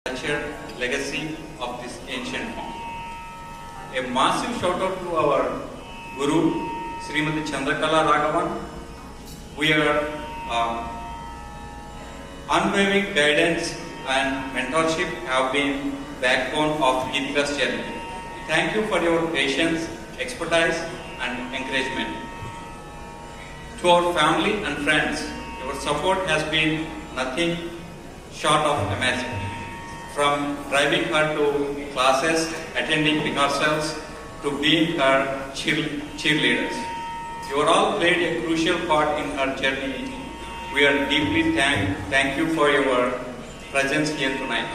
culture legacy of this ancient form. A massive shout out to our Guru, Srimati Chadrakala Raghavan. We are unwavering guidance and mentorship have been backbone of Geetika's journey. Thank you for your patience, expertise and encouragement. To our family and friends, your support has been nothing short of amazing. From driving her to classes, attending rehearsals, to being her cheerleaders. You are all played a crucial part in her journey. We are deeply thank you for your presence here tonight.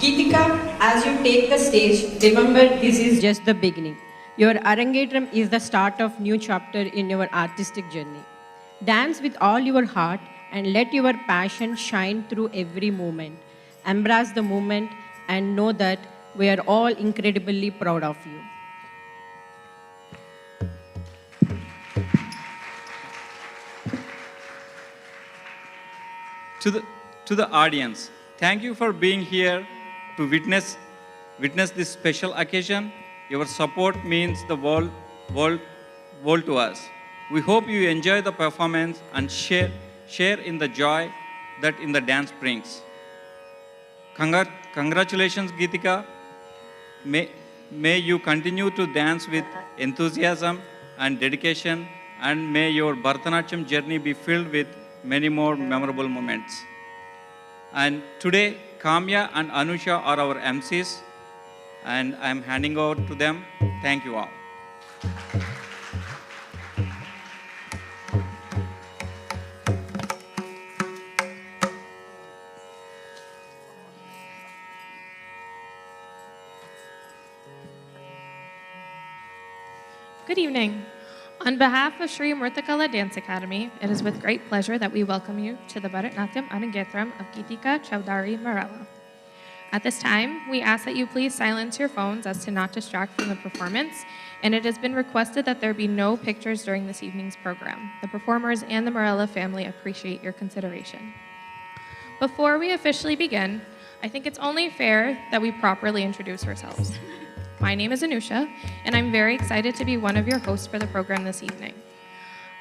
Geetika, as you take the stage, remember this is just the beginning. Your Arangetram is the start of new chapter in your artistic journey. Dance with all your heart and let your passion shine through every moment. Embrace the moment and know that we are all incredibly proud of you. To the audience, thank you for being here to witness this special occasion. Your support means the world to us. We hope you enjoy the performance and share in the joy that in the dance brings. Congratulations, Geetika. May you continue to dance with enthusiasm and dedication, and may your Bharatanatyam journey be filled with many more memorable moments. And today, Kamya and Anusha are our MCs, and I'm handing over to them. Thank you all. Good evening. On behalf of Sri Amruthakala Dance Academy, it is with great pleasure that we welcome you to the Bharatanatyam Arangetram of Geetika Chowdary Marella. At this time, we ask that you please silence your phones as to not distract from the performance, and it has been requested that there be no pictures during this evening's program. The performers and the Marella family appreciate your consideration. Before we officially begin, I think it's only fair that we properly introduce ourselves. My name is Anusha, and I'm very excited to be one of your hosts for the program this evening.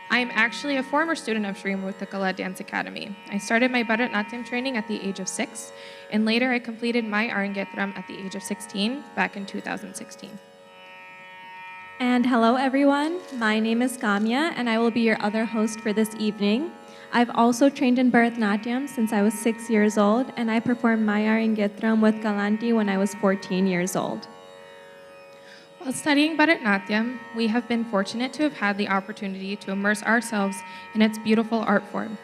I am actually a former student of Sri Amruthakala Dance Academy. I started my Bharatanatyam training at the age of 6, and later I completed my Arangetram at the age of 16 back in 2016. And hello everyone, my name is Kamya, and I will be your other host for this evening. I've also trained in Bharatanatyam since I was 6 years old, and I performed my Arangetram with Galanti when I was 14 years old. While studying Bharatanatyam, we have been fortunate to have had the opportunity to immerse ourselves in its beautiful art form.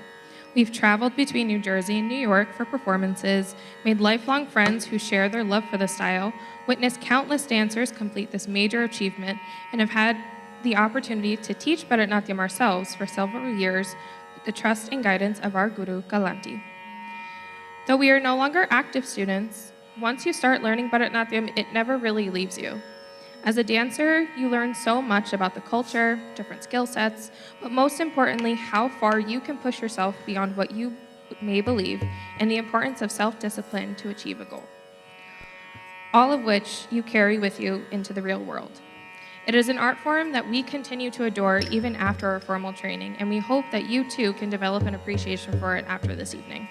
We've traveled between New Jersey and New York for performances, made lifelong friends who share their love for the style, witnessed countless dancers complete this major achievement, and have had the opportunity to teach Bharatanatyam ourselves for several years with the trust and guidance of our Guru Galanti. Though we are no longer active students, once you start learning Bharatanatyam, it never really leaves you. As a dancer, you learn so much about the culture, different skill sets, but most importantly, how far you can push yourself beyond what you may believe, and the importance of self-discipline to achieve a goal. All of which you carry with you into the real world. It is an art form that we continue to adore even after our formal training, and we hope that you too can develop an appreciation for it after this evening.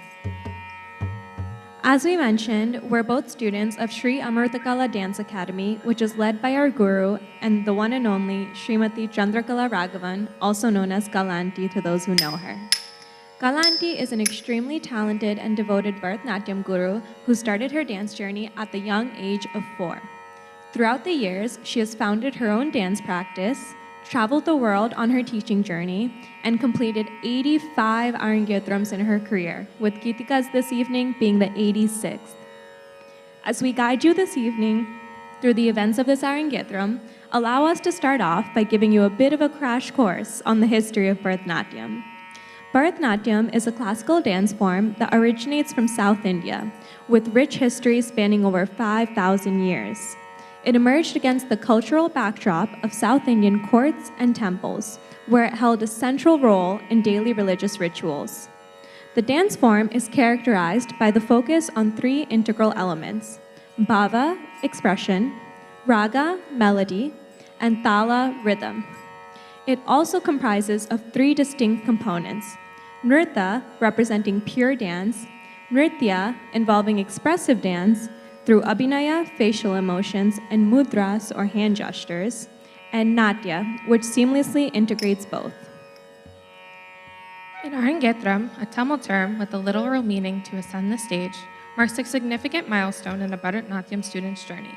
As we mentioned, we're both students of Sri Amruthakala Dance Academy, which is led by our guru and the one and only Srimati Chadrakala Raghavan, also known as Galanti to those who know her. Galanti is an extremely talented and devoted Bharatanatyam guru who started her dance journey at the young age of 4. Throughout the years, she has founded her own dance practice, traveled the world on her teaching journey, and completed 85 Arangetrams in her career, with Geetika's this evening being the 86th. As we guide you this evening through the events of this Arangetram, allow us to start off by giving you a bit of a crash course on the history of Bharatanatyam. Bharatanatyam is a classical dance form that originates from South India, with rich history spanning over 5,000 years. It emerged against the cultural backdrop of South Indian courts and temples, where it held a central role in daily religious rituals. The dance form is characterized by the focus on three integral elements: bhava, expression, raga, melody, and thala, rhythm. It also comprises of three distinct components: nrita, representing pure dance; nritya, involving expressive dance through abhinaya, facial emotions, and mudras, or hand gestures; and natya, which seamlessly integrates both. In Arangetram, a Tamil term with a literal meaning to ascend the stage, marks a significant milestone in a Bharatanatyam student's journey.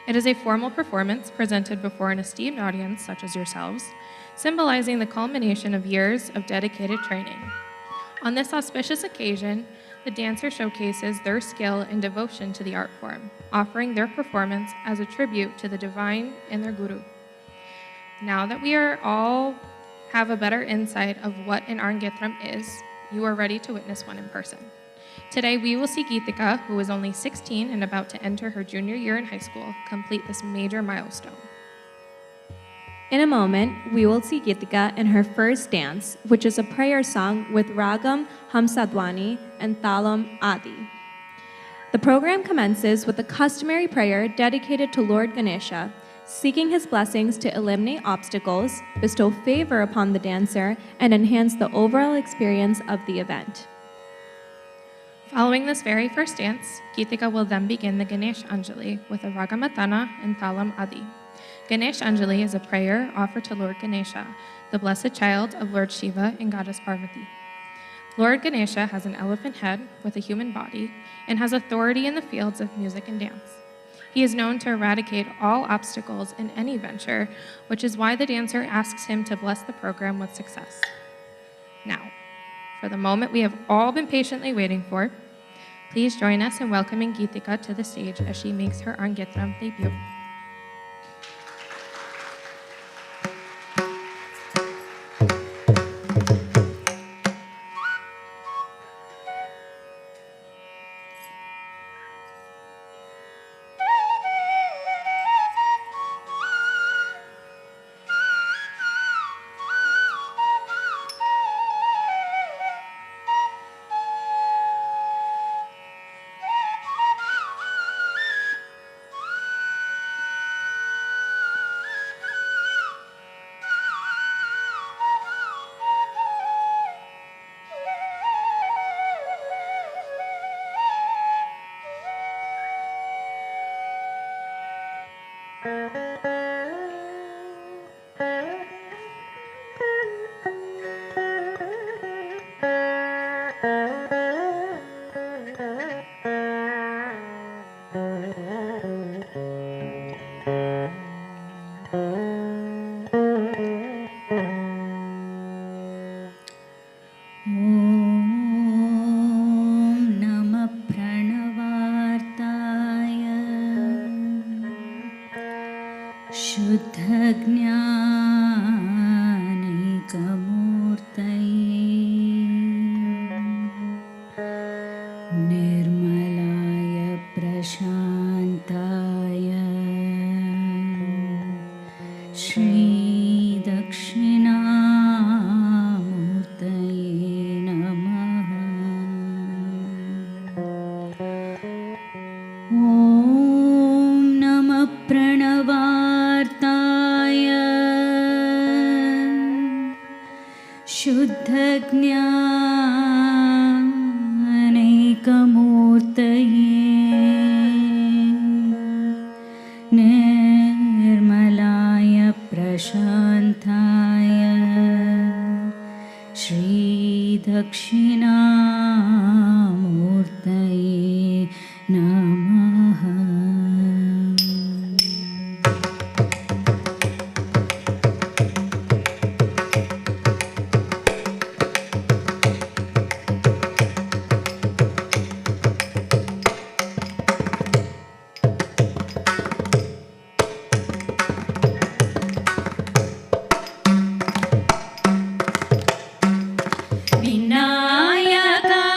It is a formal performance presented before an esteemed audience such as yourselves, symbolizing the culmination of years of dedicated training. On this auspicious occasion, the dancer showcases their skill and devotion to the art form, offering their performance as a tribute to the divine and their guru. Now that we are all have a better insight of what an Arangetram is, you are ready to witness one in person. Today, we will see Geetika, who is only 16 and about to enter her junior year in high school, complete this major milestone. In a moment, we will see Geetika in her first dance, which is a prayer song with ragam Hamsadwani and talam Adi. The program commences with a customary prayer dedicated to Lord Ganesha, seeking his blessings to eliminate obstacles, bestow favor upon the dancer, and enhance the overall experience of the event. Following this very first dance, Geetika will then begin the Ganesh Anjali with a Ragamatana and Talam Adi. Ganesh Anjali is a prayer offered to Lord Ganesha, the blessed child of Lord Shiva and Goddess Parvati. Lord Ganesha has an elephant head with a human body and has authority in the fields of music and dance. He is known to eradicate all obstacles in any venture, which is why the dancer asks him to bless the program with success. Now, for the moment we have all been patiently waiting for, please join us in welcoming Geetika to the stage as she makes her Arangetram debut. Vinayaka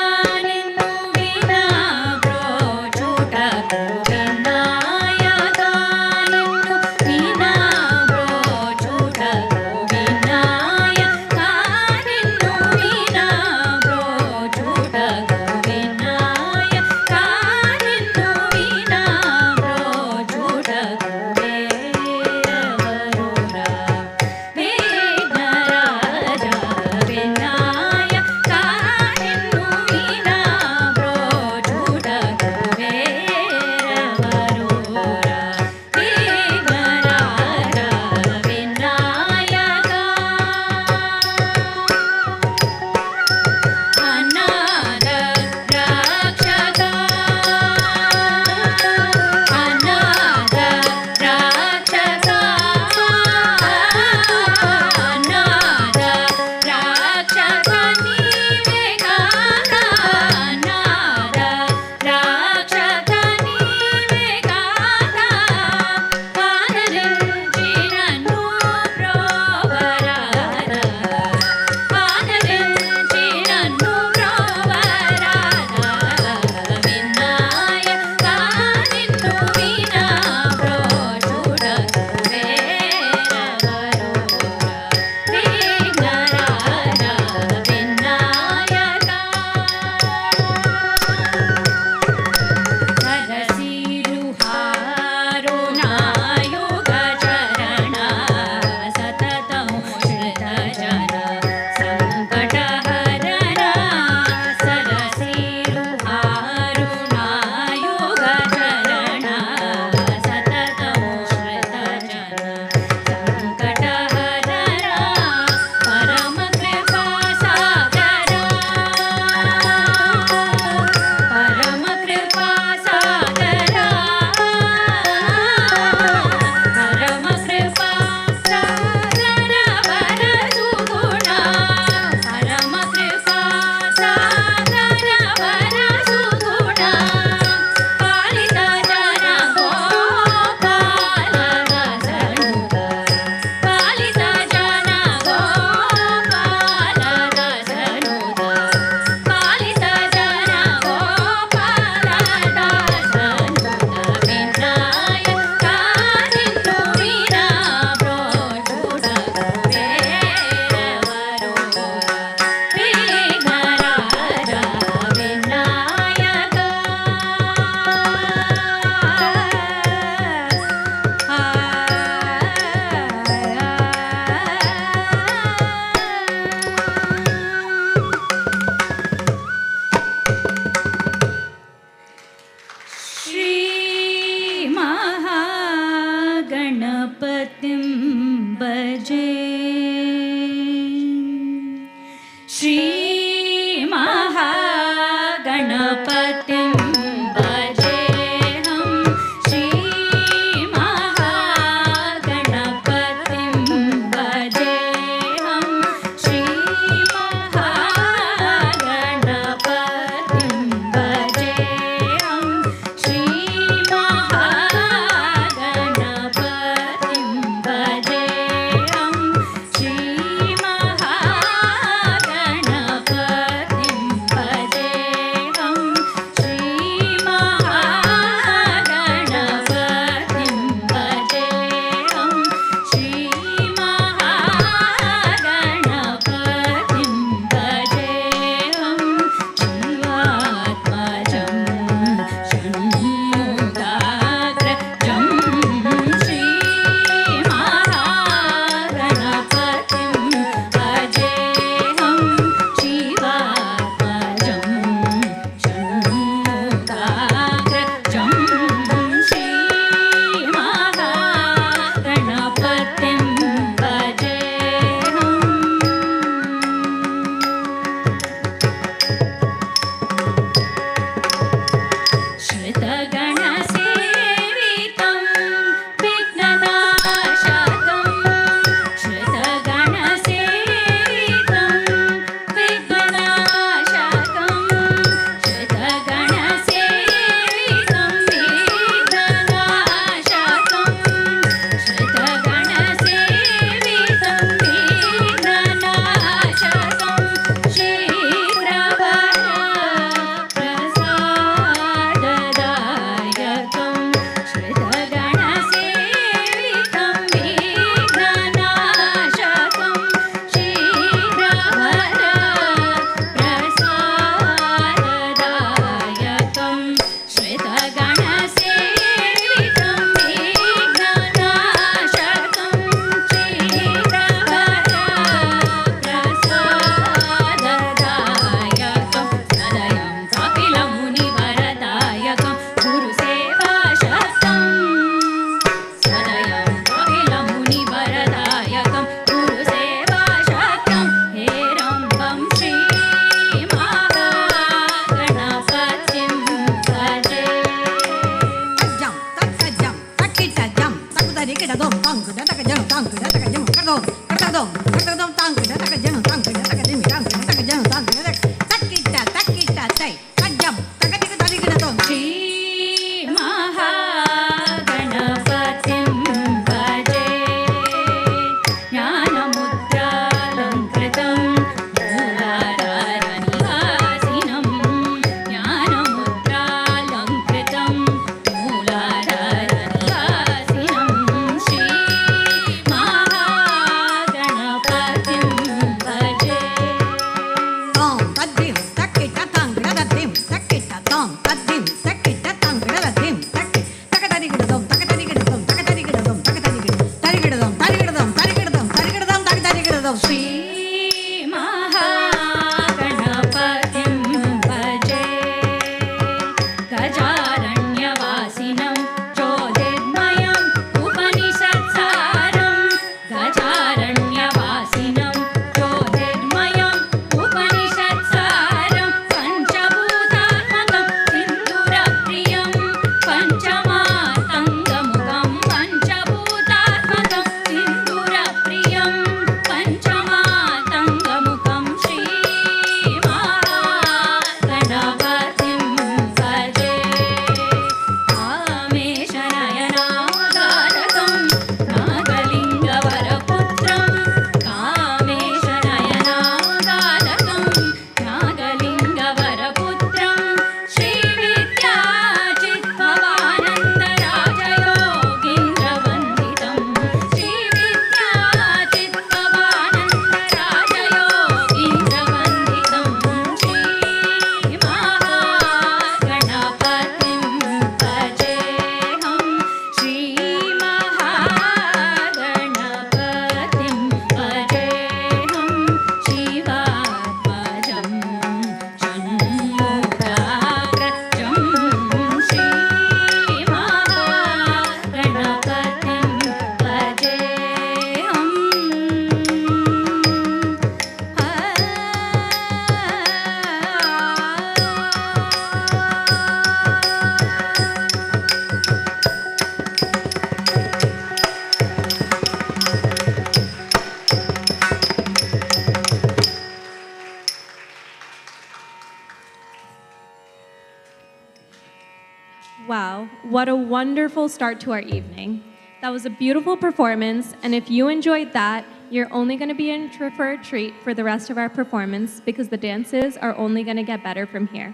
Wow, what a wonderful start to our evening. That was a beautiful performance, and if you enjoyed that, you're only going to be in for a treat for the rest of our performance because the dances are only going to get better from here.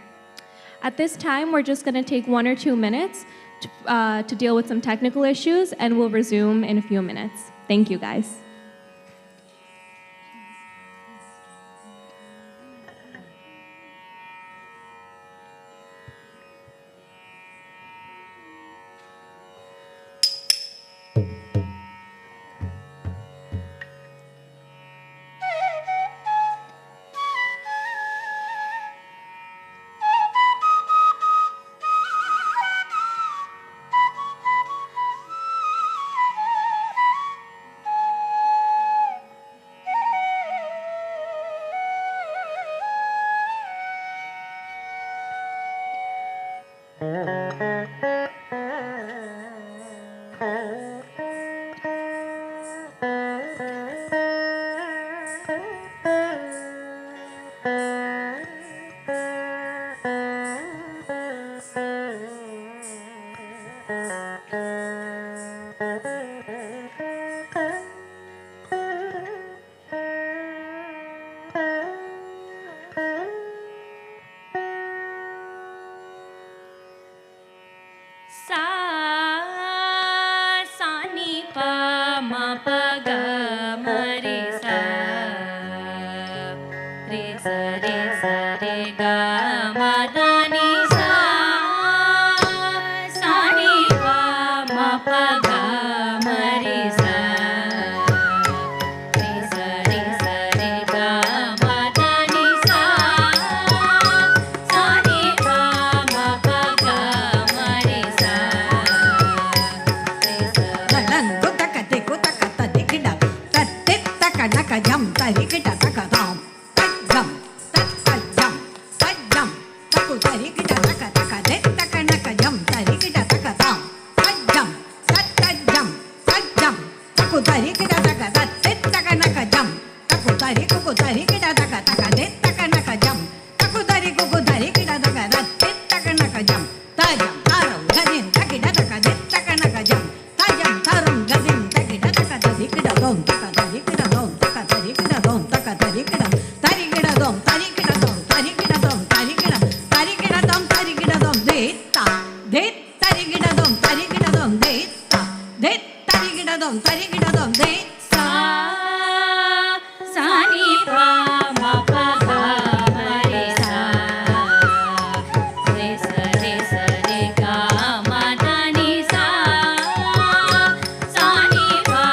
At this time, we're just going to take 1 or 2 minutes to deal with some technical issues, and we'll resume in a few minutes. Thank you, guys. tari kida taka ta tet taka naka jam taku tari kida taka taka tet taka naka jam taku tari kida taka ta tet taka naka jam tajam taram gadin takida taka tet taka naka jam tajam taram gadin takida taka tari kida dom taka tari kida dom taka tari kida dom taka tari kida dom tari kida dom tari kida dom tari kida dom tari kida dom deta det tari kida dom deta det tari kida dom det sa sa ni pa ma pa ga ma re sa re ga ma da ni sa sa ni pa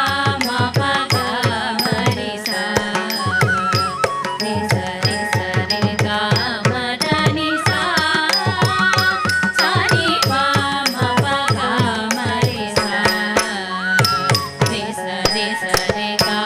ma pa ga ma re sa re ga ma da ni sa sa ni pa ma pa ga ma re sa re ga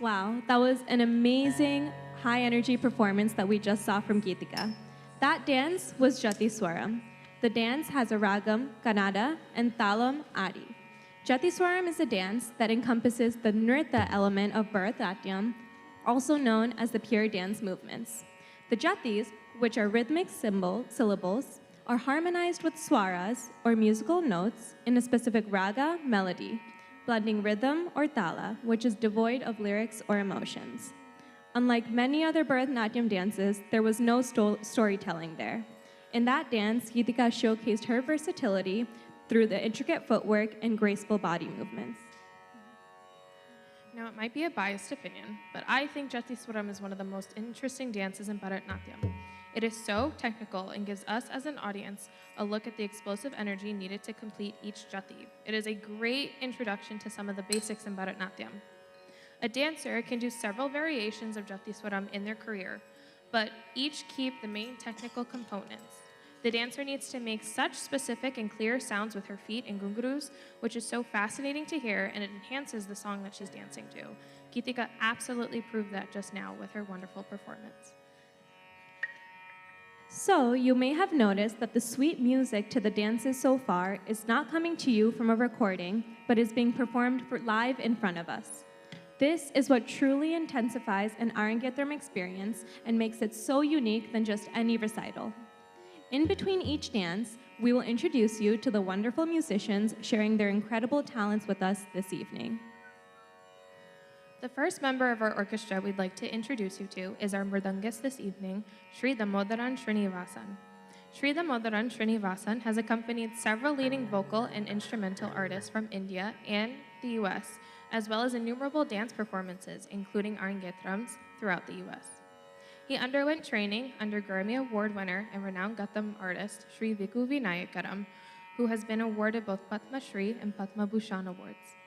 Wow, that was an amazing high energy performance that we just saw from Geetika. That dance was Jatiswaram. The dance has a ragam, kannada, and talam, adi. Jatiswaram is a dance that encompasses the nritta element of Bharatanatyam, also known as the pure dance movements. The jatis, which are rhythmic syllables, are harmonized with swaras, or musical notes, in a specific raga melody, blending rhythm or tala, which is devoid of lyrics or emotions. Unlike many other Bharatanatyam dances, there was no storytelling there. In that dance, Geetika showcased her versatility through the intricate footwork and graceful body movements. Now, it might be a biased opinion, but I think Jatiswaram is one of the most interesting dances in Bharatanatyam. It is so technical and gives us as an audience a look at the explosive energy needed to complete each jati. It is a great introduction to some of the basics in Bharatanatyam. A dancer can do several variations of Jatiswaram in their career, but each keep the main technical components. The dancer needs to make such specific and clear sounds with her feet and gungarus, which is so fascinating to hear, and it enhances the song that she's dancing to. Geetika absolutely proved that just now with her wonderful performance. So, you may have noticed that the sweet music to the dances so far is not coming to you from a recording, but is being performed live in front of us. This is what truly intensifies an Arangetram experience and makes it so unique than just any recital. In between each dance, we will introduce you to the wonderful musicians sharing their incredible talents with us this evening. The first member of our orchestra we'd like to introduce you to is our mridangist this evening, Sri Damodaran Srinivasan. Sri Damodaran Srinivasan has accompanied several leading vocal and instrumental artists from India and the US, as well as innumerable dance performances, including Arangetrams, throughout the US. He underwent training under Grammy Award winner and renowned Gatham artist Sri Viku Vinayakaram, who has been awarded both Padma Shri and Padma Bhushan awards.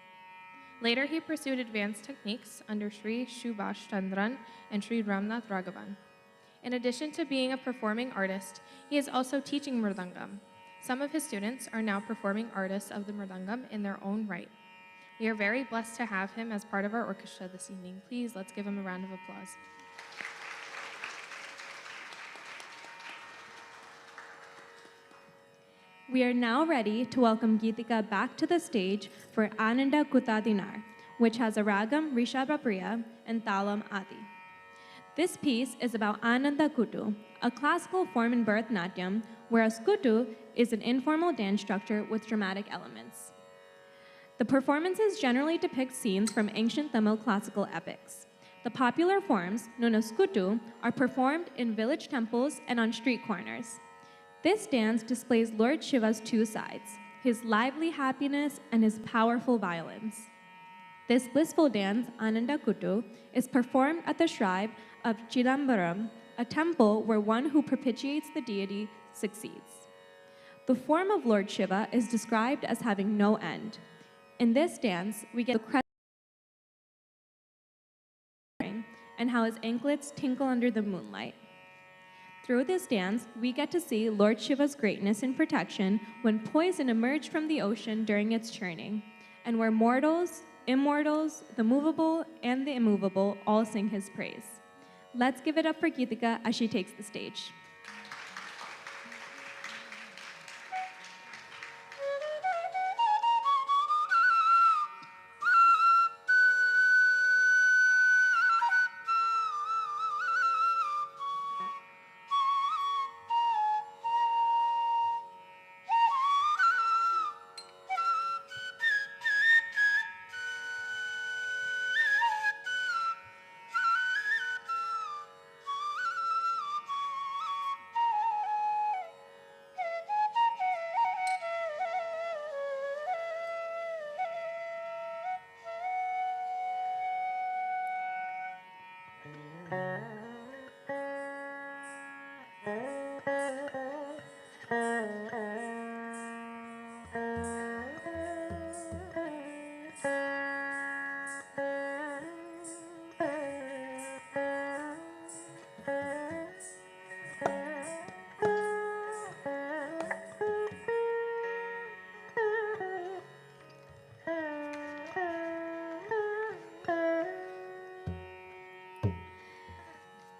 Later, he pursued advanced techniques under Sri Subhash Chandran and Sri Ramnath Raghavan. In addition to being a performing artist, he is also teaching mridangam. Some of his students are now performing artists of the mridangam in their own right. We are very blessed to have him as part of our orchestra this evening. Please, let's give him a round of applause. We are now ready to welcome Geetika back to the stage for Ananda Kutadinar, which has a ragam Rishabhapriya and talam Adi. This piece is about Ananda Kutu, a classical form in Bharatanatyam, whereas Kutu is an informal dance structure with dramatic elements. The performances generally depict scenes from ancient Tamil classical epics. The popular forms, known as Kutu, are performed in village temples and on street corners. This dance displays Lord Shiva's two sides, his lively happiness and his powerful violence. This blissful dance, Ananda Kutu, is performed at the shrine of Chidambaram, a temple where one who propitiates the deity succeeds. The form of Lord Shiva is described as having no end. In this dance, we get the crest and how his anklets tinkle under the moonlight. Through this dance, we get to see Lord Shiva's greatness and protection when poison emerged from the ocean during its churning, and where mortals, immortals, the movable, and the immovable all sing his praise. Let's give it up for Geetika as she takes the stage.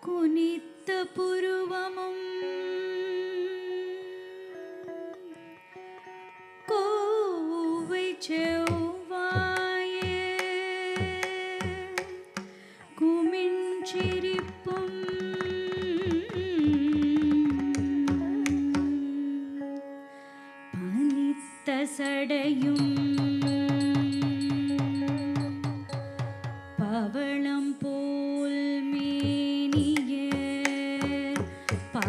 குனித்த புருவமும் Kovai செவ்வாயே குமிஞ்சிரிப்பும் பனித்த சடையும் பவளம் போல் மேனியே பா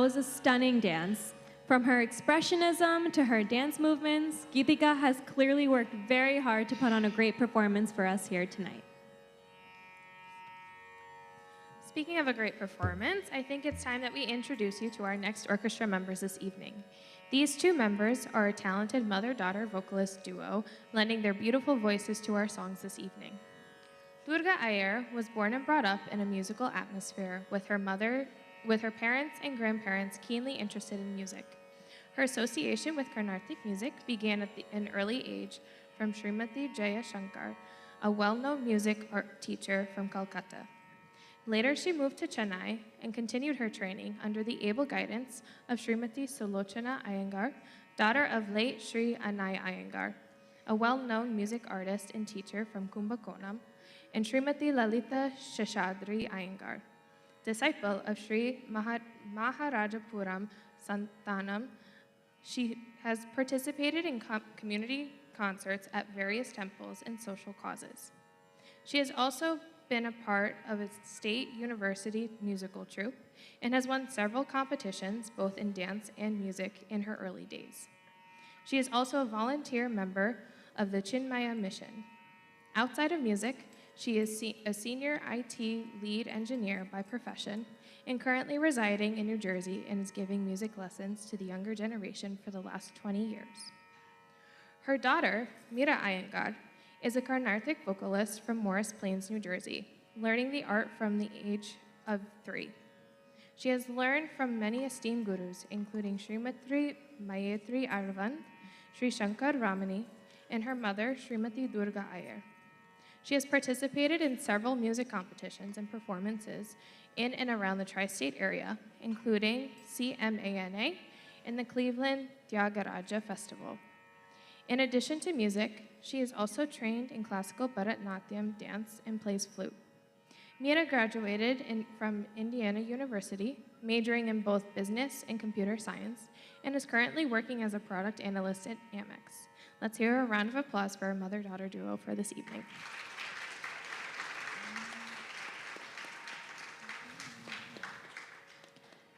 was a stunning dance. From her expressionism to her dance movements, Geetika has clearly worked very hard to put on a great performance for us here tonight. Speaking of a great performance, I think it's time that we introduce you to our next orchestra members this evening. These two members are a talented mother-daughter vocalist duo, lending their beautiful voices to our songs this evening. Durga Iyer was born and brought up in a musical atmosphere with her parents and grandparents keenly interested in music. Her association with Carnatic music began at an early age from Srimati Jaya Shankar, a well-known music art teacher from Calcutta. Later, she moved to Chennai and continued her training under the able guidance of Srimati Sulochana Iyengar, daughter of late Sri Annai Iyengar, a well-known music artist and teacher from Kumbakonam, and Srimati Lalita Sheshadri Iyengar, disciple of Sri Maharajapuram Santanam. She has participated in community concerts at various temples and social causes. She has also been a part of a state university musical troupe and has won several competitions both in dance and music in her early days. She is also a volunteer member of the Chinmaya Mission. Outside of music, she is a senior IT lead engineer by profession and currently residing in New Jersey and is giving music lessons to the younger generation for the last 20 years. Her daughter, Meera Iyengar, is a Carnatic vocalist from Morris Plains, New Jersey, learning the art from the age of 3. She has learned from many esteemed gurus, including Srimati Mayetri Aravind, Sri Shankar Ramani, and her mother, Srimati Durga Iyer. She has participated in several music competitions and performances in and around the tri-state area, including CMANA and the Cleveland Tyagaraja Festival. In addition to music, she is also trained in classical Bharatanatyam dance and plays flute. Meera graduated from Indiana University, majoring in both business and computer science, and is currently working as a product analyst at Amex. Let's hear a round of applause for our mother-daughter duo for this evening.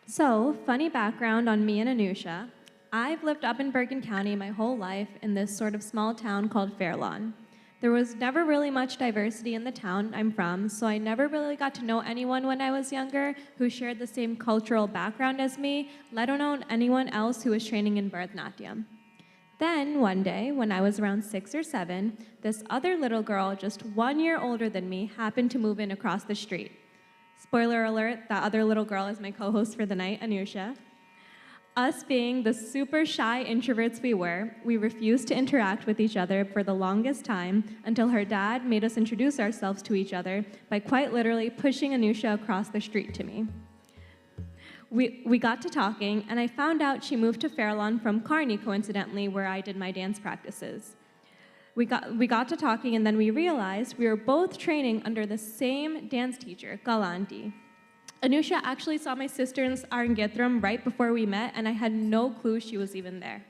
So, funny background on me and Anusha. I've lived up in Bergen County my whole life in this sort of small town called Fairlawn. There was never really much diversity in the town I'm from, so I never really got to know anyone when I was younger who shared the same cultural background as me, let alone anyone else who was training in Bharatanatyam. Then, one day, when I was around 6 or 7, this other little girl, just 1 year older than me, happened to move in across the street. Spoiler alert, that other little girl is my co-host for the night, Anusha. Us being the super shy introverts we were, we refused to interact with each other for the longest time until her dad made us introduce ourselves to each other by quite literally pushing Anusha across the street to me. We got to talking, and I found out she moved to Fairlawn from Kearney, coincidentally, where I did my dance practices. We got to talking, and then we realized we were both training under the same dance teacher, Galanti. Anusha actually saw my sister's Arangetram right before we met, and I had no clue she was even there.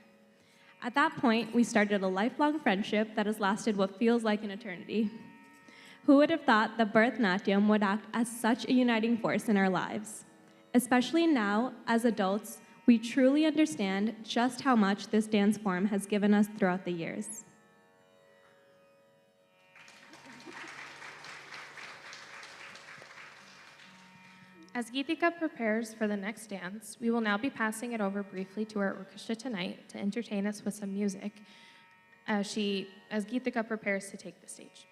At that point, we started a lifelong friendship that has lasted what feels like an eternity. Who would have thought that Bharatanatyam would act as such a uniting force in our lives? Especially now, as adults, we truly understand just how much this dance form has given us throughout the years. As Geetika prepares for the next dance, we will now be passing it over briefly to our orchestra tonight to entertain us with some music as Geetika prepares to take the stage.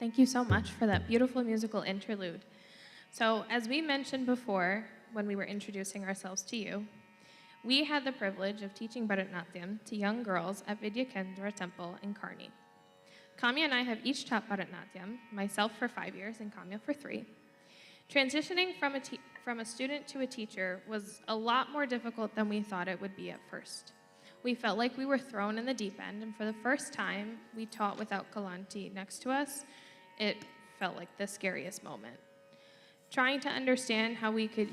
Thank you so much for that beautiful musical interlude. So, as we mentioned before when we were introducing ourselves to you, we had the privilege of teaching Bharatanatyam to young girls at Vidyakendra Temple in Karni. Kamya and I have each taught Bharatanatyam, myself for 5 years and Kamya for 3. Transitioning from a student to a teacher was a lot more difficult than we thought it would be at first. We felt like we were thrown in the deep end, and for the first time we taught without Galanti next to us. It felt like the scariest moment. Trying to understand how we could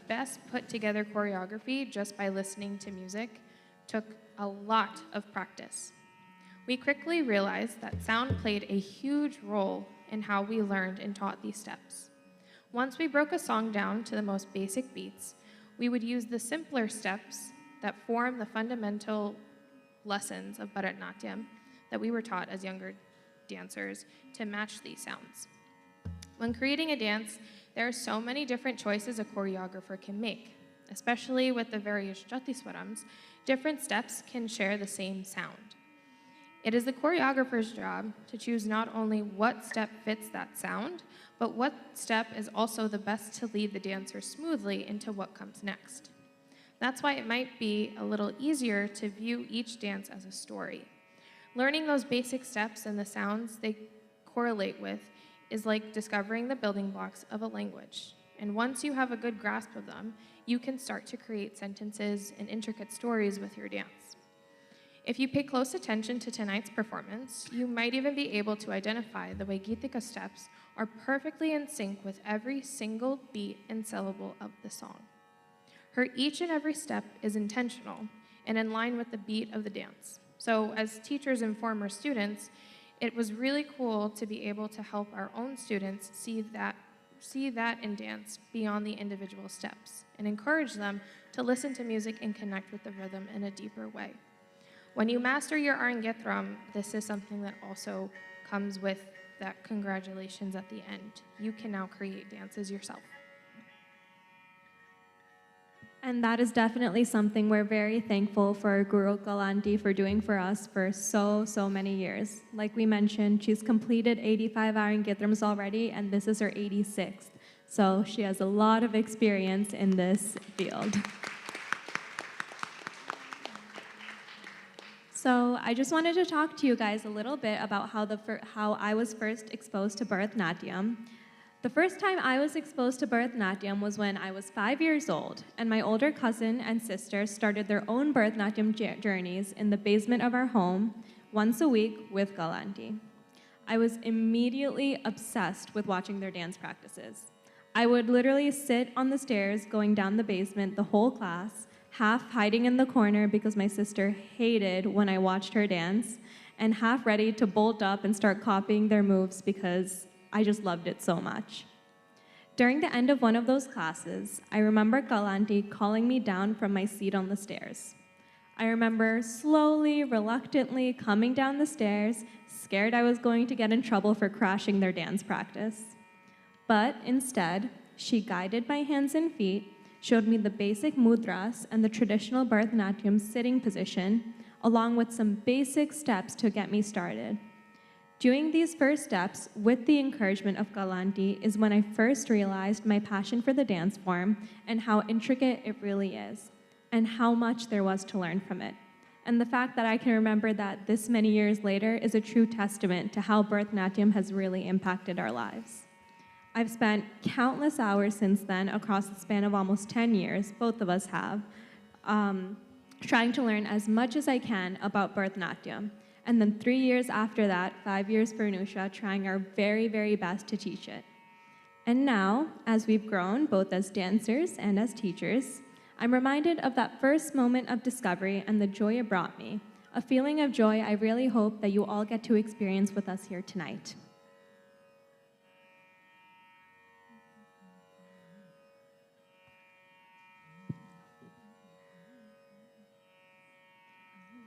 best put together choreography just by listening to music took a lot of practice. We quickly realized that sound played a huge role in how we learned and taught these steps. Once we broke a song down to the most basic beats, we would use the simpler steps that form the fundamental lessons of Bharatanatyam that we were taught as younger dancers to match these sounds. When creating a dance, there are so many different choices a choreographer can make. Especially with the various Jatiswarams, different steps can share the same sound. It is the choreographer's job to choose not only what step fits that sound, but what step is also the best to lead the dancer smoothly into what comes next. That's why it might be a little easier to view each dance as a story. Learning those basic steps and the sounds they correlate with is like discovering the building blocks of a language. And once you have a good grasp of them, you can start to create sentences and intricate stories with your dance. If you pay close attention to tonight's performance, you might even be able to identify the way Geetika steps are perfectly in sync with every single beat and syllable of the song. Her each and every step is intentional and in line with the beat of the dance. So as teachers and former students, it was really cool to be able to help our own students see that in dance beyond the individual steps and encourage them to listen to music and connect with the rhythm in a deeper way. When you master your Arangetram, this is something that also comes with that congratulations at the end. You can now create dances yourself. And that is definitely something we're very thankful for our Guru Galanti for doing for us for so many years. Like we mentioned, she's completed 85 Arangetrams already, and this is her 86th. So she has a lot of experience in this field. So I just wanted to talk to you guys a little bit about how I was first exposed to Bharatanatyam. The first time I was exposed to Bharatanatyam was when I was 5 years old, and my older cousin and sister started their own Bharatanatyam journeys in the basement of our home once a week with Galanti. I was immediately obsessed with watching their dance practices. I would literally sit on the stairs going down the basement the whole class, half hiding in the corner because my sister hated when I watched her dance, and half ready to bolt up and start copying their moves because I just loved it so much. During the end of one of those classes, I remember Galanti calling me down from my seat on the stairs. I remember slowly, reluctantly coming down the stairs, scared I was going to get in trouble for crashing their dance practice. But instead, she guided my hands and feet, showed me the basic mudras and the traditional Bharatanatyam sitting position, along with some basic steps to get me started. Doing these first steps with the encouragement of Galanti is when I first realized my passion for the dance form and how intricate it really is, and how much there was to learn from it. And the fact that I can remember that this many years later is a true testament to how Bharatanatyam has really impacted our lives. I've spent countless hours since then across the span of almost 10 years, both of us have, trying to learn as much as I can about Bharatanatyam. And then 3 years after that, 5 years for Anusha, trying our very best to teach it. And now, as we've grown, both as dancers and as teachers, I'm reminded of that first moment of discovery and the joy it brought me, a feeling of joy I really hope that you all get to experience with us here tonight.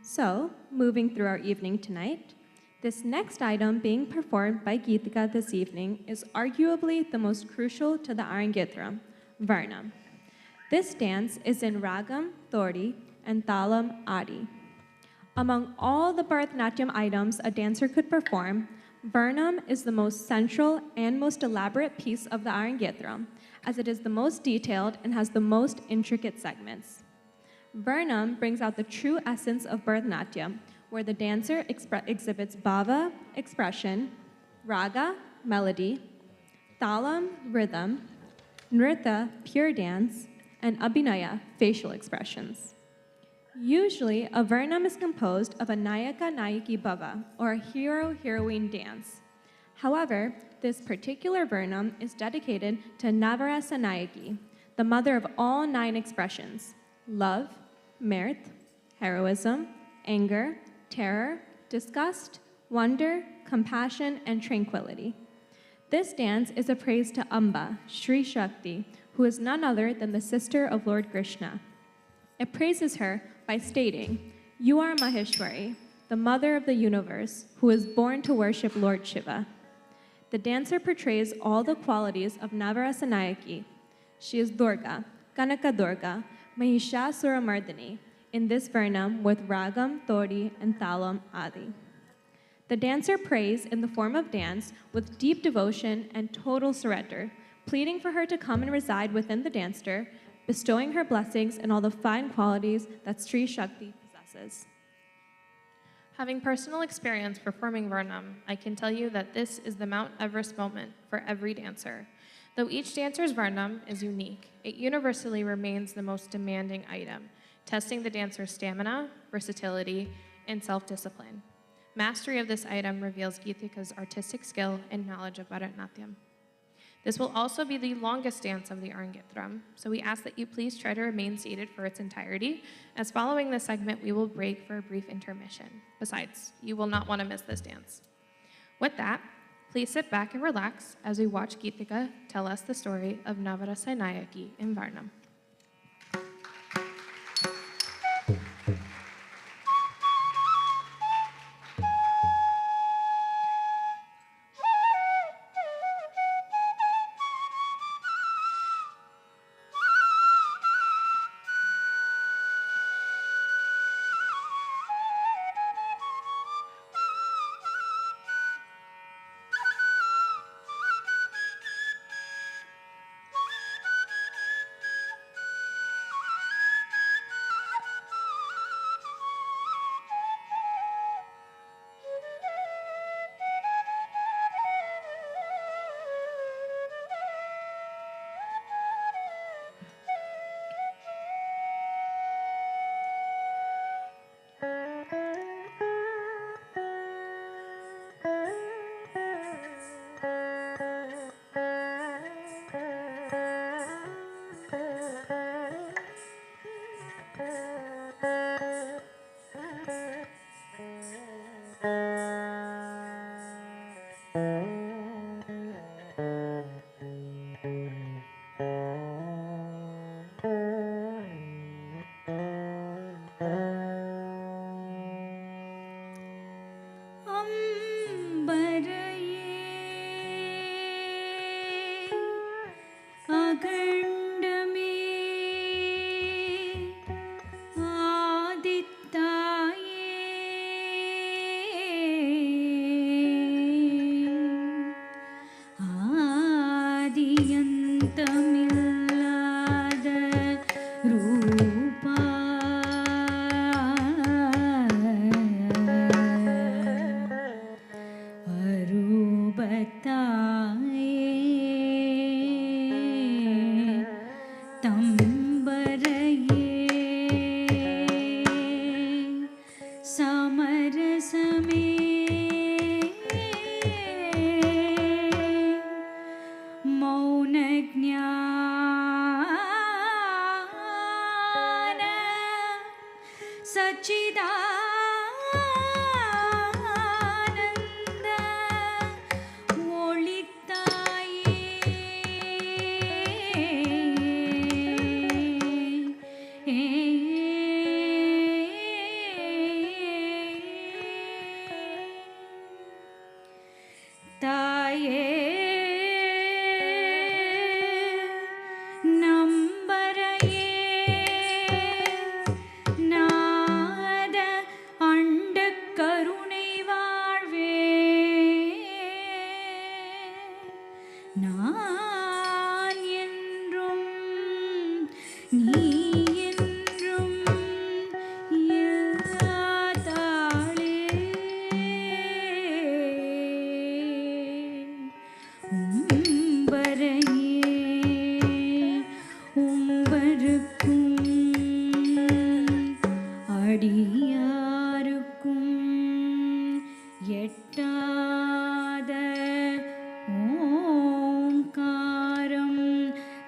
So, moving through our evening tonight, this next item being performed by Geetika this evening is arguably the most crucial to the Arangetram, Varnam. This dance is in Ragam, Thodi, and Talam, Adi. Among all the Bharatanatyam items a dancer could perform, Varnam is the most central and most elaborate piece of the Arangetram, as it is the most detailed and has the most intricate segments. Varnam brings out the true essence of Bharatanatyam, where the dancer exhibits bhava, expression, raga, melody, talam, rhythm, Nritya, pure dance, and Abhinaya, facial expressions. Usually, a Varnam is composed of a Nayaka-Nayaki Bhava, or a hero-heroine dance. However, this particular Varnam is dedicated to Navarasa Nayaki, the mother of all 9 expressions: love, mirth, heroism, anger, terror, disgust, wonder, compassion, and tranquility. This dance is a praise to Amba, Sri Shakti, who is none other than the sister of Lord Krishna. It praises her by stating, "You are Maheshwari, the mother of the universe, who is born to worship Lord Shiva." The dancer portrays all the qualities of Navarasa Nayaki. She is Durga, Kanaka Durga, Mahishasura Mardini, in this Varnam with Ragam, Thodi, and Thalam Adi. The dancer prays in the form of dance with deep devotion and total surrender, pleading for her to come and reside within the dancer, bestowing her blessings and all the fine qualities that Sri Shakti possesses. Having personal experience performing Varnam, I can tell you that this is the Mount Everest moment for every dancer. Though each dancer's Varnam is unique, it universally remains the most demanding item, testing the dancer's stamina, versatility, and self-discipline. Mastery of this item reveals Geetika's artistic skill and knowledge of Bharatanatyam. This will also be the longest dance of the Arangetram, so we ask that you please try to remain seated for its entirety, as following this segment we will break for a brief intermission. Besides, you will not want to miss this dance. With that, please sit back and relax as we watch Geetika tell us the story of Navarasa Nayaki in Varnam.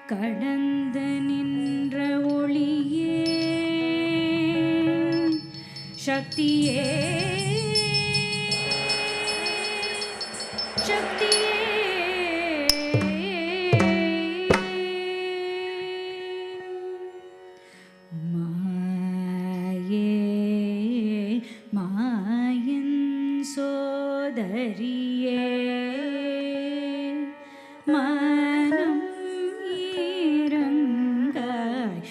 கடந்து நின்ற ஒளியே சக்தியே சக்தியே மாயே மாயன் சோதரியே மனம் ஈரங்காய்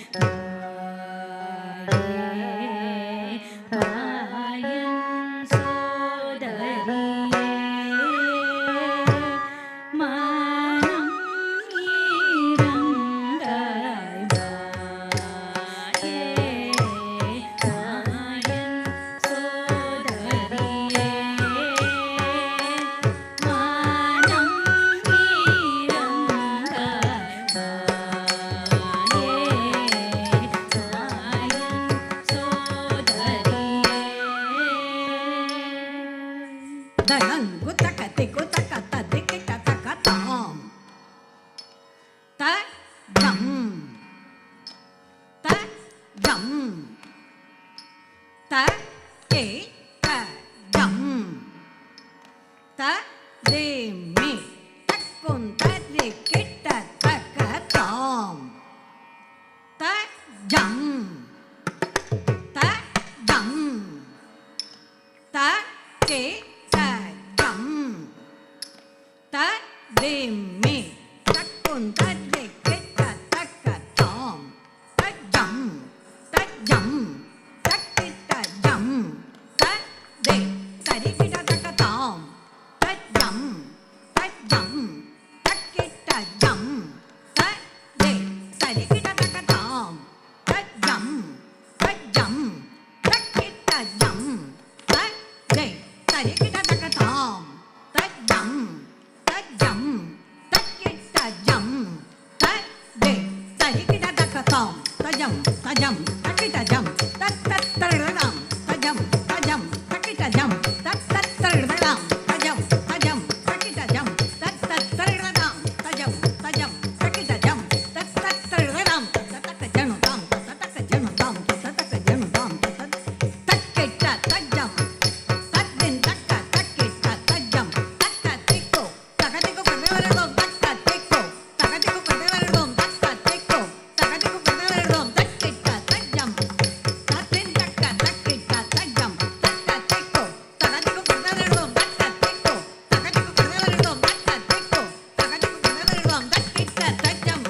மாயன் சோதரியே மனம் ஈரங்காய் மாயன் சோதரியே மனம் தனங்கு தக்க திக்கு தக்க ததிக்கிட்ட தக்க தாம் த ஜம் த ஜம் த கே த ஜம் த தே மி தக்குன் ததிக்கிட்ட தக்க தாம் த ஜம் த ஜம் த கே தே மே தக்குன் ததே கெட்ட தக்க தாம் தஜம் தஜம் தக்கிட்ட ஜம் ததே தரிகிட்ட தக்க தாம் தஜம் தஜம் தக்கிட்ட ஜம் ததே தரிகிட்ட தக்க தாம் தஜம் தஜம் தக்கிட்ட ஜம் ததே தரிகிட்ட தக்க தாம் தஜம் தஜம் தக்கிட்ட ஜம் ததே தரிகிட்ட தக்க தாம் தஜம் தஜம் தக்கிட்ட ஜம் தத்தத்தரடலாம் தஜம் தஜம் தக்கிட்ட ஜம் தத்தத்தரடலாம் தஜம் தஜம் தக்கிட்ட ஜம் தத்தத்தரடலாம் தஜம் தஜம் தக்கிட்ட ஜம் தத்தத்தரடலாம் தத்தக்க ஜனு தாம் தத்தக்க ஜனு தாம் தத்தக்க ஜனு தாம் தக்கிட்ட தஜம் தத்தின் தக்க தக்கிட்ட தஜம் தக்க திக்கோ தகதிக்கு பதவரதோம் தக்க திக்கோ தகதிக்கு பதவரதோம் தக்க திக்கோ தகதிக்கு பதவரதோம் தக்கிட்ட தஜம் தத்தின் தக்க தக்கிட்ட தஜம் தக்க திக்கோ தகதிக்கு பதவரதோம் தக்க திக்கோ தகதிக்கு பதவரதோம் தக்க திக்கோ தகதிக்கு பதவரதோம் தக்கிட்ட தஜம்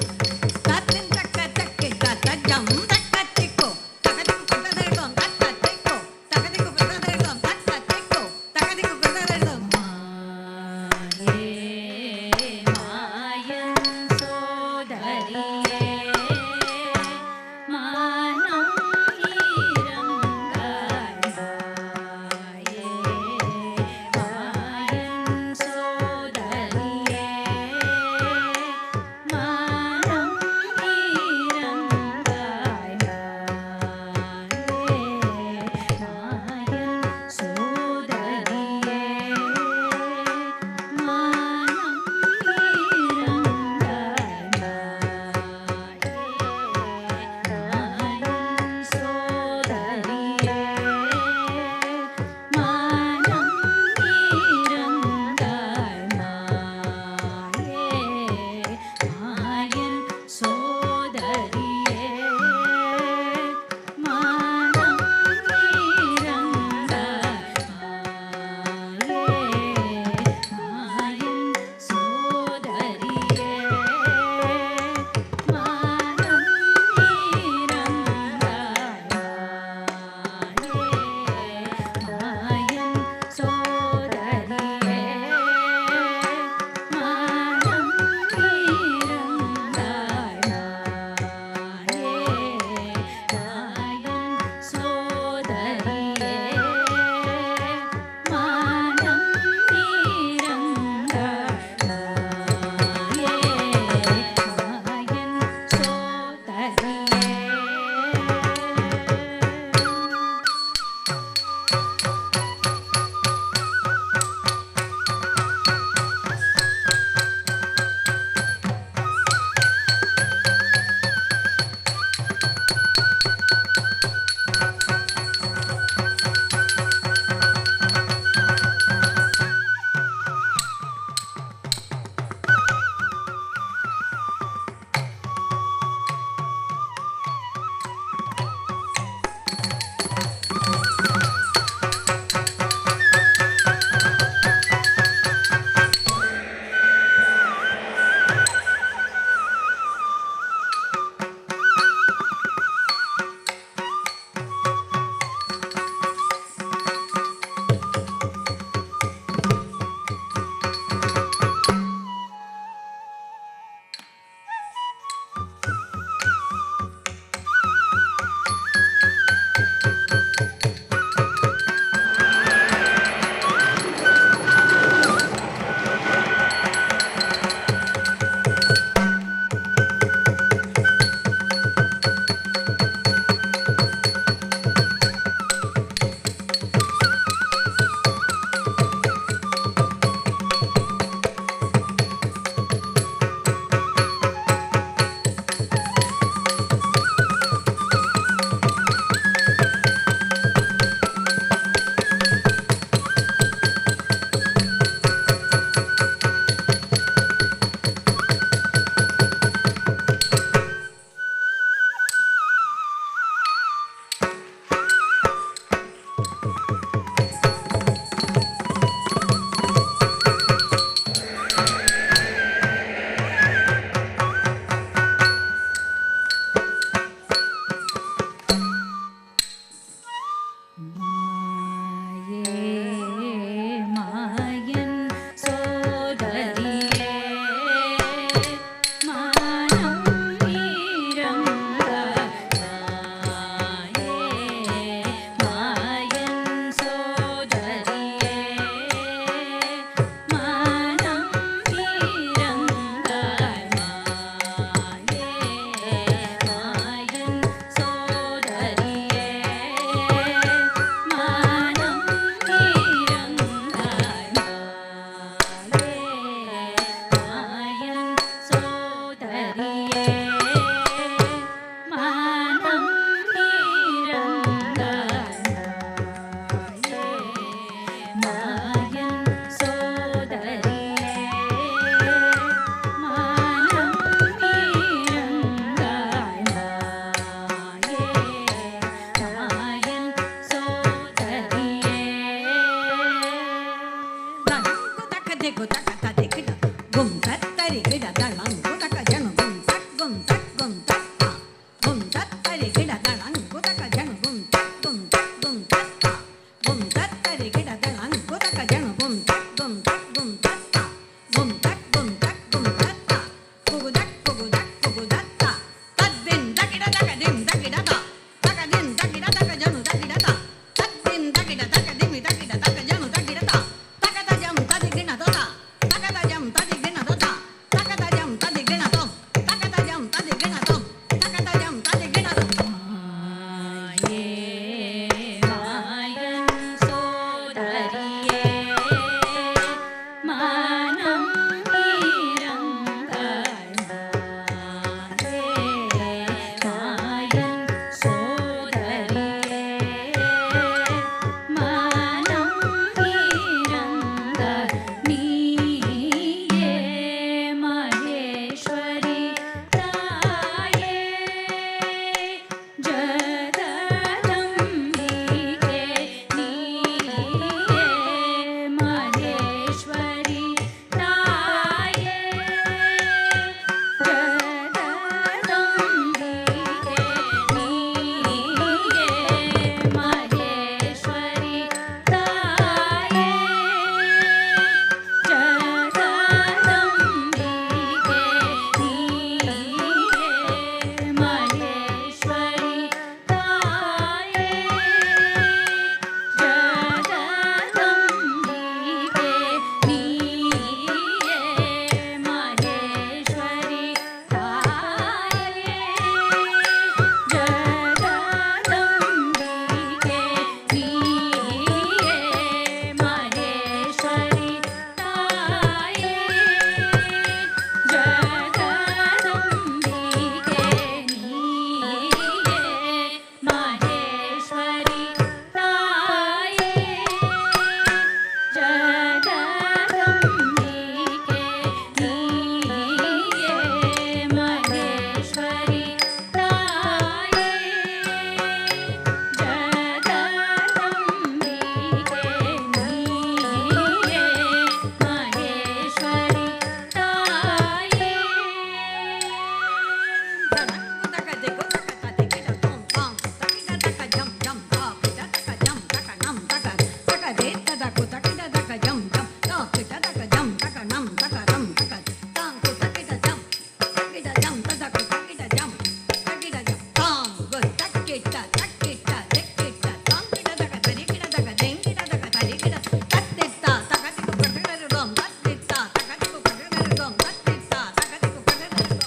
தத்தின் தக்க தக்கிட்ட தஜம் தக்க திக்கோ தகதிக்கு பதவரதோம் தக்க திக்கோ தகதிக்கு பதவரதோம் தக்க திக்கோ தகதிக்கு பதவரதோம் மாயன் சோதரியே மனம் ஈரங்காய் மாயன் சோதரியே மனம் ஈரங்காய் மாயன் சோதரியே மனம் ஈரங்காய்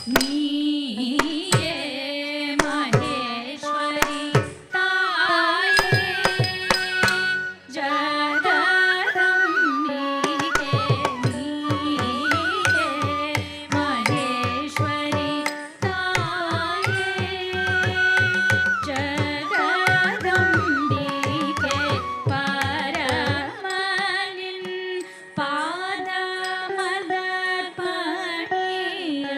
நீயே மகேஸ்வரி தாயே ஜகதம்பிகே நீயே மகேஸ்வரி தாயே ஜகதம்பிகே பரமனின் பாதமலர் பணிய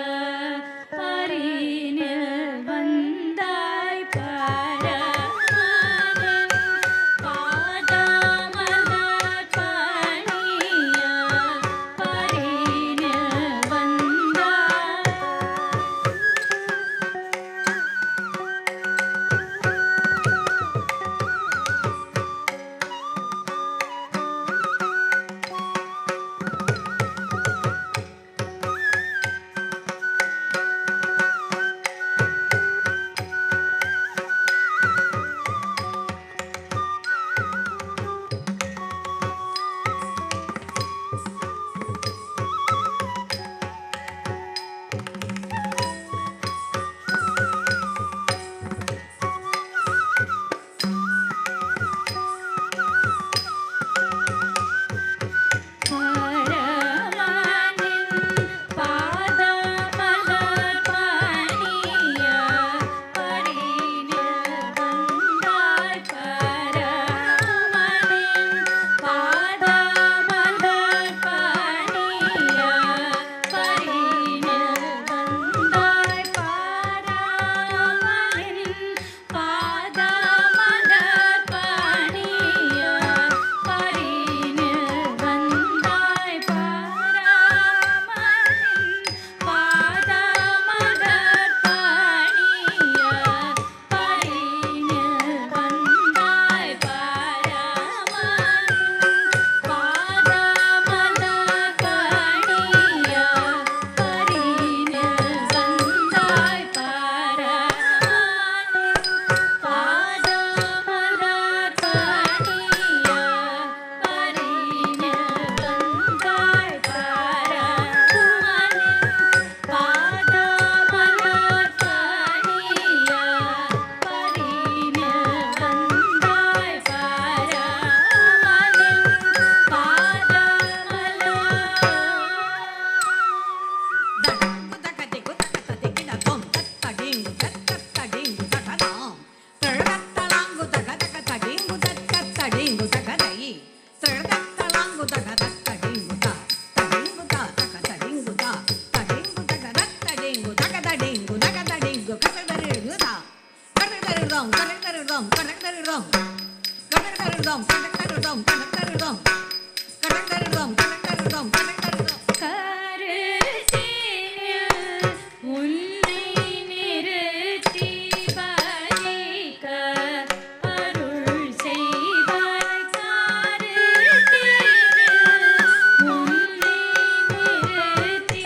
பரினில் வந்தாய் பரமனின் பாதமலர் பணிய பரினில் வந்தாய் பரமனின் பாதமலர் பணிய பரினில் வந்தாய் பரமனின் பாதமலர் பணிய பரினில் வந்தாய் பரமனின் பாதமலர் பணிய பரினில் வந்தாய் பரமனின் பாதமலர் பணிய பரினில் வந்தாய் பரமனின் பாதமலர் பணிய பரினில் வந்தாய் பரமனின் பாதமலர் கருத்தினில் உன்னை நிறுத்தி பறிக்க அருள் செய்வாய் கருத்தினில் உன்னை நிறுத்தி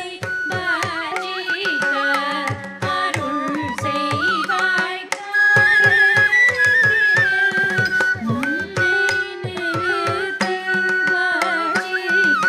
பறிக்க அருள் செய்வாய் கருத்தினில் உன்னை நிறுத்தி பறிக்க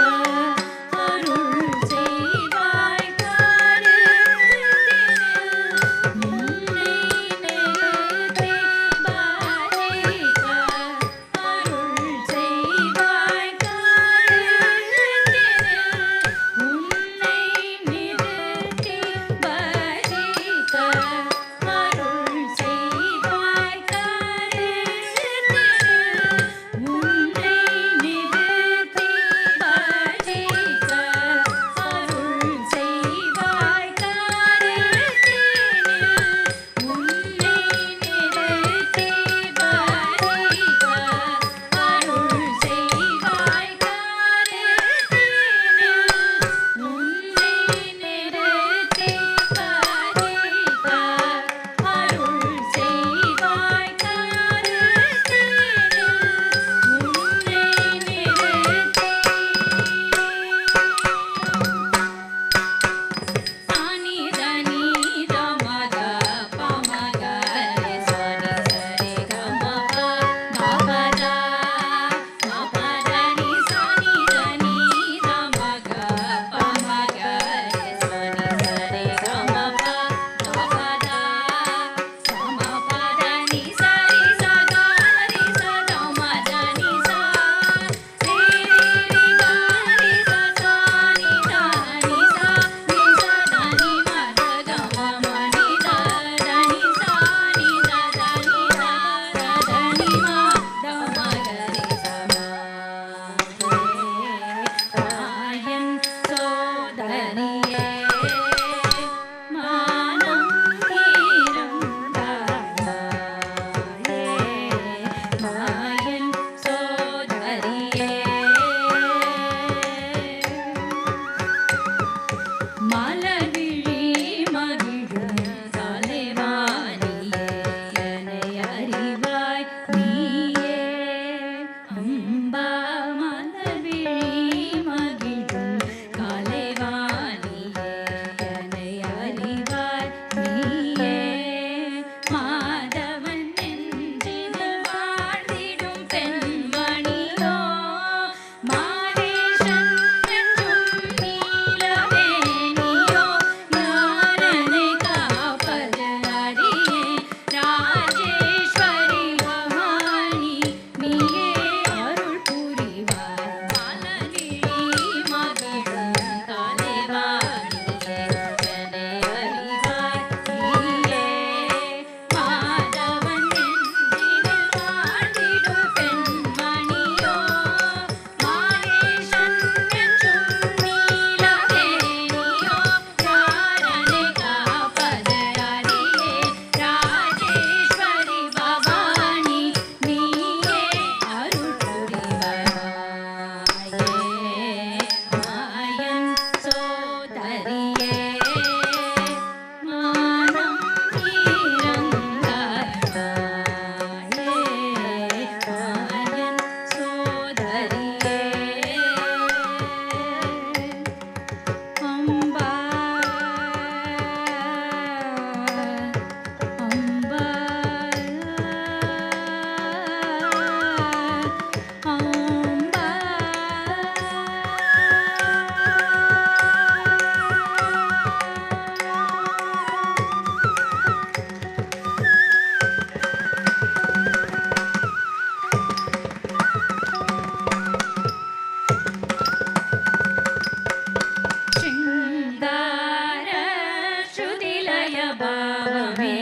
ಭಾವಮೇ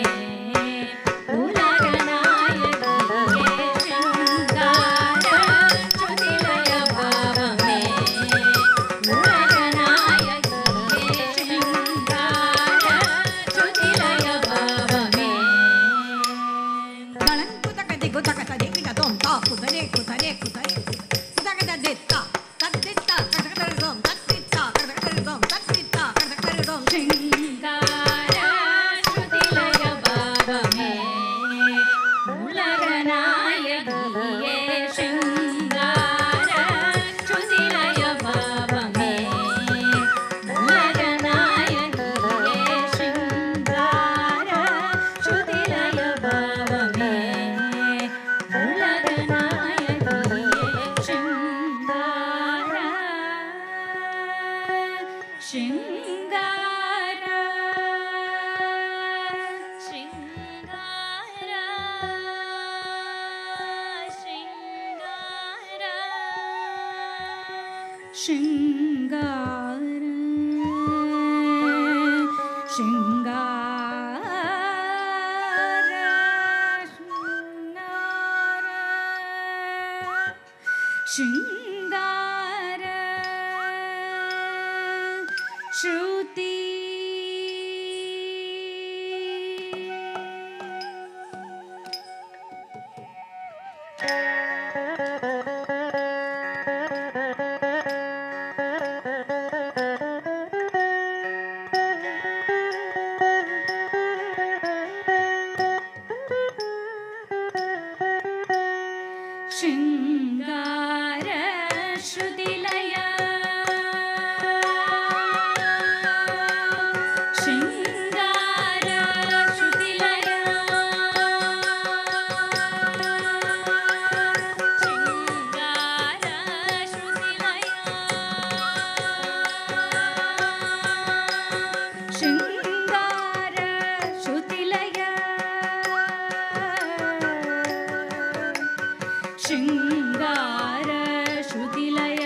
ಉಲಗನಾಯಕಿಯೇ ಶೃಂಗಾರ ಶ್ರುತಿಲಯ ಭಾವಮೇ ಉಲಗನಾಯಕಿಯೇ ಶೃಂಗಾರ ಶ್ರುತಿಲಯ ಭಾವಮೇ ತಳಂಕುತಕ ದಿಗುತಕ ತದಿಗಿಡ ದೋಂ ತಾ ಕುದರೆ ಕುದರೆ ಕುದರೆ ಕುತಕದ ದಿತ್ತ ತದ್ದಿತ್ತ ಕಟಕರ ದೋಂ ತದ್ದಿತ್ತ ಕಟಕರ ದೋಂ ತದ್ದಿತ್ತ ಕಟಕರ ದೋಂ ಶೃಂಗಾರ ಶ್ರುತಿಲಯ ಭಾವಮೇ ಉಲಗನಾಯಕಿಯೇ ಶೃಂಗಾರ ಶ್ರುತಿಲಯ ಭಾವಮೇ ಉಲಗನಾಯಕಿಯೇ ಶೃಂಗಾರ ಶ್ರುತಿಲಯ ಭಾವಮೇ ಉಲಗನಾಯಕಿಯೇ ಶೃಂಗಾರ ಶೃಂಗಾರ ಶೃಂಗಾರ ಶೃಂಗಾರ ಶೃಂಗಾರ ಶ್ರುತಿ ಶೃಂಗಾರ ಶ್ರುತಿಲಯ ಶೃಂಗಾರ ಶ್ರುತಿಲಯ ಶೃಂಗಾರ ಶ್ರುತಿಲಯ ಶೃಂಗಾರ ಶ್ರುತಿಲಯ ಶೃಂಗಾರ ಶ್ರುತಿಲಯ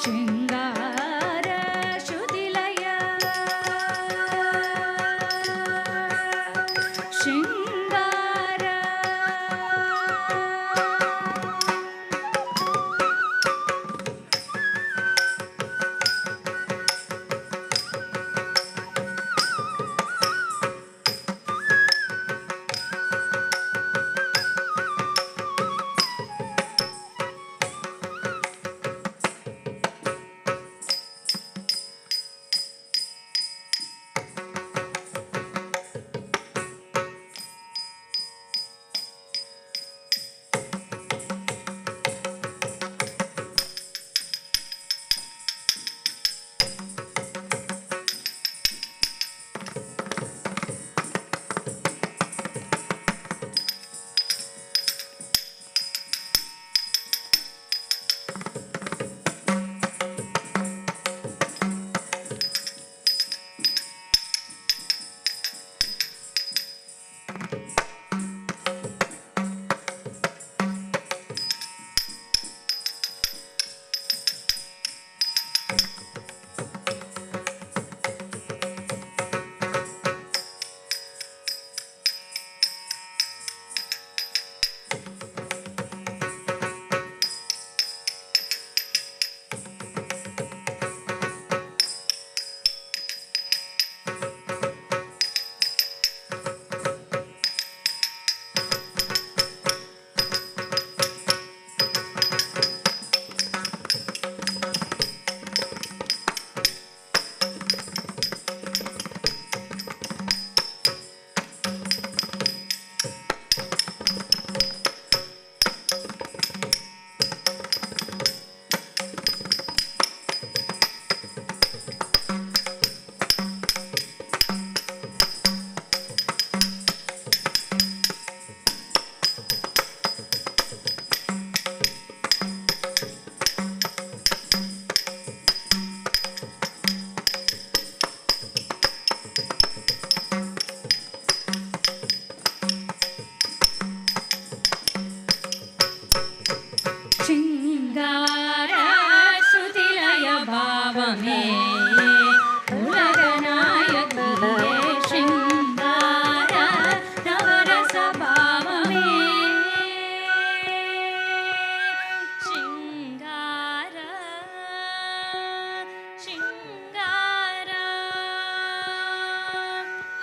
ಶೃಂಗಾರ ಶ್ರುತಿಲಯ ಶೃಂಗಾರ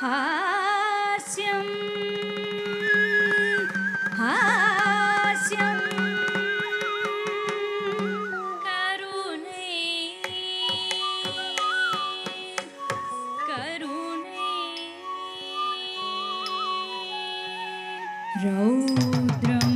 हास्यं हास्यं करुणे करुणे रौद्रं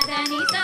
Bharatanatyam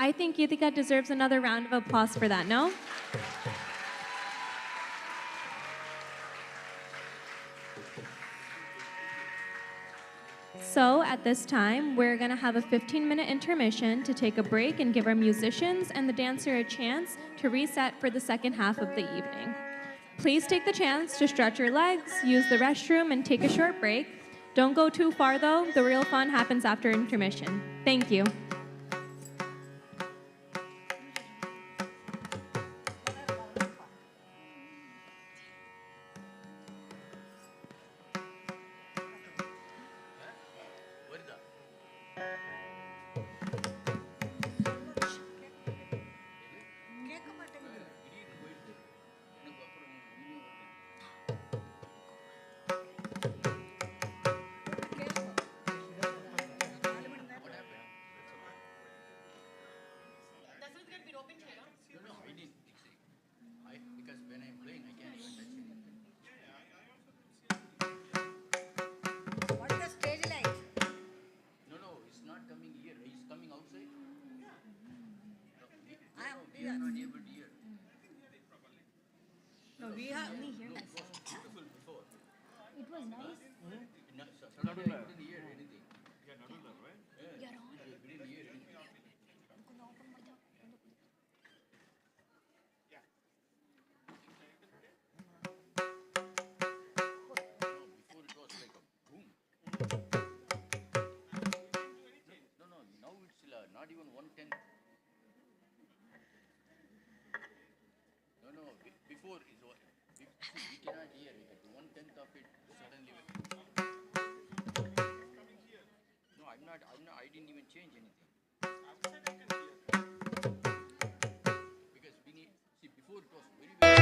I think Geetika deserves another round of applause for that, no? So at this time, we're going to have a 15-minute intermission to take a break and give our musicians and the dancer a chance to reset for the second half of the evening. Please take the chance to stretch your legs, use the restroom, and take a short break. Don't go too far, though. The real fun happens after intermission. Thank you. I didn't even change anything. Because we need, see, before it was very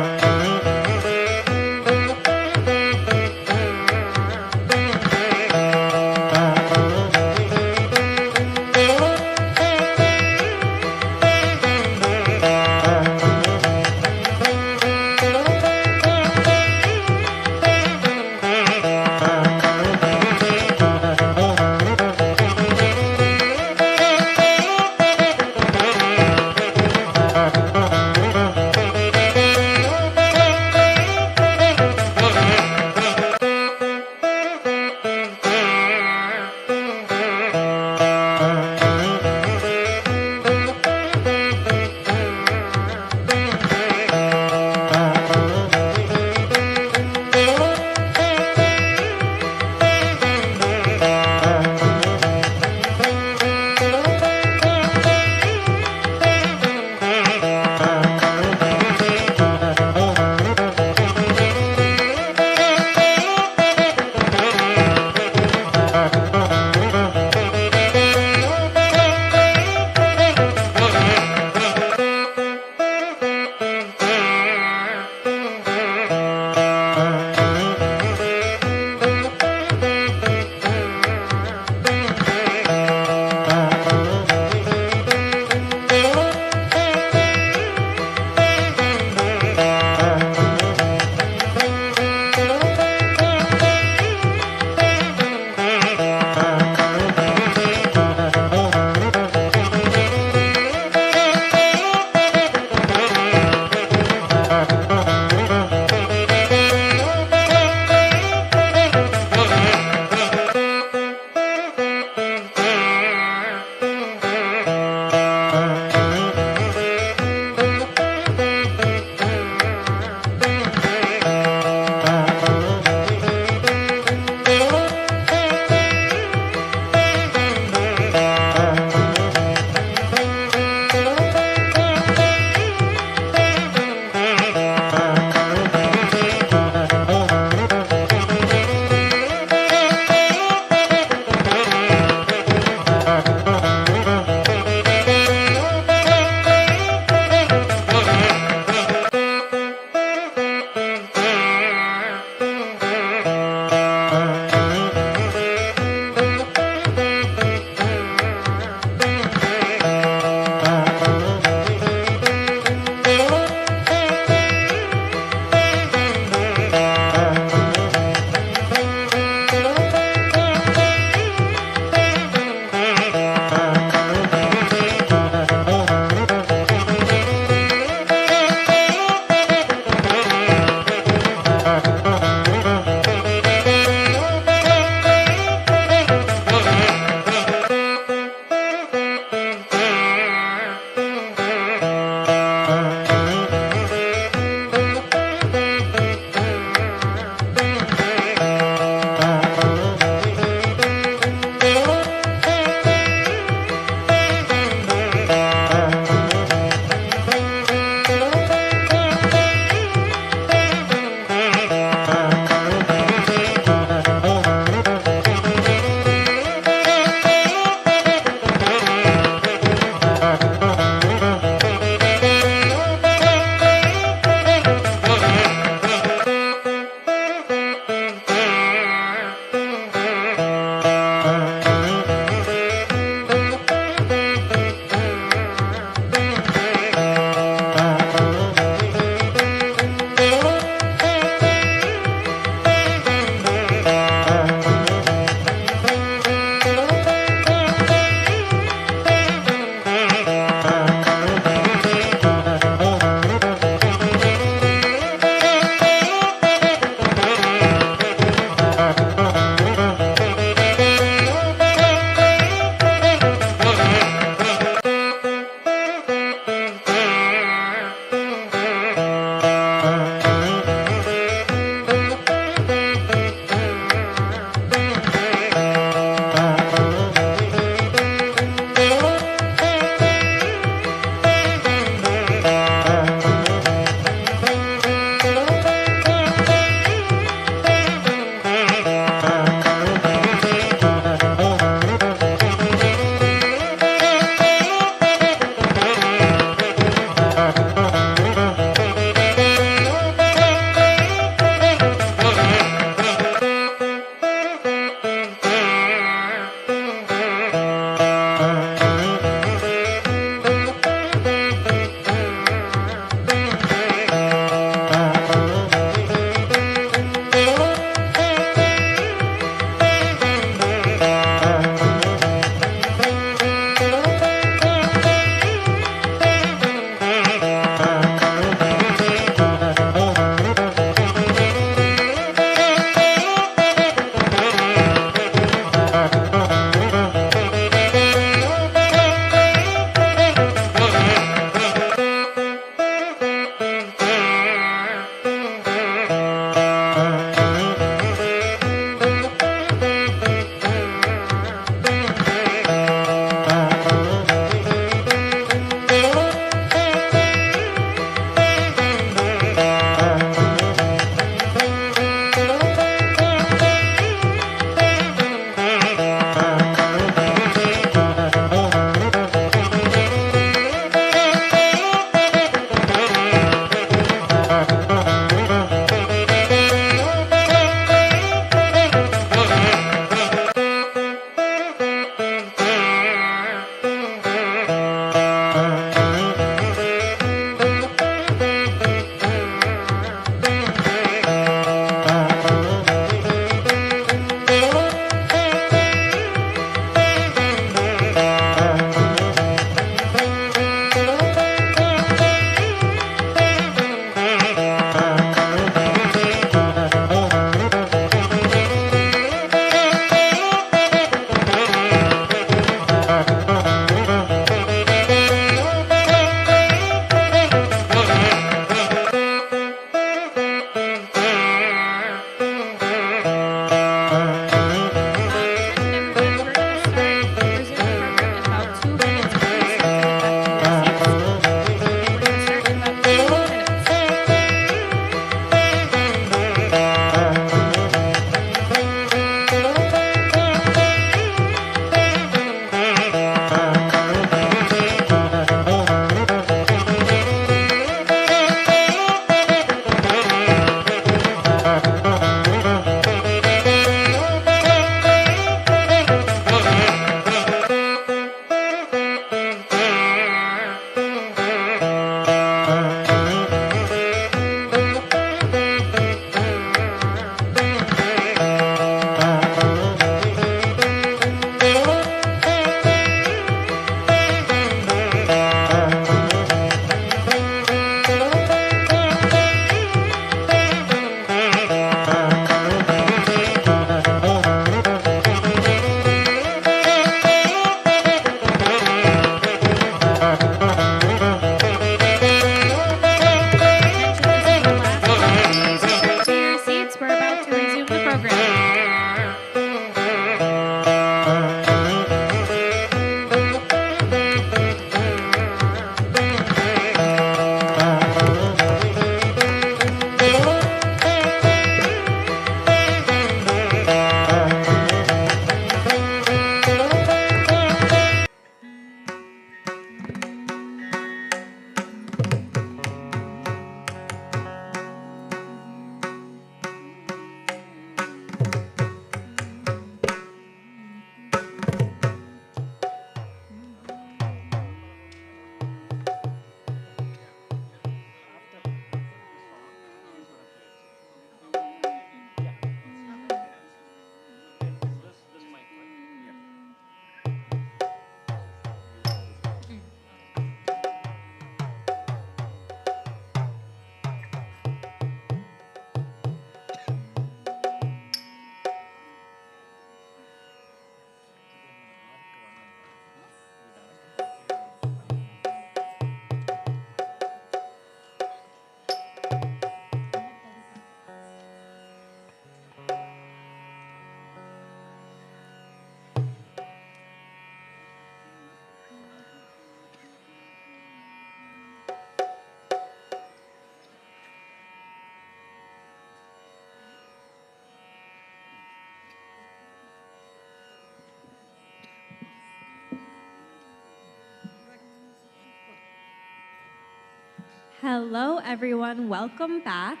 Hello, everyone. Welcome back.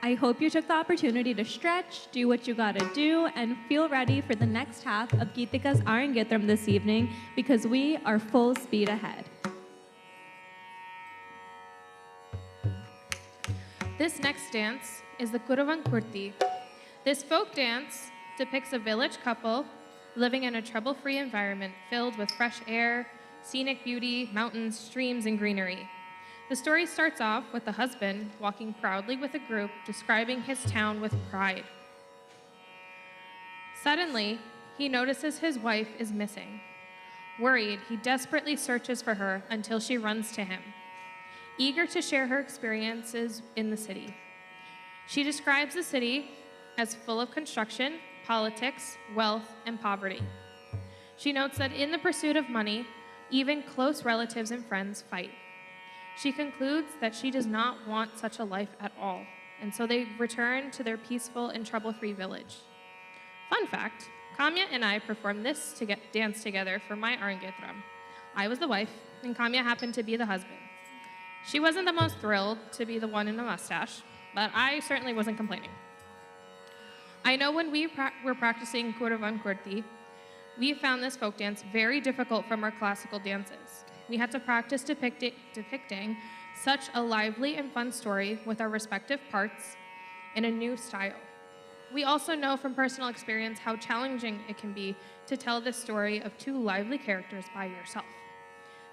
I hope you took the opportunity to stretch, do what you gotta do, and feel ready for the next half of Geetika's Arangetram this evening because we are full speed ahead. This next dance is the Kuravanji. This folk dance depicts a village couple living in a trouble-free environment filled with fresh air, scenic beauty, mountains, streams, and greenery. The story starts off with the husband walking proudly with a group, describing his town with pride. Suddenly, he notices his wife is missing. Worried, he desperately searches for her until she runs to him, eager to share her experiences in the city. She describes the city as full of construction, politics, wealth, and poverty. She notes that in the pursuit of money, even close relatives and friends fight. She concludes that she does not want such a life at all, and so they return to their peaceful and trouble-free village. Fun fact, Kamya and I performed this dance together for my Arangetram. I was the wife, and Kamya happened to be the husband. She wasn't the most thrilled to be the one in the mustache, but I certainly wasn't complaining. I know when we were practicing Kuravanji, we found this folk dance very difficult from our classical dances. We had to practice depicting such a lively and fun story with our respective parts in a new style. We also know from personal experience how challenging it can be to tell this story of two lively characters by yourself.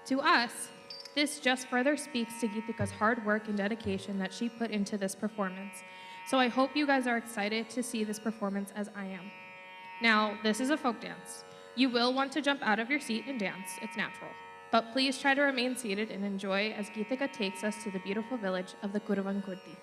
To us, this just further speaks to Geetika's hard work and dedication that she put into this performance. So I hope you guys are excited to see this performance as I am. Now, this is a folk dance. You will want to jump out of your seat and dance, it's natural. But please try to remain seated and enjoy as Geetika takes us to the beautiful village of the Kuravanji.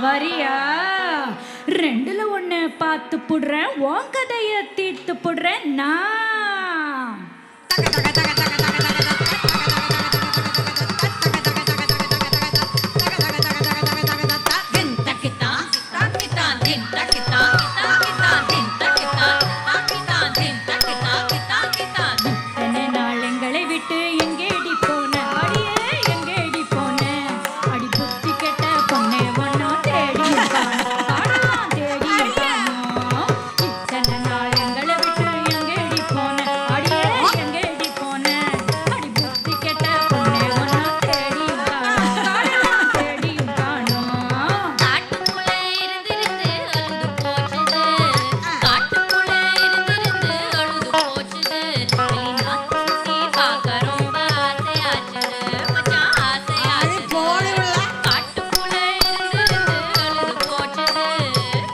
வரியா? ரெண்டுல ஒண்ணு பார்த்து புடுறேன், உன் கதைய தீர்த்து புடுறேன் நான். இத்தனை நாள் எங்களை விட்டு எங்கேடி போன? அடியே எங்கேடி போன? அடி புத்தி கெட்ட பொண்ணே ஒன்னும் தேடியும் காணோம், காணலாம் தேடியும் காணோம். இத்தனை நாள் எங்களை விட்டு எங்கேடி போன? அடியே எங்கேடி போன? அடி புத்தி கெட்ட பொண்ணே ஒன்னும் தேடியும் காணோம், காணலாம் தேடியும் காணோம். காட்டுக்குள்ளே இருந்திருந்து அழுது போச்சுது, காட்டுக்குள்ளே இருந்திருந்து அழுது போச்சுது. வெளிநாட்டு சுத்தி பார்க்க ரொம்ப ஆசையாச்சுது, மச்சான் ஆசையாச்சுது. காட்டுக்குள்ளே இருந்திருந்து அழுது போச்சுது,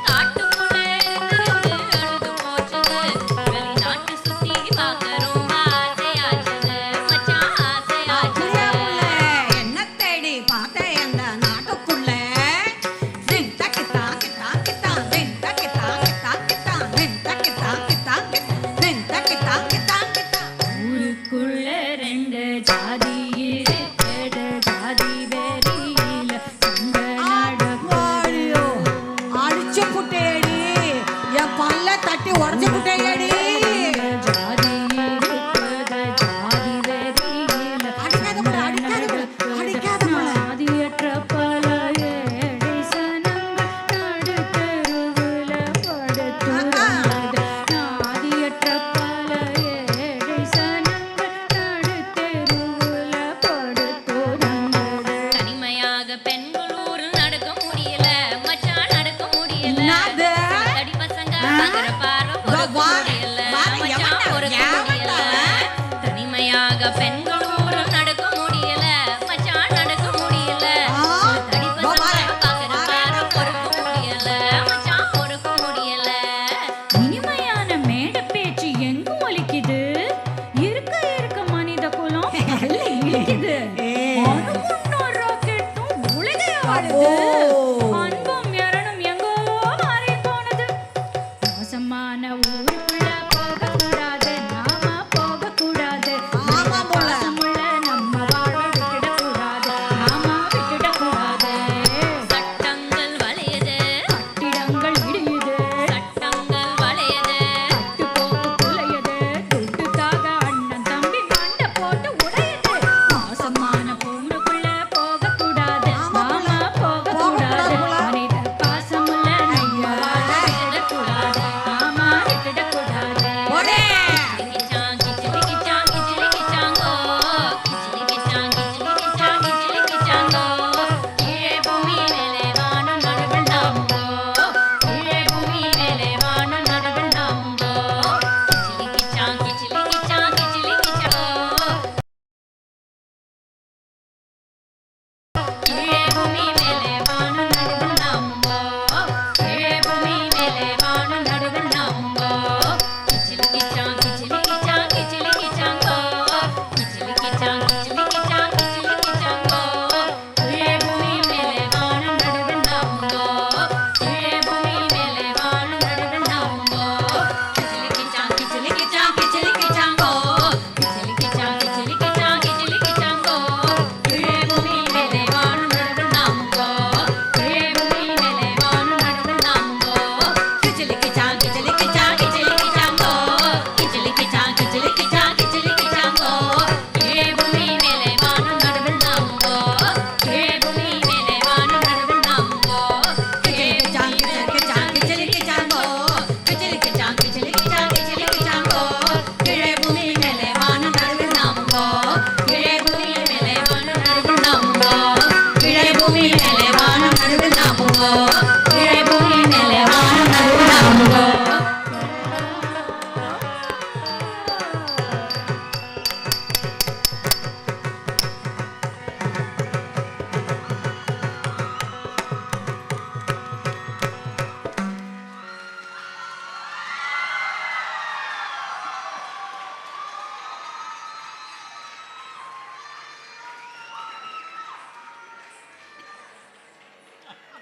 காட்டுக்குள்ளே இருந்திருந்து அழுது போச்சுது. வெளிநாட்டு சுத்தி பார்க்க ரொம்ப ஆசையாச்சுது, மச்சான் ஆசையாச்சுது. என்ன தேடி பார்த்தேன் அந்த நாட்டுக்குள்ள? தின் தக்கித்தா கித்தா கித்தா, தின் தக்கித்தா கித்தா கித்தா, தின் தக்கித்தா கித்தா கித்தா, தின் தக்கித்தா கித்தா கித்தா. ஊருக்குள்ள ரெண்டு ஜாதி இருக்குது, ஜாதி வெறியில சண்டை வாடியோ, அடிச்சு புட்டேடி, என் பல்ல தட்டி உடச்சு புட்டேடி. ஜாதி இருக்குது, ஜாதி வெறியில அடிக்காத போல, அடிக்காத போல, அடிக்காத போல. ஆதியற்ற பல ஏழை சனங்கள் நடுத்தெருவுல படுத்துறங்குது. ஆதியற்ற பல ஏழை சனங்கள் நடுத்தெருவுல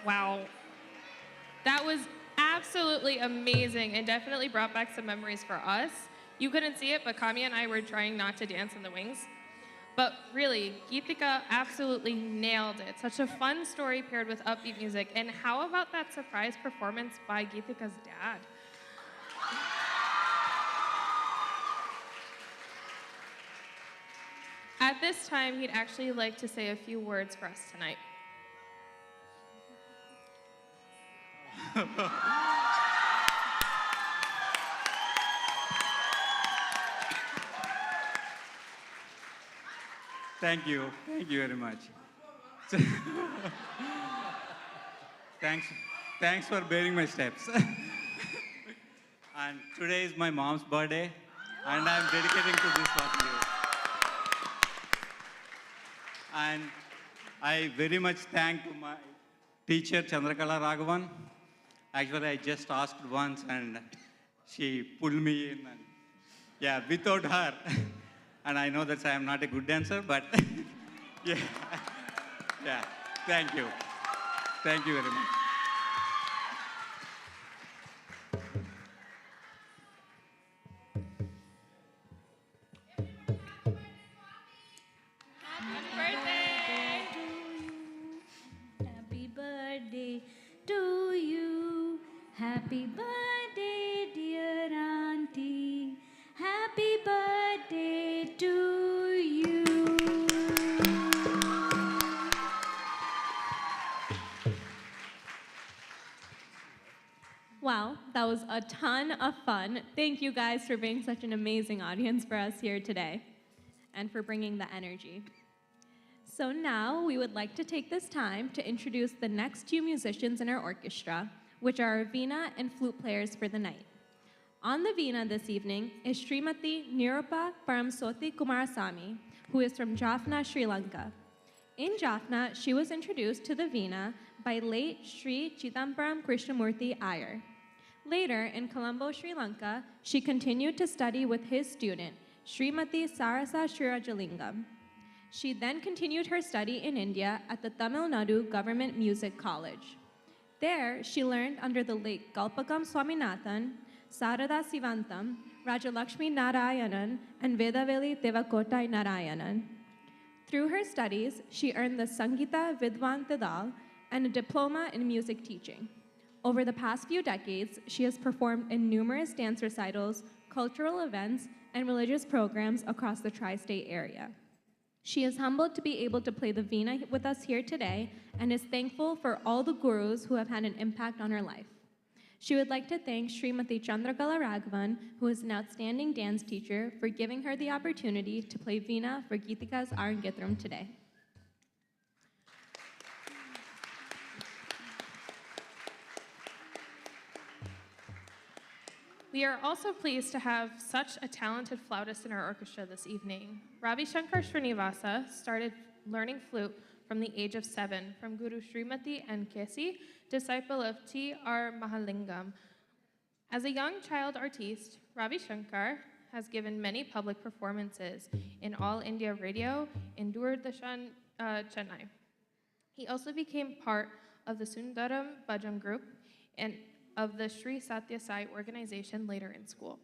Wow. That was absolutely amazing and definitely brought back some memories for us. You couldn't see it, but Kami and I were trying not to dance in the wings. But really, Geetika absolutely nailed it. Such a fun story paired with upbeat music. And how about that surprise performance by Geetika's dad? At this time, he'd actually like to say a few words for us tonight. Thank you very much. Thanks for bearing my steps. And today is my mom's birthday, and I'm dedicating to this one to you. And I very much thank my teacher, Chadrakala Raghavan. Actually, I just asked once, and she pulled me in, and yeah, without her. And I know that I am not a good dancer, but yeah, thank you. Thank you very much. Happy birthday to you. Happy birthday, dear Auntie. Happy birthday to you. Wow, that was a ton of fun. Thank you guys for being such an amazing audience for us here today and for bringing the energy. So now we would like to take this time to introduce the next two musicians in our orchestra, which are our veena and flute players for the night. On the veena this evening is Srimati Nirupa Paramsoti Kumarasamy, who is from Jaffna, Sri Lanka. In Jaffna, she was introduced to the veena by late Sri Chidambaram Krishnamurti Iyer. Later, in Colombo, Sri Lanka, she continued to study with his student, Srimati Sarasa Shirajalingam. She then continued her study in India at the Tamil Nadu Government Music College. There, she learned under the late Kalpakam Swaminathan, Sarada Sivantam, Rajalakshmi Narayanan, and Vedaveli Devakotai Narayanan. Through her studies, she earned the Sangita Vidwan Tadal and a diploma in music teaching. Over the past few decades, she has performed in numerous dance recitals, cultural events, and religious programs across the tri-state area. She is humbled to be able to play the veena with us here today and is thankful for all the gurus who have had an impact on her life. She would like to thank Srimati Chadrakala Raghavan, who is an outstanding dance teacher, for giving her the opportunity to play veena for Geetika's Arangetram today. We are also pleased to have such a talented flautist in our orchestra this evening. Ravi Shankar Srinivasa started learning flute from the age of 7 from Guru Srimati Nkesi, disciple of T.R. Mahalingam. As a young child artiste, Ravi Shankar has given many public performances in All India Radio in Doordarshan, Chennai. He also became part of the Sundaram Bhajan group and of the Sri Satya Sai organization later in school.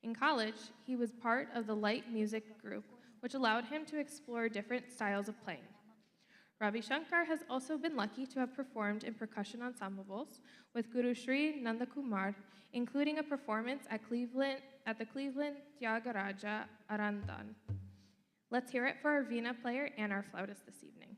In college, he was part of the light music group, which allowed him to explore different styles of playing. Ravi Shankar has also been lucky to have performed in percussion ensembles with Guru Sri Nandakumar, including a performance at the Cleveland Tyagaraja Arandan. Let's hear it for our veena player and our flautist this evening.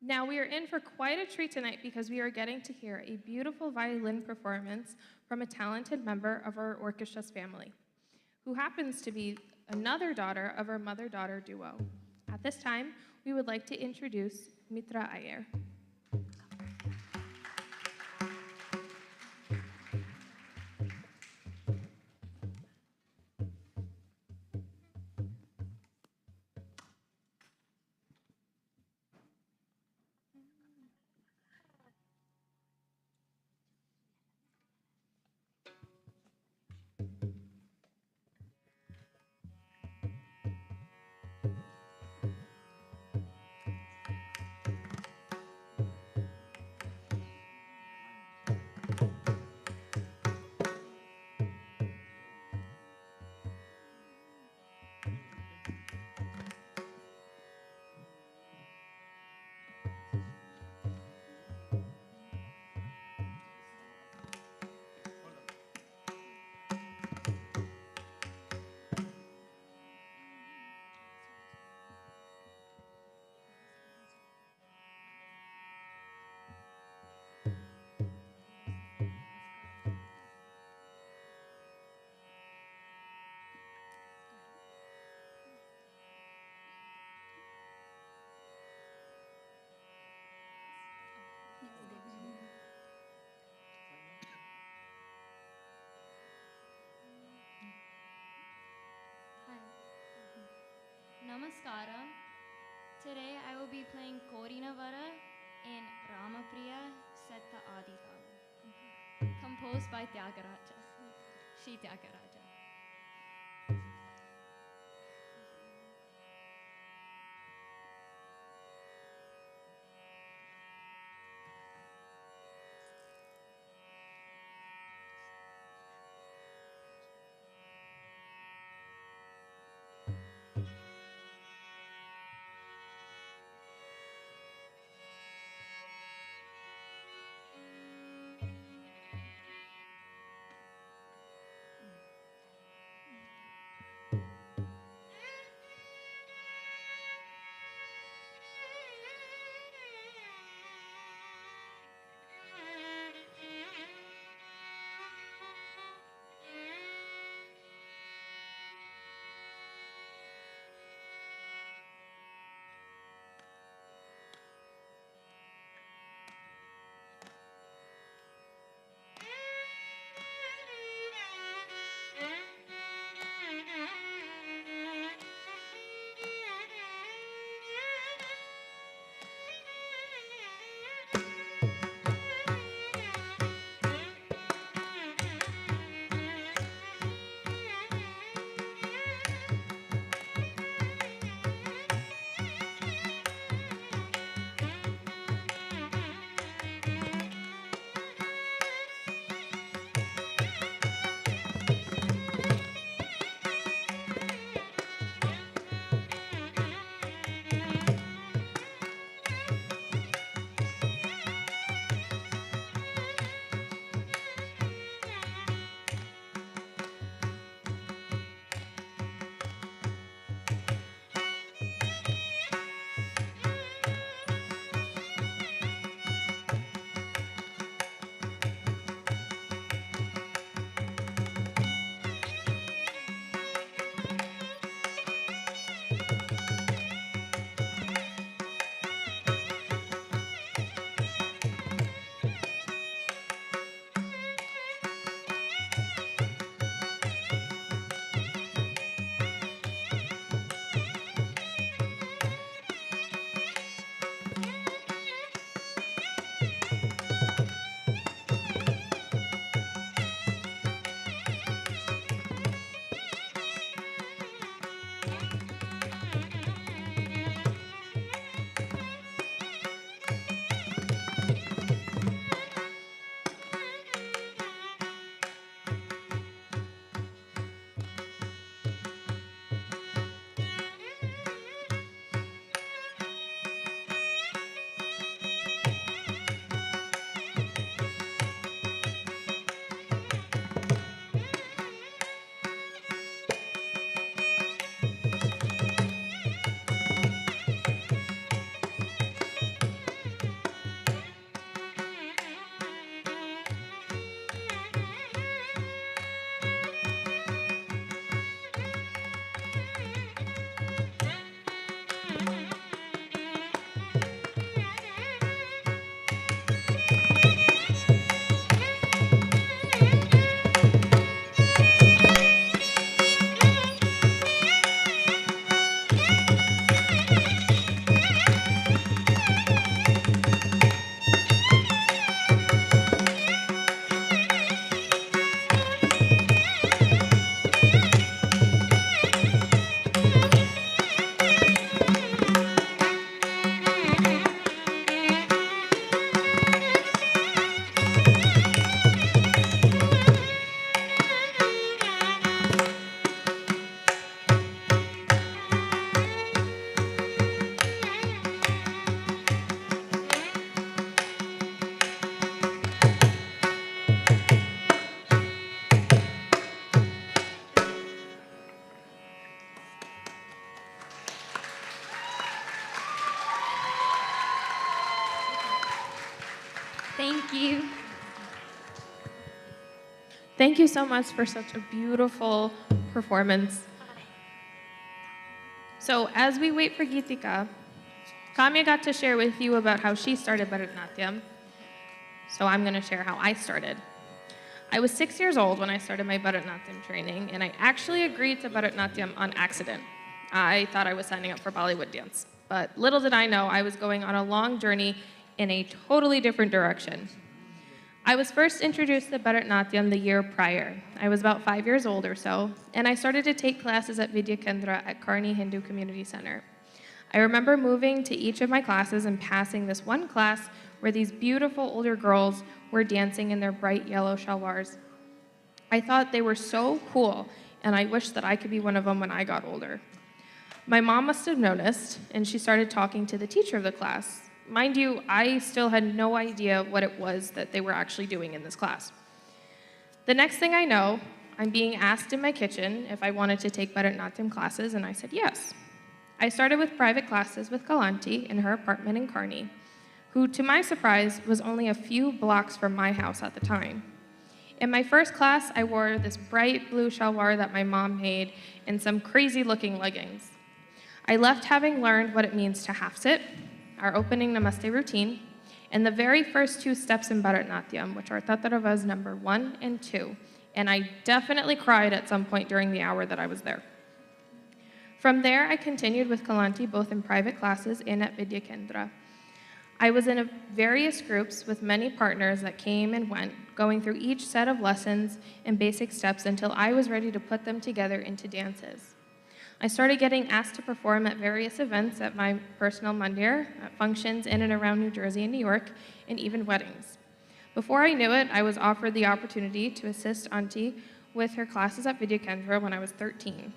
Now we are in for quite a treat tonight because we are getting to hear a beautiful violin performance from a talented member of our orchestra's family, who happens to be another daughter of our mother-daughter duo. At this time, we would like to introduce Mitra Iyer. Namaskaram. Today I will be playing Korinavara in Ramapriya Setta Adikala, composed by Tyagaraja, Shri Tyagaraja. Thank you. Thank you so much for such a beautiful performance. So as we wait for Geetika, Kamya got to share with you about how she started Bharatanatyam. So I'm going to share how I started. I was 6 years old when I started my Bharatanatyam training, and I actually agreed to Bharatanatyam on accident. I thought I was signing up for Bollywood dance. But little did I know, I was going on a long journey in a totally different direction. I was first introduced to Bharatanatyam the year prior. I was about 5 years old or so, and I started to take classes at Vidya Kendra at Kearney Hindu Community Center. I remember moving to each of my classes and passing this one class where these beautiful older girls were dancing in their bright yellow shalwars. I thought they were so cool, and I wished that I could be one of them when I got older. My mom must have noticed, and she started talking to the teacher of the class. Mind you, I still had no idea what it was that they were actually doing in this class. The next thing I know, I'm being asked in my kitchen if I wanted to take Bharatanatyam classes, and I said yes. I started with private classes with Galanti in her apartment in Kearney, who, to my surprise, was only a few blocks from my house at the time. In my first class, I wore this bright blue shalwar that my mom made and some crazy-looking leggings. I left having learned what it means to half-sit, our opening namaste routine, and the very first 2 steps in Bharatanatyam, which are Tataravas number 1 and 2, and I definitely cried at some point during the hour that I was there. From there, I continued with Kalanti both in private classes and at Vidya Kendra. I was in various groups with many partners that came and went, going through each set of lessons and basic steps until I was ready to put them together into dances. I started getting asked to perform at various events at my personal mandir, at functions in and around New Jersey and New York, and even weddings. Before I knew it, I was offered the opportunity to assist Auntie with her classes at Vidya Kendra when I was 13.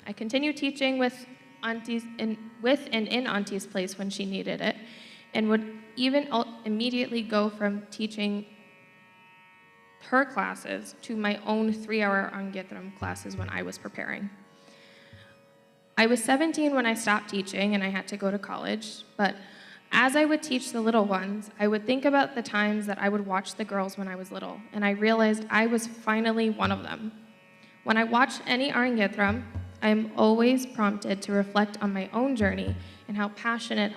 I continued teaching with and in Auntie's place when she needed it, and would even immediately go from teaching her classes to my own 3-hour Arangetram classes when I was preparing. I was 17 when I stopped teaching and I had to go to college, but as I would teach the little ones, I would think about the times that I would watch the girls when I was little, and I realized I was finally one of them. When I watch any Arangetram, I am always prompted to reflect on my own journey and how passionate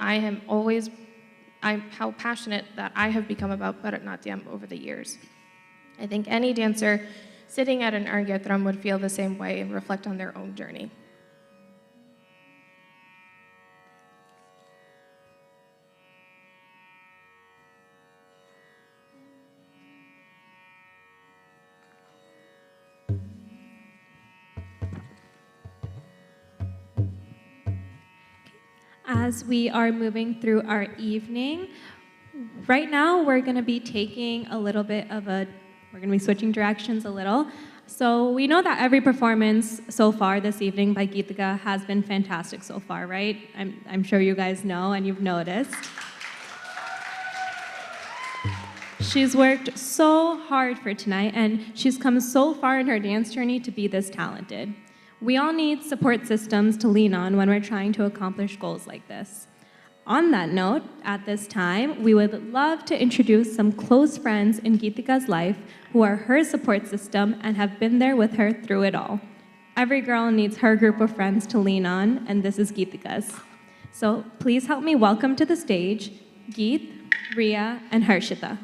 that I have become about Bharatanatyam over the years. I think any dancer sitting at an Arangetram would feel the same way and reflect on their own journey. As we are moving through our evening, right now we're going to be taking a little bit of we're going to be switching directions a little. So we know that every performance so far this evening by Geetika has been fantastic so far, right? I'm sure you guys know and you've noticed. She's worked so hard for tonight, and she's come so far in her dance journey to be this talented. We all need support systems to lean on when we're trying to accomplish goals like this. On that note, at this time, we would love to introduce some close friends in Geetika's life who are her support system and have been there with her through it all. Every girl needs her group of friends to lean on, and this is Geetika's. So please help me welcome to the stage Geet, Riya, and Harshita.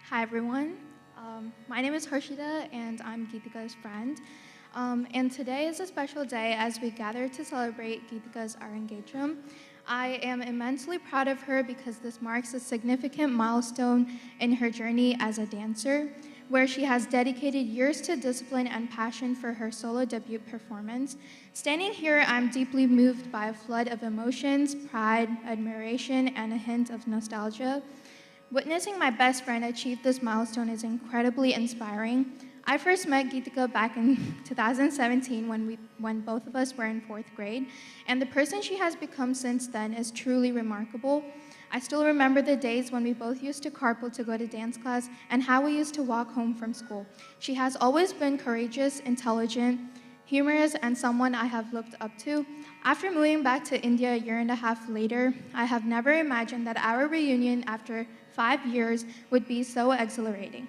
Hi everyone, my name is Harshita and I'm Geetika's friend. And today is a special day as we gather to celebrate Geetika's Arangetram. I am immensely proud of her because this marks a significant milestone in her journey as a dancer, where she has dedicated years to discipline and passion for her solo debut performance. Standing here, I'm deeply moved by a flood of emotions, pride, admiration, and a hint of nostalgia. Witnessing my best friend achieve this milestone is incredibly inspiring. I first met Geetika back in 2017 when both of us were in 4th grade, and the person she has become since then is truly remarkable. I still remember the days when we both used to carpool to go to dance class and how we used to walk home from school. She has always been courageous, intelligent, humorous, and someone I have looked up to. After moving back to India a year and a half later, I have never imagined that our reunion after 5 years would be so exhilarating.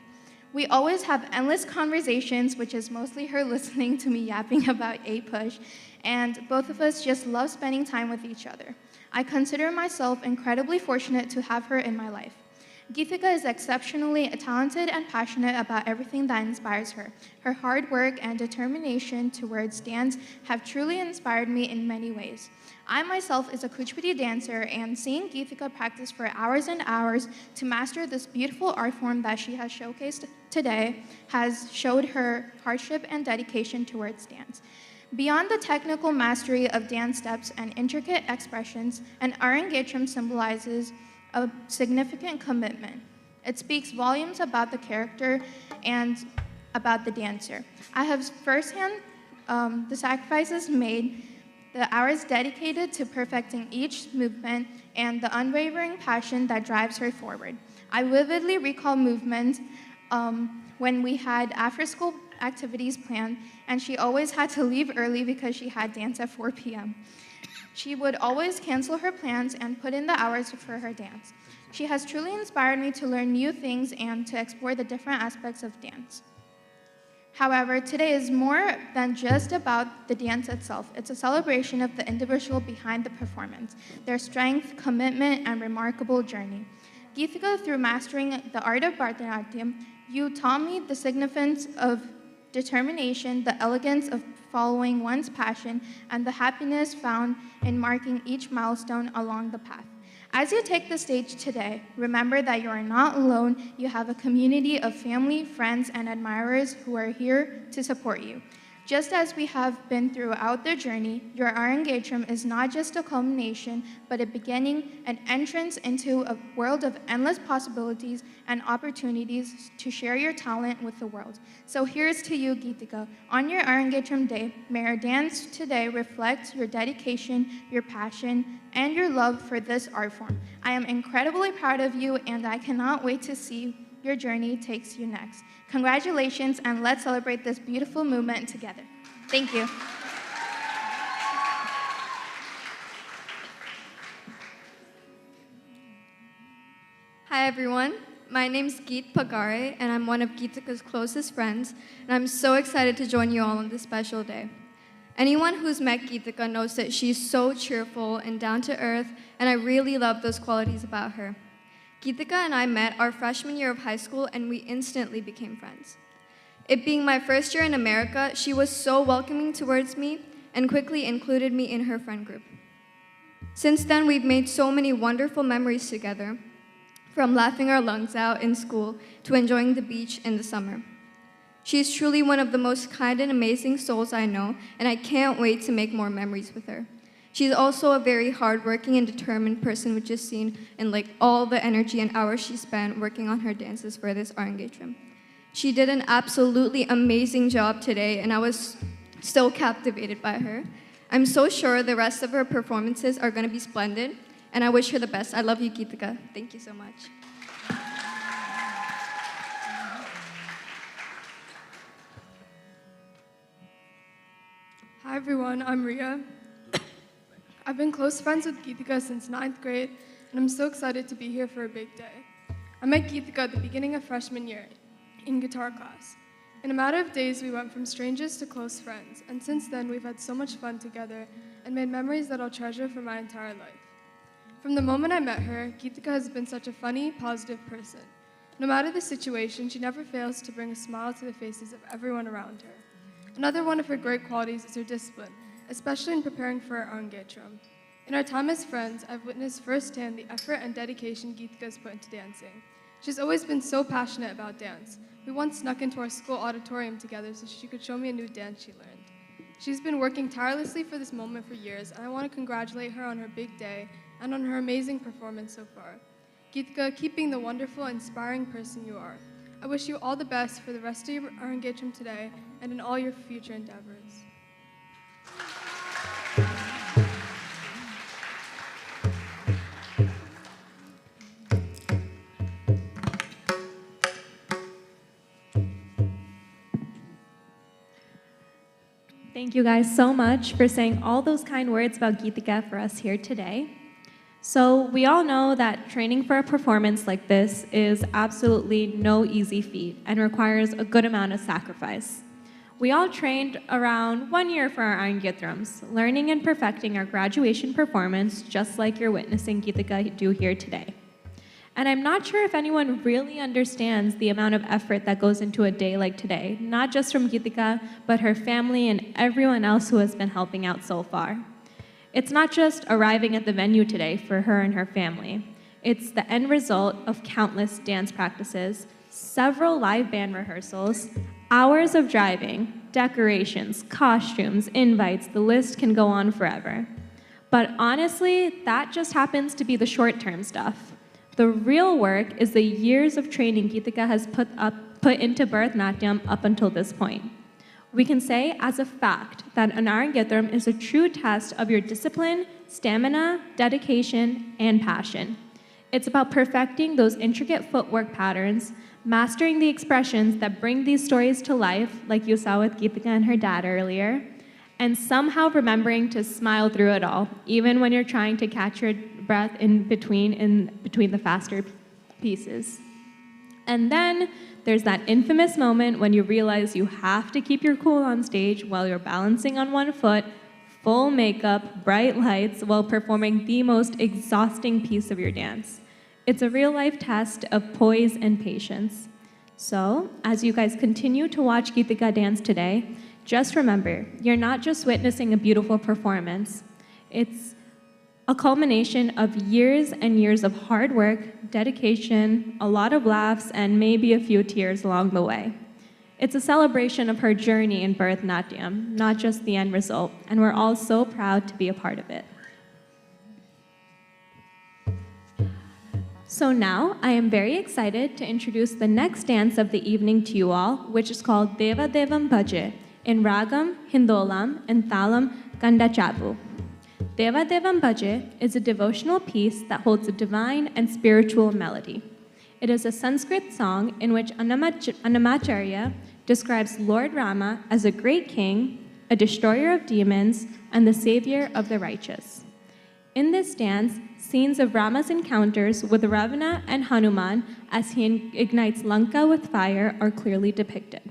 We always have endless conversations, which is mostly her listening to me yapping about A-Push, and both of us just love spending time with each other. I consider myself incredibly fortunate to have her in my life. Geetika is exceptionally talented and passionate about everything that inspires her. Her hard work and determination towards dance have truly inspired me in many ways. I myself is a Kuchipudi dancer, and seeing Geetika practice for hours and hours to master this beautiful art form that she has showcased today has showed her hardship and dedication towards dance. Beyond the technical mastery of dance steps and intricate expressions, an Arangetram symbolizes a significant commitment. It speaks volumes about the character and about the dancer. I have firsthand the sacrifices made, the hours dedicated to perfecting each movement, and the unwavering passion that drives her forward. I vividly recall movements when we had after-school activities planned, and she always had to leave early because she had dance at 4 p.m. She would always cancel her plans and put in the hours for her dance. She has truly inspired me to learn new things and to explore the different aspects of dance. However, today is more than just about the dance itself. It's a celebration of the individual behind the performance, their strength, commitment, and remarkable journey. Geetika, through mastering the art of Bharatanatyam, you taught me the significance of determination, the elegance of following one's passion, and the happiness found in marking each milestone along the path. As you take the stage today, remember that you are not alone. You have a community of family, friends, and admirers who are here to support you. Just as we have been throughout the journey, your Arangetram is not just a culmination, but a beginning, an entrance into a world of endless possibilities and opportunities to share your talent with the world. So here's to you, Geetika. On your Arangetram Day, may our dance today reflect your dedication, your passion, and your love for this art form. I am incredibly proud of you, and I cannot wait to see your journey takes you next. Congratulations, and let's celebrate this beautiful movement together. Thank you. Hi everyone, my name's Geet Pagare, and I'm one of Geetika's closest friends, and I'm so excited to join you all on this special day. Anyone who's met Geetika knows that she's so cheerful and down to earth, and I really love those qualities about her. Geetika and I met our freshman year of high school, and we instantly became friends. It being my first year in America, she was so welcoming towards me and quickly included me in her friend group. Since then, we've made so many wonderful memories together, from laughing our lungs out in school to enjoying the beach in the summer. She's truly one of the most kind and amazing souls I know, and I can't wait to make more memories with her. She's also a very hardworking and determined person, which is seen in all the energy and hours she spent working on her dances for this Arangetram. She did an absolutely amazing job today, and I was so captivated by her. I'm so sure the rest of her performances are going to be splendid, and I wish her the best. I love you, Geetika. Thank you so much. Hi everyone, I'm Ria. I've been close friends with Geetika since 9th grade, and I'm so excited to be here for a big day. I met Geetika at the beginning of freshman year in guitar class. In a matter of days, we went from strangers to close friends, and since then, we've had so much fun together and made memories that I'll treasure for my entire life. From the moment I met her, Geetika has been such a funny, positive person. No matter the situation, she never fails to bring a smile to the faces of everyone around her. Another one of her great qualities is her discipline, especially in preparing for our Arangetram. In our time as friends, I've witnessed firsthand the effort and dedication Geetika has put into dancing. She's always been so passionate about dance. We once snuck into our school auditorium together so she could show me a new dance she learned. She's been working tirelessly for this moment for years, and I want to congratulate her on her big day and on her amazing performance so far. Geetika, keep being the wonderful, inspiring person you are. I wish you all the best for the rest of your Arangetram today and in all your future endeavors. Thank you guys so much for saying all those kind words about Geetika for us here today. So we all know that training for a performance like this is absolutely no easy feat and requires a good amount of sacrifice. We all trained around 1 year for our Arangetrams, learning and perfecting our graduation performance just like you're witnessing Geetika do here today. And I'm not sure if anyone really understands the amount of effort that goes into a day like today, not just from Geetika, but her family and everyone else who has been helping out so far. It's not just arriving at the venue today for her and her family. It's the end result of countless dance practices, several live band rehearsals, hours of driving, decorations, costumes, invites, the list can go on forever. But honestly, that just happens to be the short-term stuff. The real work is the years of training Geetika has put into Bharatanatyam up until this point. We can say as a fact that an Arangetram is a true test of your discipline, stamina, dedication, and passion. It's about perfecting those intricate footwork patterns, mastering the expressions that bring these stories to life, like you saw with Geetika and her dad earlier, and somehow remembering to smile through it all, even when you're trying to catch your breath in between the faster pieces. And then there's that infamous moment when you realize you have to keep your cool on stage while you're balancing on one foot, full makeup, bright lights, while performing the most exhausting piece of your dance. It's a real-life test of poise and patience. So, as you guys continue to watch Geetika dance today, just remember, you're not just witnessing a beautiful performance. It's a culmination of years and years of hard work, dedication, a lot of laughs, and maybe a few tears along the way. It's a celebration of her journey in Bharatanatyam, not just the end result, and we're all so proud to be a part of it. So now, I am very excited to introduce the next dance of the evening to you all, which is called Deva Devam Bhaje, in Ragam, Hindolam, and Thalam Kandachabu. Deva Devam Bhaje is a devotional piece that holds a divine and spiritual melody. It is a Sanskrit song in which Annamacharya describes Lord Rama as a great king, a destroyer of demons, and the savior of the righteous. In this dance, scenes of Rama's encounters with Ravana and Hanuman as he ignites Lanka with fire are clearly depicted.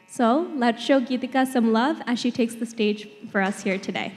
So let's show Geetika some love as she takes the stage for us here today.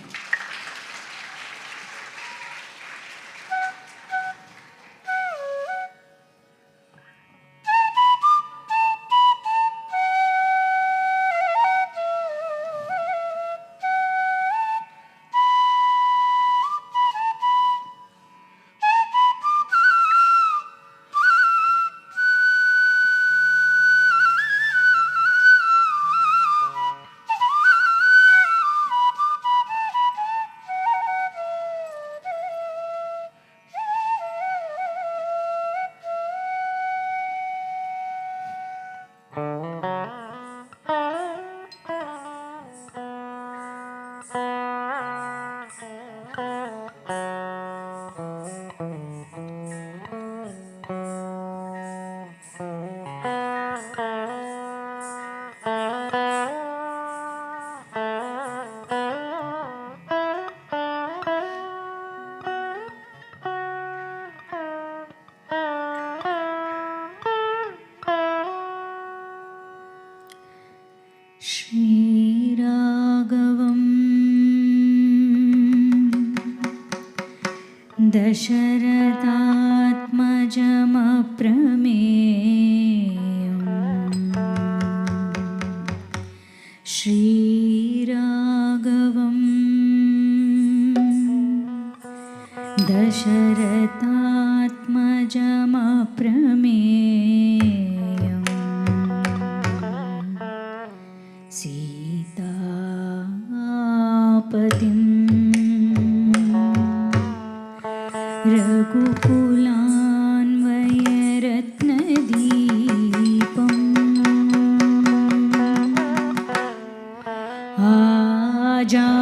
Raghavam Dasharathatmajam Aprameyam Shri Raghavam Dasharathatmajam Aprameyam Sitapatim Raghukulanvayaratnadipam Ajanubahum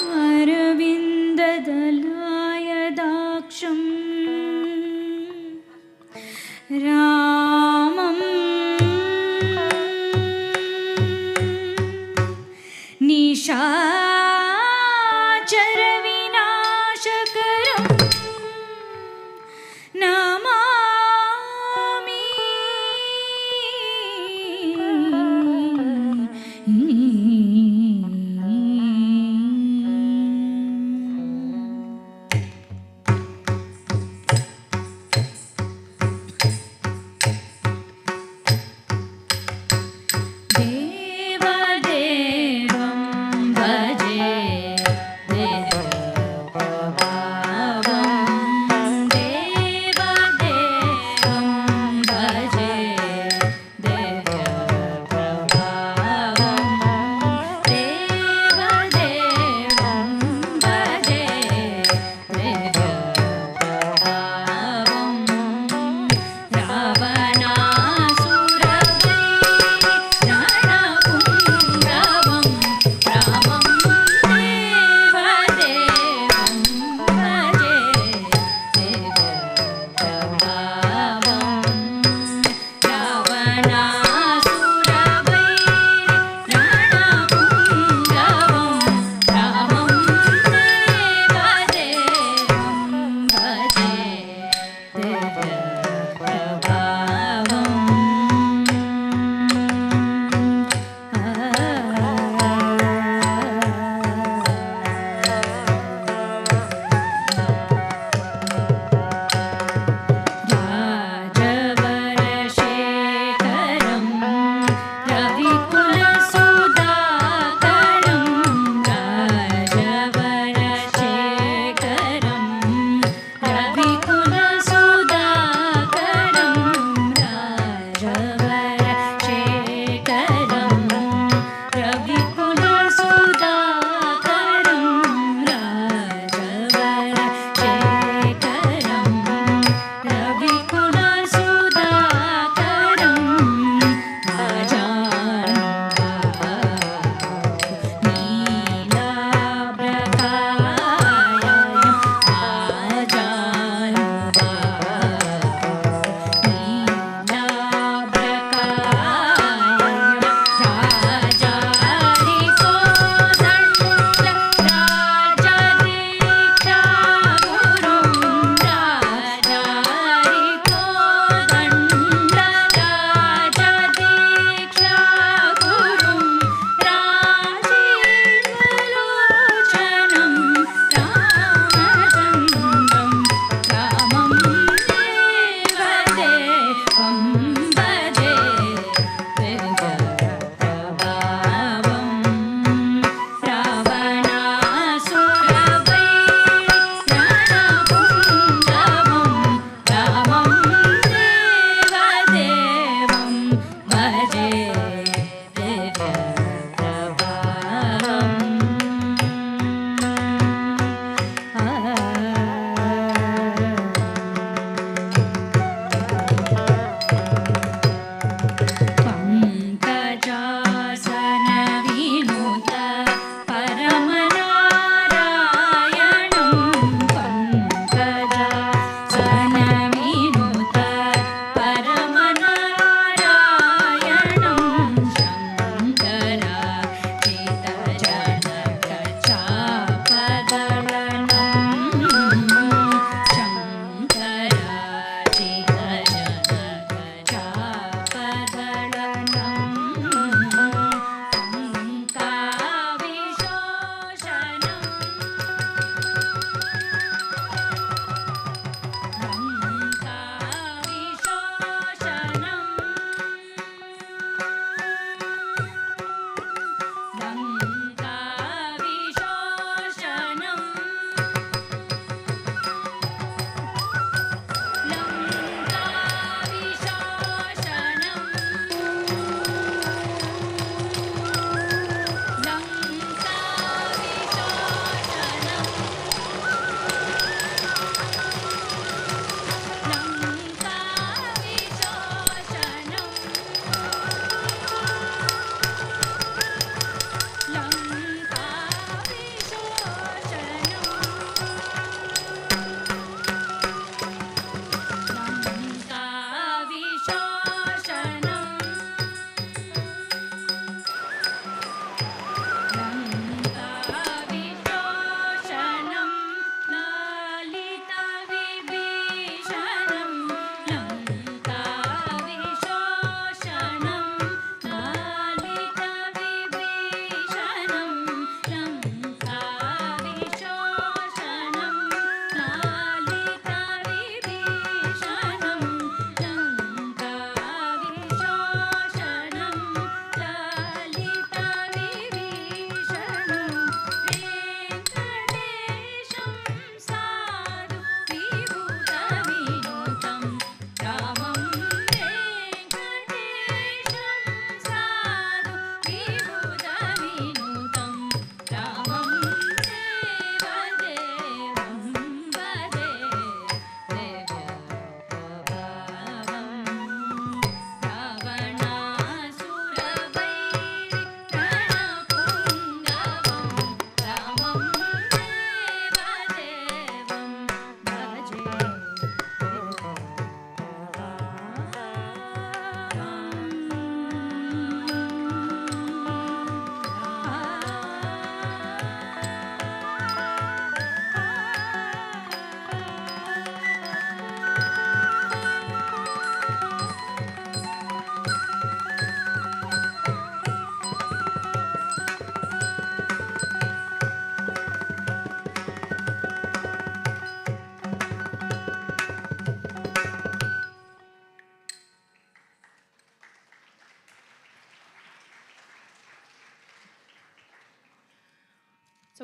Aravindadalayadaksham Ramam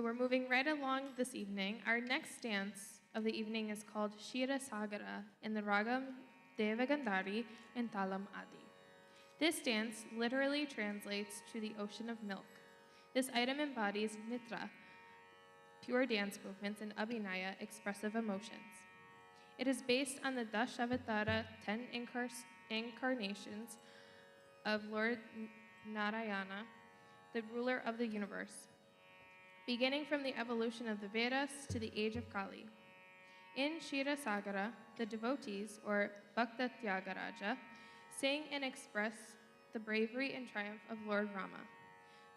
So we're moving right along this evening. Our next dance of the evening is called Ksheera Sagara in the Ragam Devagandhari in Talam Adi. This dance literally translates to the ocean of milk. This item embodies nitra, pure dance movements, and abhinaya, expressive emotions. It is based on the Dashavatara 10 incarnations of Lord Narayana, the ruler of the universe, beginning from the evolution of the Vedas to the age of Kali. In Ksheera Sagara, the devotees, or Bhakta Tyagaraja, sing and express the bravery and triumph of Lord Rama.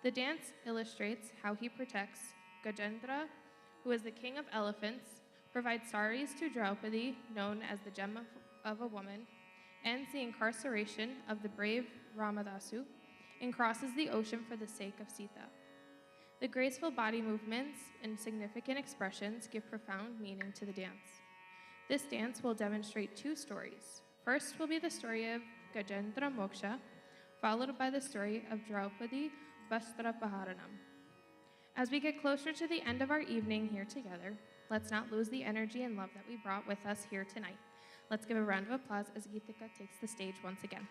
The dance illustrates how he protects Gajendra, who is the king of elephants, provides saris to Draupadi, known as the gem of a woman, ends the incarceration of the brave Ramadasu, and crosses the ocean for the sake of Sita. The graceful body movements and significant expressions give profound meaning to the dance. This dance will demonstrate two stories. First will be the story of Gajendra Moksha, followed by the story of Draupadi Vastrapaharanam. As we get closer to the end of our evening here together, let's not lose the energy and love that we brought with us here tonight. Let's give a round of applause as Geetika takes the stage once again.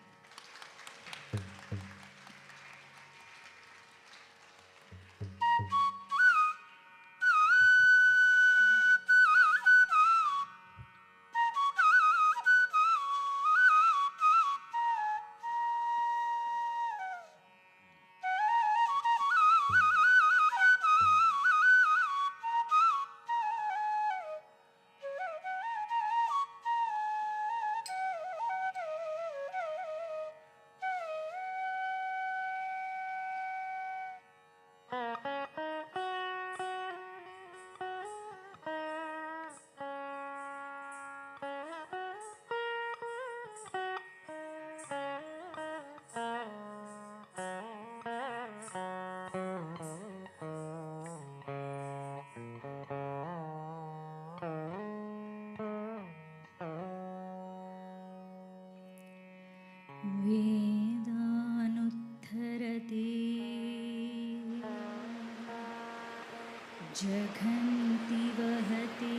जघन्ति वहते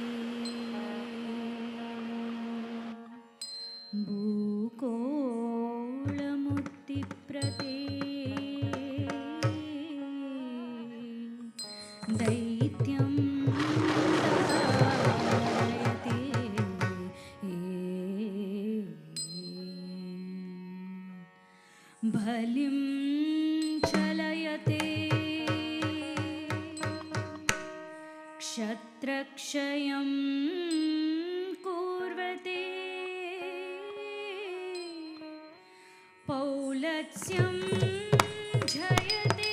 भूकोळमुत्तिप्रते दैत्यं तारयते बलिं चलयते क्षत्रक्षयं कुर्वते पौलत्स्यं जयते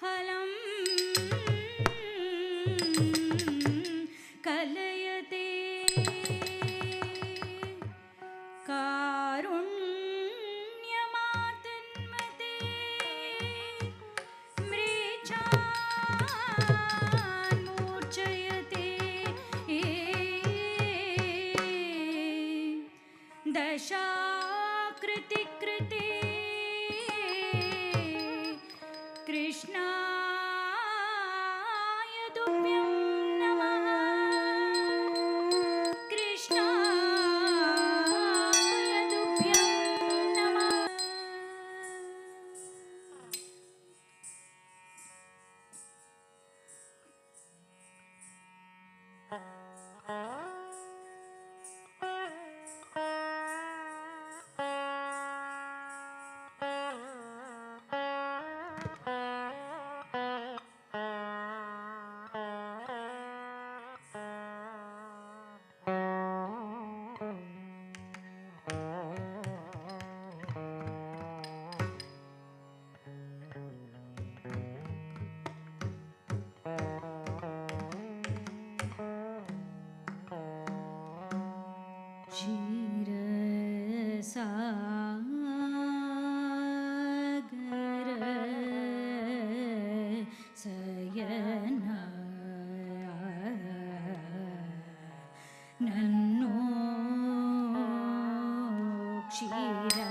हलं कलयते कारुण्यमातन्मते मृचान्मूर्छयते दशाकृतिकृते कृष्णाय तुभ्यं नमः कृष्णाय तुभ्यं नमः क्षीरसागरसयना Nanno Kshirsagar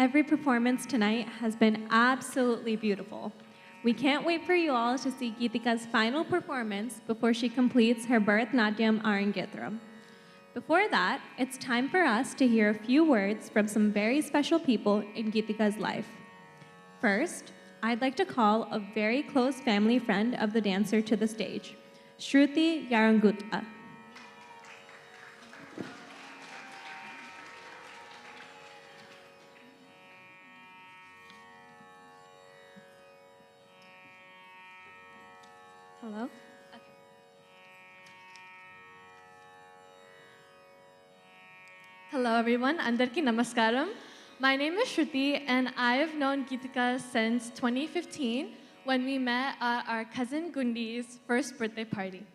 every performance tonight has been absolutely beautiful. We can't wait for you all to see Geetika's final performance before she completes her Bharatanatyam Arangetram. Before that, it's time for us to hear a few words from some very special people in Geetika's life. First, I'd like to call a very close family friend of the dancer to the stage, Shruti Yarangutta. Hello? Hello everyone, Andarki Namaskaram. My name is Shruti and I have known Geetika since 2015 when we met at our cousin Gundi's first birthday party.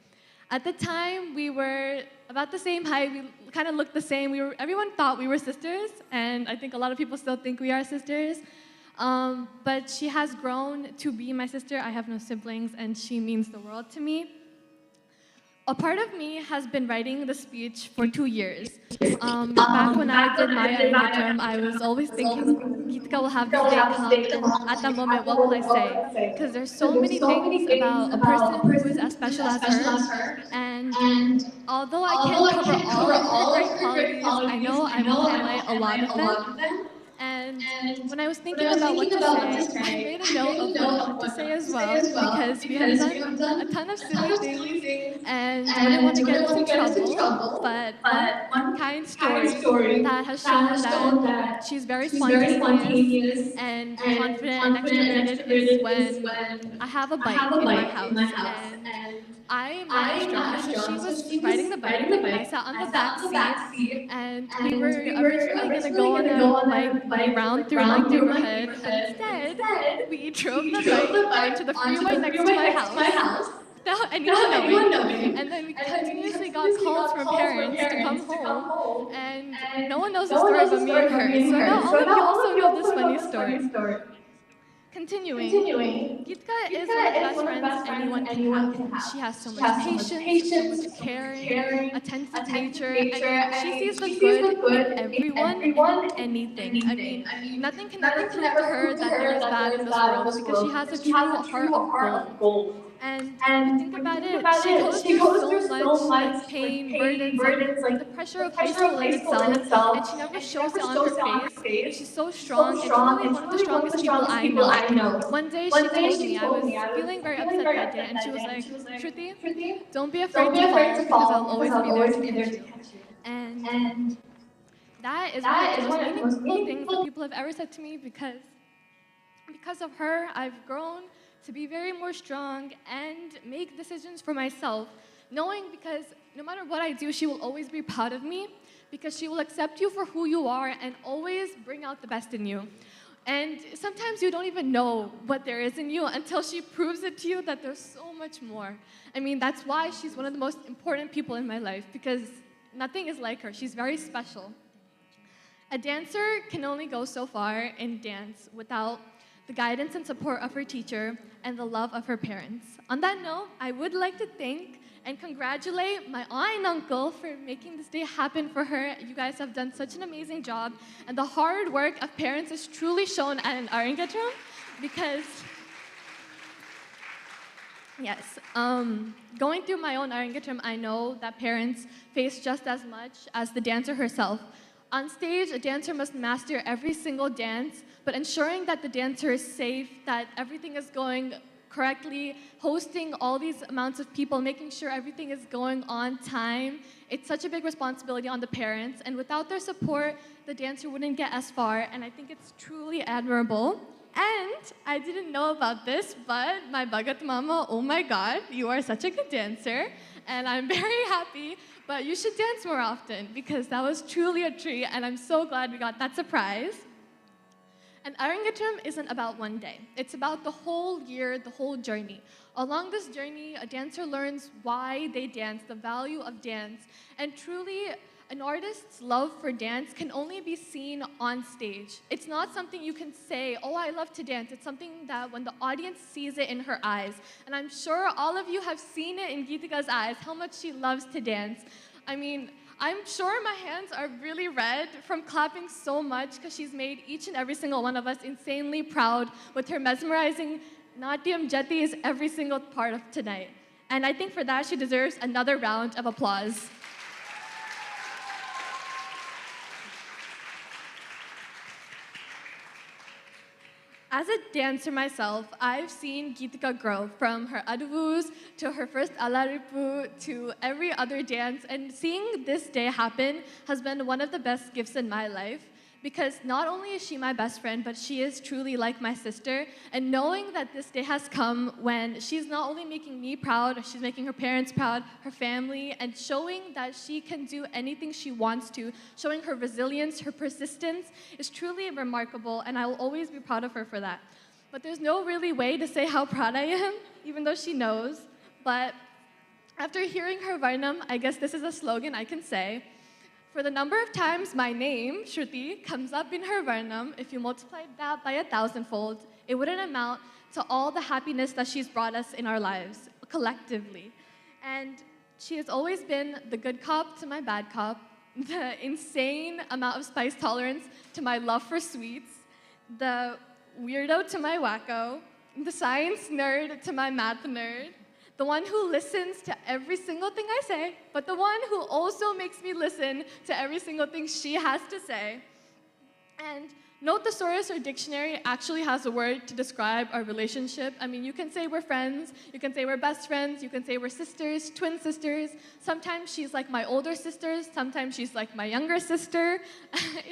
At the time, we were about the same height, we kind of looked the same. Everyone thought we were sisters, and I think a lot of people still think we are sisters. But she has grown to be my sister. I have no siblings, and she means the world to me. A part of me has been writing the speech for 2 years. Back when I did my Arangetram, I was always thinking, Geetika will have this day come, and at that moment, what will I say? Because there's so many things about a person who is as special as her, and although I can't cover all of her great qualities, I know I will highlight a lot of them. And when I was thinking about what to say, I made a note of what not to say as well, because we have done a ton of silly things, and I wouldn't want to get us in trouble. But one kind story that has shown that she's very spontaneous and confident and extroverted is when I have a bike in my house, and I am not strong. So she was riding the bike, and I sat on the back seat, and we were originally going to go on a bike round through my neighborhood, but instead, we drove the bike onto the freeway next to my house without anyone knowing. And then we continuously got calls from parents to come home, and no one knows the story but me and her. So now all of you also know this funny story. Continuing, Geetika is one of the best friends anyone can have. She has so much patience, so much caring, attentive nature. I mean, she sees the good in everyone and anything. I mean, nothing can ever prove to her that there is bad in this world because she has a true heart of gold. And when you think about it, she goes through so much like pain, burdens, like the pressure of high school in itself, and she never shows it on her face. And she's so strong, and truly one of the strongest people I know. One day she told me, I was feeling very upset that day, and she was like, Shruti, don't be afraid to fall because I'll always be there to catch you. And that is one of the most meaningful things that people have ever said to me, because of her, I've grown to be very more strong and make decisions for myself, knowing because no matter what I do, she will always be proud of me, because she will accept you for who you are and always bring out the best in you. And sometimes you don't even know what there is in you until she proves it to you that there's so much more. I mean, that's why she's one of the most important people in my life, because nothing is like her. She's very special. A dancer can only go so far in dance without the guidance and support of her teacher and the love of her parents. On that note, I would like to thank and congratulate my aunt and uncle for making this day happen for her. You guys have done such an amazing job, and the hard work of parents is truly shown at an Arangetram, because yes, going through my own Arangetram, I know that parents face just as much as the dancer herself. On stage, a dancer must master every single dance, but ensuring that the dancer is safe, that everything is going correctly, hosting all these amounts of people, making sure everything is going on time. It's such a big responsibility on the parents, and without their support, the dancer wouldn't get as far, and I think it's truly admirable. And I didn't know about this, but my Bhagat Mama, oh my God, you are such a good dancer, and I'm very happy, but you should dance more often, because that was truly a treat, and I'm so glad we got that surprise. And Arangetram isn't about one day. It's about the whole year, the whole journey. Along this journey, a dancer learns why they dance, the value of dance, and truly, an artist's love for dance can only be seen on stage. It's not something you can say, oh, I love to dance. It's something that when the audience sees it in her eyes, and I'm sure all of you have seen it in Geetika's eyes, how much she loves to dance. I mean, I'm sure my hands are really red from clapping so much because she's made each and every single one of us insanely proud with her mesmerizing Natyam Jatis every single part of tonight. And I think for that, she deserves another round of applause. As a dancer myself, I've seen Geetika grow from her advus to her first alaripu to every other dance, and seeing this day happen has been one of the best gifts in my life, because not only is she my best friend, but she is truly like my sister, and knowing that this day has come when she's not only making me proud, she's making her parents proud, her family, and showing that she can do anything she wants to, showing her resilience, her persistence, is truly remarkable, and I will always be proud of her for that. But there's no really way to say how proud I am, even though she knows. But after hearing her Varnam, I guess this is a slogan I can say. For the number of times my name, Shruti, comes up in her Varnam, if you multiply that by 1,000-fold, it wouldn't amount to all the happiness that she's brought us in our lives, collectively. And she has always been the good cop to my bad cop, the insane amount of spice tolerance to my love for sweets, the weirdo to my wacko, the science nerd to my math nerd, the one who listens to every single thing I say, but the one who also makes me listen to every single thing she has to say. And no thesaurus or dictionary actually has a word to describe our relationship. I mean, you can say we're friends, you can say we're best friends, you can say we're sisters, twin sisters. Sometimes she's like my older sister, sometimes she's like my younger sister.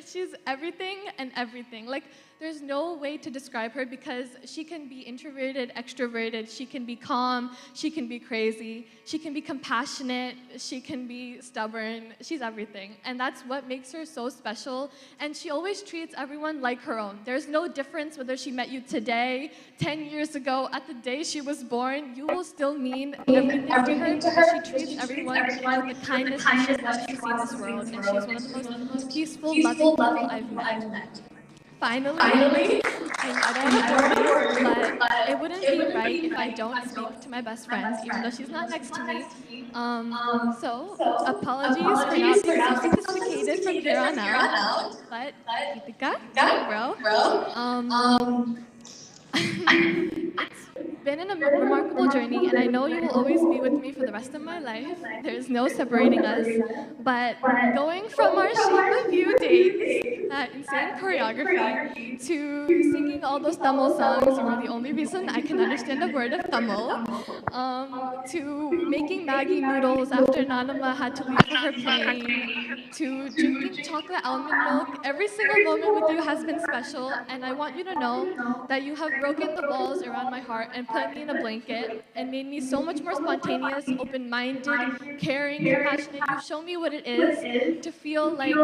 She's everything and everything. Like, there's no way to describe her because she can be introverted, extroverted, she can be calm, she can be crazy, she can be compassionate, she can be stubborn, she's everything. And that's what makes her so special. And she always treats everyone like her own. There's no difference whether she met you today, 10 years ago, at the day she was born, you will still mean everything to her because she treats everyone with the kindness that she wants to see in this world. And she's one of the most peaceful, loving people I've met. Finally, I don't want to bore you, but it wouldn't be right if I don't speak to my best friend, even though she's not next to me. So, apologies for not being so sophisticated from here on out, but Geetika, bro. It's been a remarkable journey, and I know you will always be with me for the rest of my life. There's no separating us. But going from our Shape of You days, that insane choreography, to singing all those Tamil songs, you were the only reason I can understand a word of Tamil, to making Maggi noodles after Nanama had to leave for her plane, to drinking chocolate almond milk. Every single moment with you has been special, and I want you to know that you have broken the walls around my heart and put me in a blanket and made me so much more spontaneous, open-minded, caring, compassionate. You show me what it is to feel like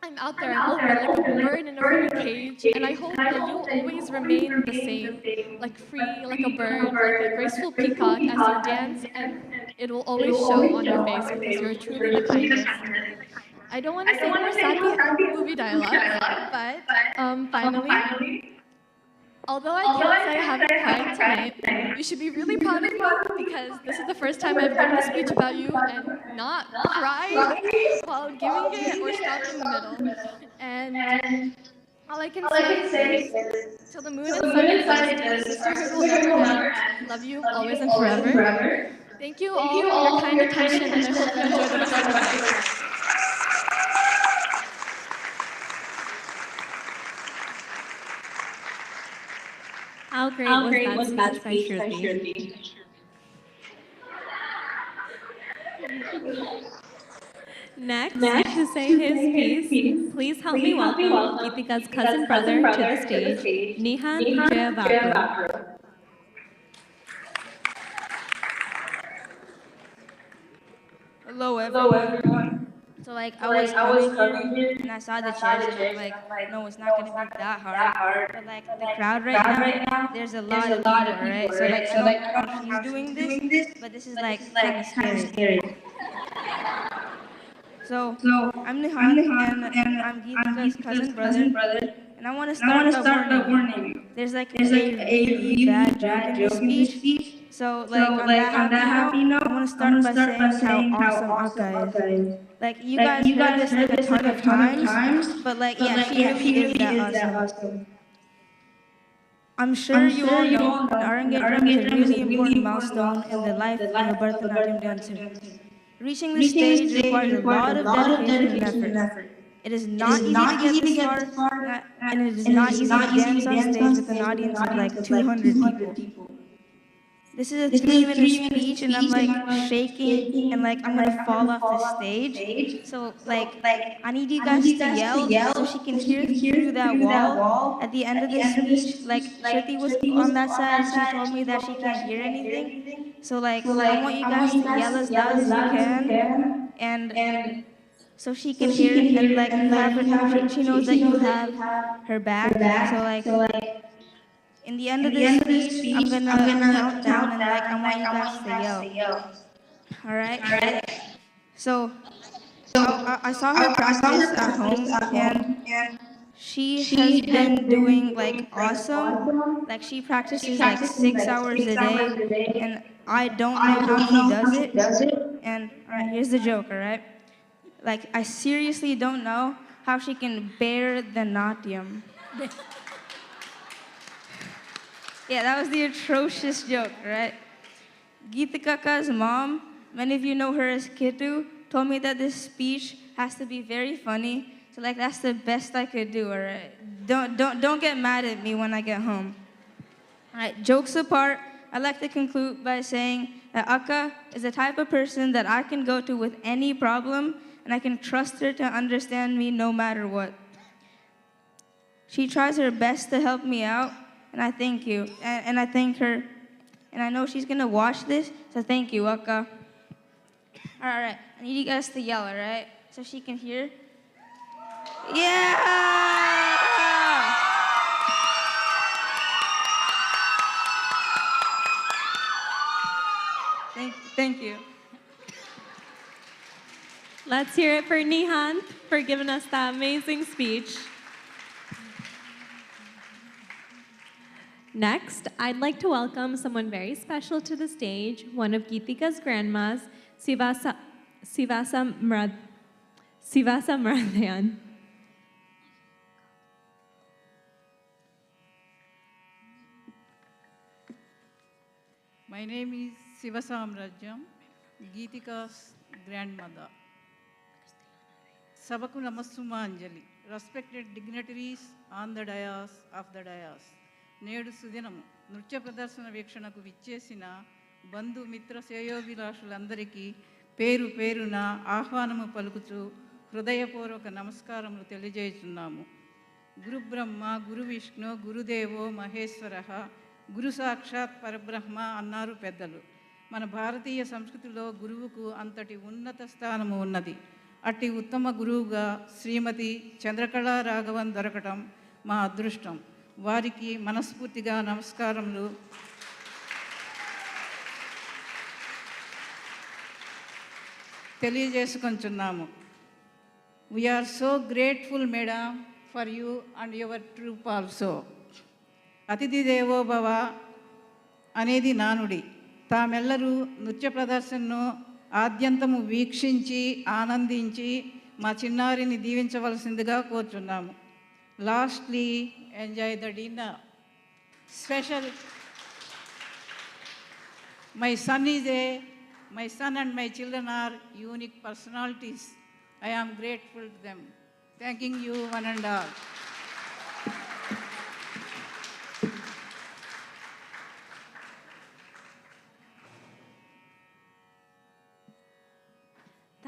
I'm out there, I'm open, like a bird in a free cage, and I hope that you always remain the same, like free, like a bird, like a graceful peacock as you dance, and it will always show on your face because you're truly the kindest. I don't want to say more sappy movie dialogue, but finally, although I can't say I haven't cried tonight, you should be really proud of me because this is the first time I've given a speech about you and not cried while giving it or stopped in the middle. And all I can say is, till the moon and sun exist, sisterhood will never end. Love you always and forever. Thank you all for your kind attention, and I hope you enjoy the rest of the night. How great was that speech by Shruti? Next, to say his piece, please help me welcome Geetika's cousin brother to the stage, Nihan Jayavakru. Hello everyone. So I was coming here and I saw the chairs and I'm like, no, it's not gonna be that hard. But like the crowd right now, there's a lot of people, right? So I don't know if he's doing this, but this is like kind of scary. So I'm Nihan and I'm Geetika's cousin brother, and I want to start by warning you. There's like a really bad joke in this speech. So, like, on that happy note, I want to start by saying how awesome Akka is. Like, you guys heard this like a ton of times, but like, yeah, she really is that awesome. I'm sure you all know that Arangetram is a really important milestone in the life of a Bharatanatyam dancer. Reaching this stage requires a lot of dedication and effort. It is not easy to get this far, and it is not easy to dance on stage with an audience of like 200 people. This is a 3-minute speech, and I'm like shaking, and like I'm gonna fall off the stage. So like, I need you guys to yell so she can hear through that wall at the end of this speech. Like Shruti was on that side, and she told me that she can't hear anything. So like, I want you guys to yell as loud as you can, and so she can hear, and like you have her, she knows that you have her back. So like, in the end of this speech, I'm gonna count down, and like I want you guys to yell. All right. So I saw her practice at home, and she has been doing like awesome. Like she practices like 6 hours a day, and I don't know how she does it. And all right, here's the joke. All right. Like, I seriously don't know how she can bear the natyam. Yeah, that was the atrocious joke, right? Geetika's mom, many of you know her as Kitu, told me that this speech has to be very funny. So, like, that's the best I could do, all right? Don't get mad at me when I get home. All right, jokes apart, I'd like to conclude by saying that Akka is the type of person that I can go to with any problem, and I can trust her to understand me no matter what. She tries her best to help me out, and I thank you. And I thank her, and I know she's gonna watch this, so thank you, Akka. All right, I need you guys to yell, all right? So she can hear. Yeah! Thank you. Let's hear it for Nihant for giving us that amazing speech. Next, I'd like to welcome someone very special to the stage, one of Geetika's grandmas, Sivasa Marathyan. My name is Arangetram, Geetika's grandmother. Sabaku Namastumanjali, respected dignitaries on the dais of the dais. నేడు సుదినము నృత్య ప్రదర్శన వీక్షణకు విచ్చేసిన బంధు మిత్ర శ్రేయోభిలాషులందరికీ పేరు పేరున ఆహ్వానము పలుకుచు హృదయపూర్వక నమస్కారములు తెలియజేస్తున్నాము. గురు బ్రహ్మ గురు విష్ణు గురుదేవో మహేశ్వరః గురు సాక్షాత్ పరబ్రహ్మ అన్నారు పెద్దలు. మన భారతీయ సంస్కృతిలో గురువుకు అంతటి ఉన్నత స్థానము ఉన్నది. అట్టి ఉత్తమ గురువుగా శ్రీమతి చంద్రకళా రాఘవన్ దొరకటం మా అదృష్టం. వారికి మనస్ఫూర్తిగా నమస్కారములు తెలియజేసుకొంచున్నాము. We are so grateful, madam, for you and your troupe also. అతిథి దేవో భవ అనేది నానుడి. తామెల్లరూ నృత్య ప్రదర్శనను ఆద్యంతము వీక్షించి ఆనందించి మా చిన్నారిని దీవించవలసిందిగా కోరుచున్నాము. Lastly, enjoy the dinner. Special. My son and my children are unique personalities. I am grateful to them. Thanking you one and all.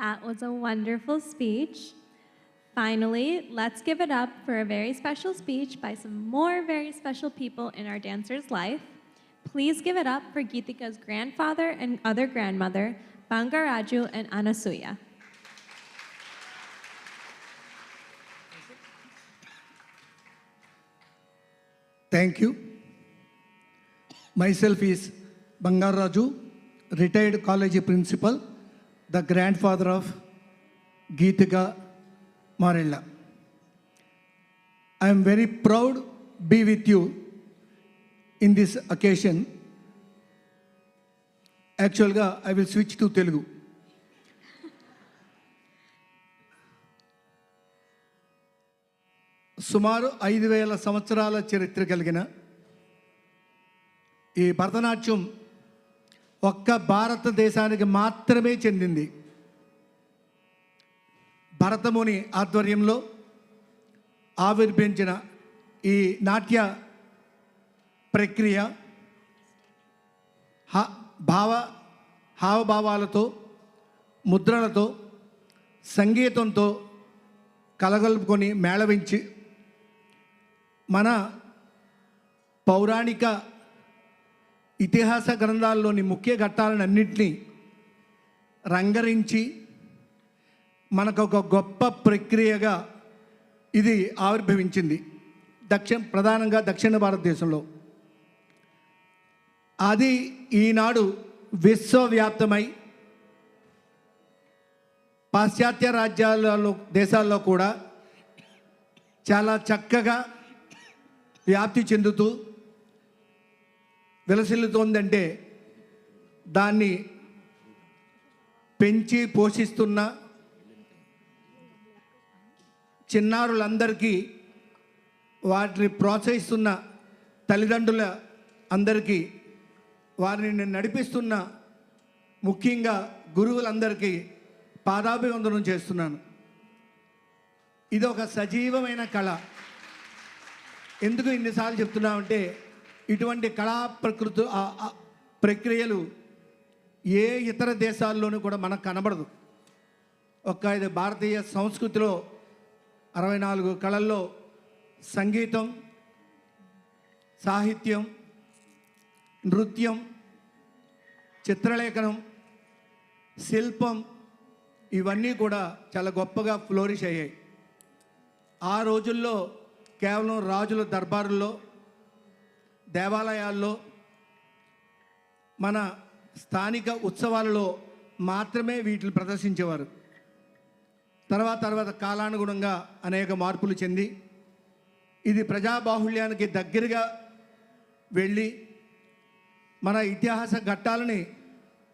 That was a wonderful speech. Finally, let's give it up for a very special speech by some more very special people in our dancer's life. Please give it up for Geetika's grandfather and other grandmother, Bangaraju and Anasuya. Thank you. Myself is Bangaraju, retired college principal, the grandfather of Geetika Marella. I am very proud to be with you in this occasion యాక్చువల్గా I will switch to Telugu. సుమారు 5,000 సంవత్సరాల చరిత్ర కలిగిన ఈ భరతనాట్యం ఒక్క భారతదేశానికి మాత్రమే చెందింది. భరతముని ఆధ్వర్యంలో ఆవిర్భించిన ఈ నాట్య ప్రక్రియ హావభావాలతో, ముద్రలతో, సంగీతంతో కలగలుపుకొని మేళవించి మన పౌరాణిక ఇతిహాస గ్రంథాల్లోని ముఖ్య ఘట్టాలన్నింటినీ రంగరించి మనకు ఒక గొప్ప ప్రక్రియగా ఇది ఆవిర్భవించింది. ప్రధానంగా దక్షిణ భారతదేశంలో. అది ఈనాడు విశ్వవ్యాప్తమై పాశ్చాత్య దేశాల్లో కూడా చాలా చక్కగా వ్యాప్తి చెందుతూ విలసిల్లుతోందంటే దాన్ని పెంచి పోషిస్తున్న చిన్నారులందరికీ, వాటిని ప్రోత్సహిస్తున్న తల్లిదండ్రుల అందరికీ, వారిని నడిపిస్తున్న ముఖ్యంగా గురువులందరికీ పాదాభివందనం చేస్తున్నాను. ఇది ఒక సజీవమైన కళ. ఎందుకు ఇన్నిసార్లు చెప్తున్నామంటే ఇటువంటి కళా ప్రక్రియలు ఏ ఇతర దేశాల్లోనూ కూడా మనకు కనబడదు. ఇది భారతీయ సంస్కృతిలో 64 కళల్లో సంగీతం, సాహిత్యం, నృత్యం, చిత్రలేఖనం, శిల్పం ఇవన్నీ కూడా చాలా గొప్పగా ఫ్లోరిష్ అయ్యాయి. ఆ రోజుల్లో కేవలం రాజుల దర్బారుల్లో, దేవాలయాల్లో, మన స్థానిక ఉత్సవాలలో మాత్రమే వీటిని ప్రదర్శించేవారు. తర్వాత కాలానుగుణంగా అనేక మార్పులు చెంది ఇది ప్రజాబాహుళ్యానికి దగ్గరగా వెళ్ళి మన ఇతిహాస ఘట్టాలని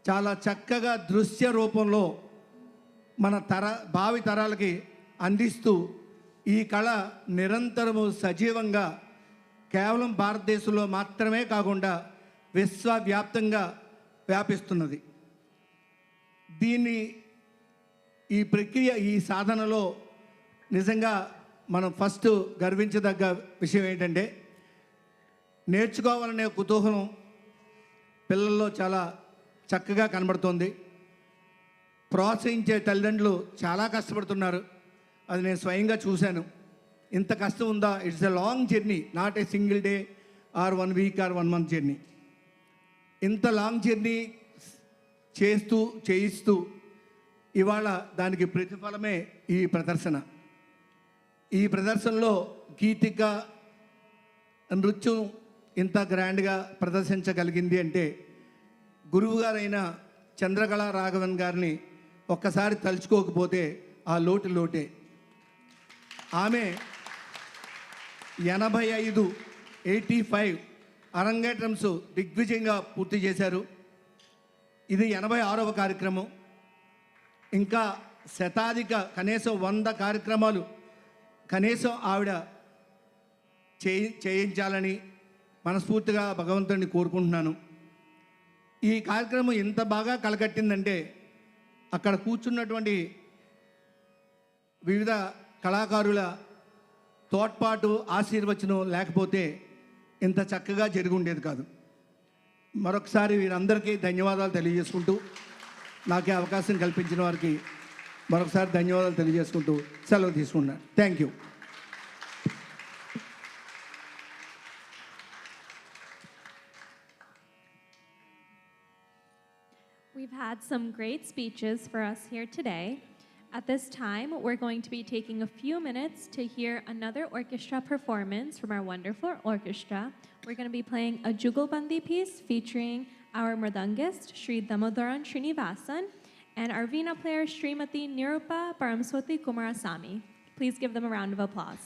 చాలా చక్కగా దృశ్య రూపంలో మన భావి తరాలకి అందిస్తూ ఈ కళ నిరంతరము సజీవంగా కేవలం భారతదేశంలో మాత్రమే కాకుండా విశ్వవ్యాప్తంగా వ్యాపిస్తున్నది. ఈ ప్రక్రియ, ఈ సాధనలో నిజంగా మనం ఫస్ట్ గర్వించదగ్గ విషయం ఏంటంటే నేర్చుకోవాలనే కుతూహలం పిల్లల్లో చాలా చక్కగా కనబడుతోంది. ప్రోత్సహించే తల్లిదండ్రులు చాలా కష్టపడుతున్నారు. అది నేను స్వయంగా చూశాను. ఇంత కష్టం ఉందా? It's a long journey, not a single day or 1 week or 1 month journey. ఇంత లాంగ్ జర్నీ చేయిస్తూ ఇవాళ దానికి ప్రతిఫలమే ఈ ప్రదర్శన. ఈ ప్రదర్శనలో గీతిక నృత్యం ఇంత గ్రాండ్గా ప్రదర్శించగలిగింది అంటే గురువుగారైన చంద్రకళ రాఘవన్ గారిని ఒక్కసారి తలుచుకోకపోతే ఆ లోటే. ఆమె 85 అరంగేట్రమ్స్ దిగ్విజయంగా పూర్తి చేశారు. ఇది 86వ కార్యక్రమం. ఇంకా శతాధిక కనీసం 100 కార్యక్రమాలు కనీసం ఆవిడ చేయించాలని మనస్ఫూర్తిగా భగవంతుడిని కోరుకుంటున్నాను. ఈ కార్యక్రమం ఎంత బాగా కలకట్టిందంటే అక్కడ కూర్చున్నటువంటి వివిధ కళాకారుల తోడ్పాటు, ఆశీర్వచనం లేకపోతే ఇంత చక్కగా జరిగి ఉండేది కాదు. మరొకసారి వీరందరికీ ధన్యవాదాలు తెలియజేసుకుంటూ, నాకే అవకాశం కల్పించిన వారికి మరొకసారి ధన్యవాదాలు తెలియజేసుకుంటూ సెలవు తీసుకుంటున్నాను. Thank you. We've had some great speeches for us here today. At this time, we're going to be taking a few minutes to hear another orchestra performance from our wonderful orchestra. We're going to be playing a Jugalbandi piece featuring our mridangist, Sri Damodaran Srinivasan, and our veena player, Srimati Nirupa Paramswati Kumarasamy. Please give them a round of applause.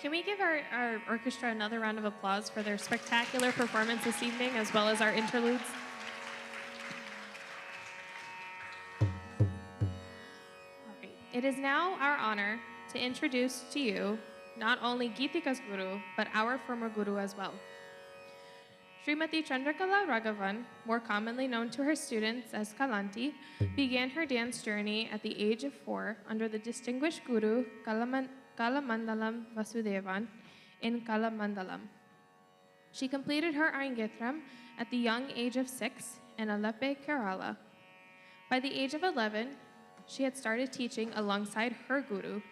Can we give our orchestra another round of applause for their spectacular performance this evening, as well as our interludes? All right. It is now our honor to introduce to you not only Geetika's guru, but our former guru as well. Srimati Chadrakala Raghavan, more commonly known to her students as Kalanti, began her dance journey at the age of 4 under the distinguished guru Kalamandalam Vasudevan in Kalamandalam. She completed her Arangetram at the young age of 6 in Alleppey, Kerala. By the age of 11, she had started teaching alongside her guru.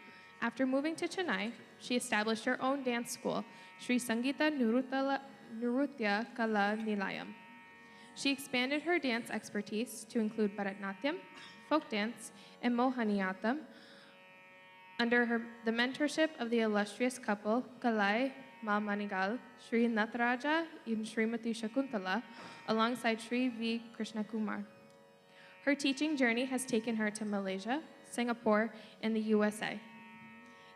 After moving to Chennai, she established her own dance school, Sri Sangita Nrutya Kala Nilayam. She expanded her dance expertise to include Bharatanatyam, folk dance, and Mohaniyattam under the mentorship of the illustrious couple Kalai Mamanigal, Sri Nataraja and Srimati Shakuntala, alongside Sri V. Krishnakumar. Her teaching journey has taken her to Malaysia, Singapore, and the USA.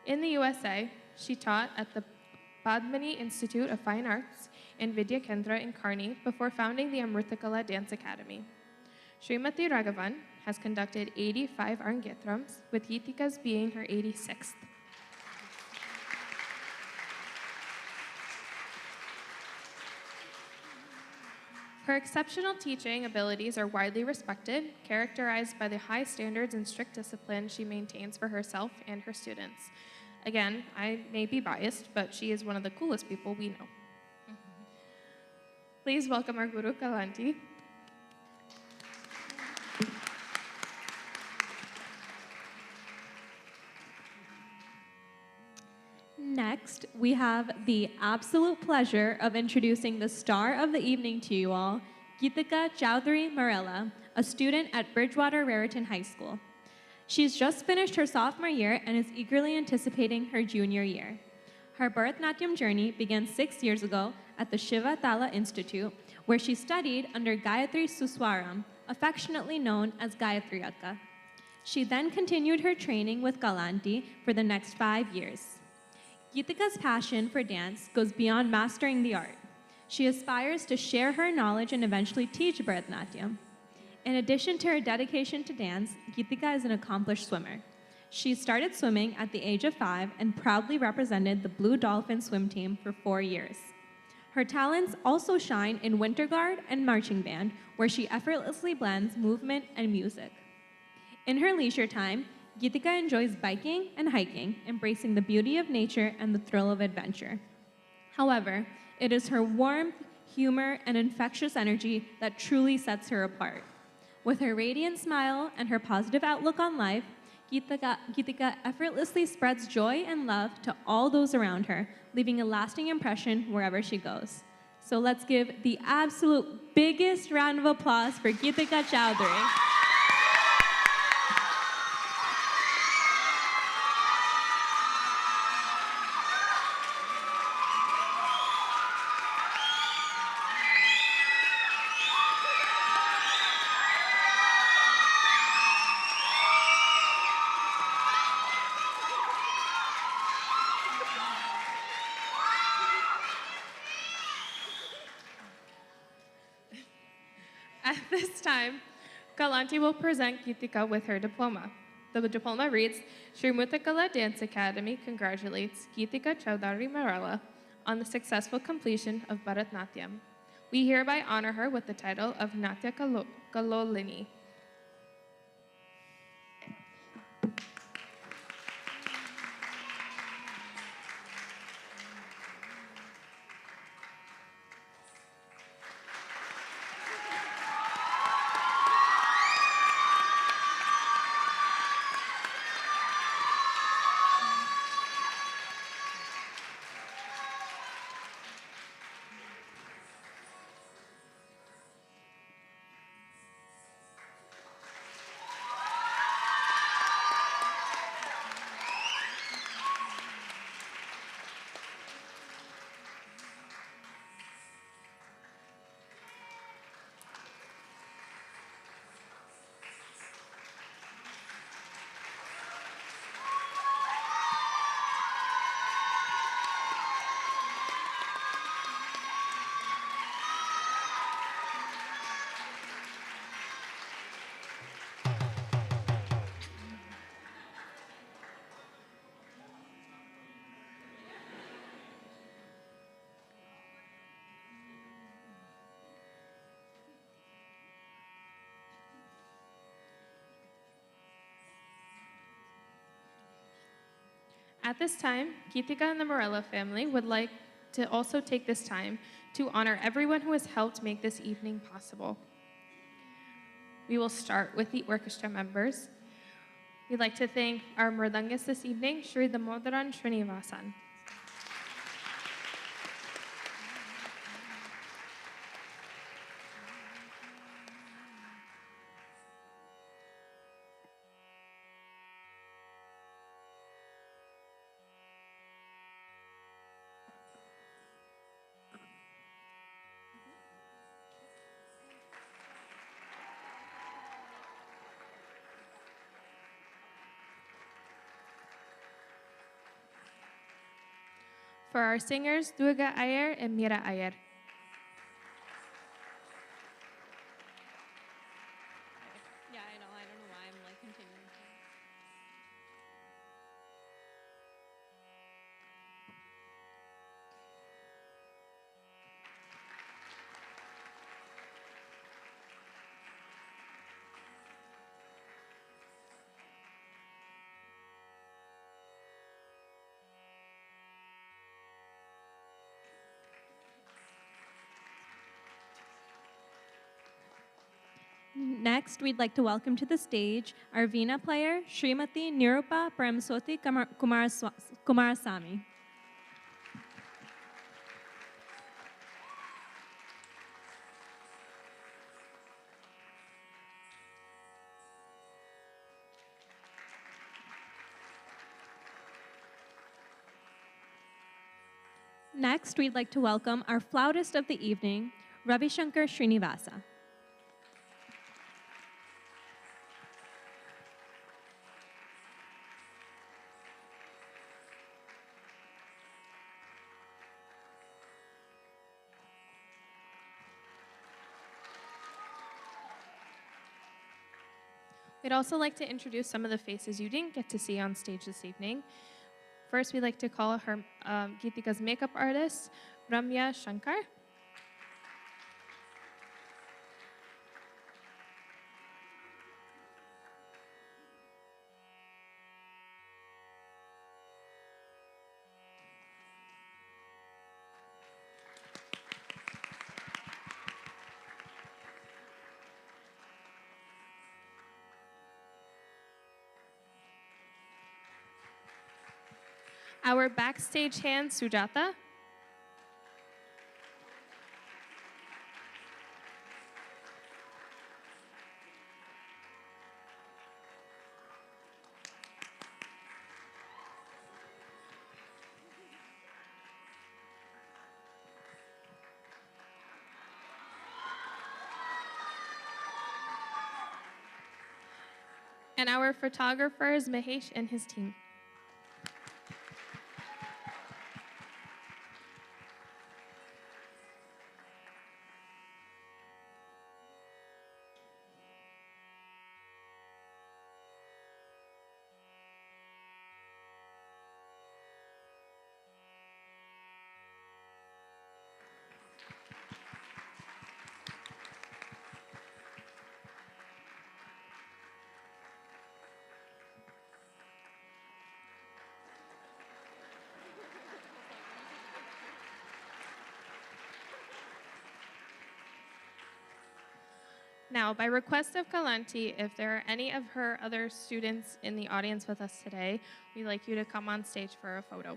In the USA, she taught at the Padmini Institute of Fine Arts and Vidya Kendra in Kearney before founding the Amruthakala Dance Academy. Srimati Raghavan has conducted 85 Arangetrams, with Geetika's being her 86th. Her exceptional teaching abilities are widely respected, characterized by the high standards and strict discipline she maintains for herself and her students. Again, I may be biased, but she is one of the coolest people we know. Please welcome our Guru Kalanti. Next, we have the absolute pleasure of introducing the star of the evening to you all, Geetika Chowdary Marella, a student at Bridgewater Raritan High School. She's just finished her sophomore year and is eagerly anticipating her junior year. Her Bharatanatyam journey began 6 years ago at the Shiva Tala Institute, where she studied under Jatiswaram, affectionately known as Gayatri Akka. She then continued her training with Kalanti for the next 5 years. Geetika's passion for dance goes beyond mastering the art. She aspires to share her knowledge and eventually teach Bharatanatyam. In addition to her dedication to dance, Geetika is an accomplished swimmer. She started swimming at the age of 5 and proudly represented the Blue Dolphin swim team for 4 years. Her talents also shine in Winter Guard and marching band, where she effortlessly blends movement and music. In her leisure time, Geetika enjoys biking and hiking, embracing the beauty of nature and the thrill of adventure. However, it is her warmth, humor, and infectious energy that truly sets her apart. With her radiant smile and her positive outlook on life, Geetika effortlessly spreads joy and love to all those around her, leaving a lasting impression wherever she goes. So let's give the absolute biggest round of applause for Geetika Chowdary. At this time, Kalanti will present Geetika with her diploma. The diploma reads, Amruthakala Dance Academy congratulates Geetika Chowdary Marella on the successful completion of Bharatanatyam. We hereby honor her with the title of Natya Kalolini. At this time, Geetika and the Marella family would like to also take this time to honor everyone who has helped make this evening possible. We will start with the orchestra members. We'd like to thank our mridangist this evening, Sri Damodaran Srinivasan. For our singers, Durga Iyer and Mira Iyer. Yeah, I know. I don't know why I'm like continuing. Next, we'd like to welcome to the stage our Veena player, Srimati Nirupa Premswati Kumarasamy. Next, we'd like to welcome our flautist of the evening, Ravi Shankar Srinivasa. We'd also like to introduce some of the faces you didn't get to see on stage this evening. First, we'd like to call her Geetika's makeup artist, Ramya Shankar. Our backstage hand, Sujata. And our photographers, Mahesh and his team. Now, by request of Kalanti, if there are any of her other students in the audience with us today, we'd like you to come on stage for a photo.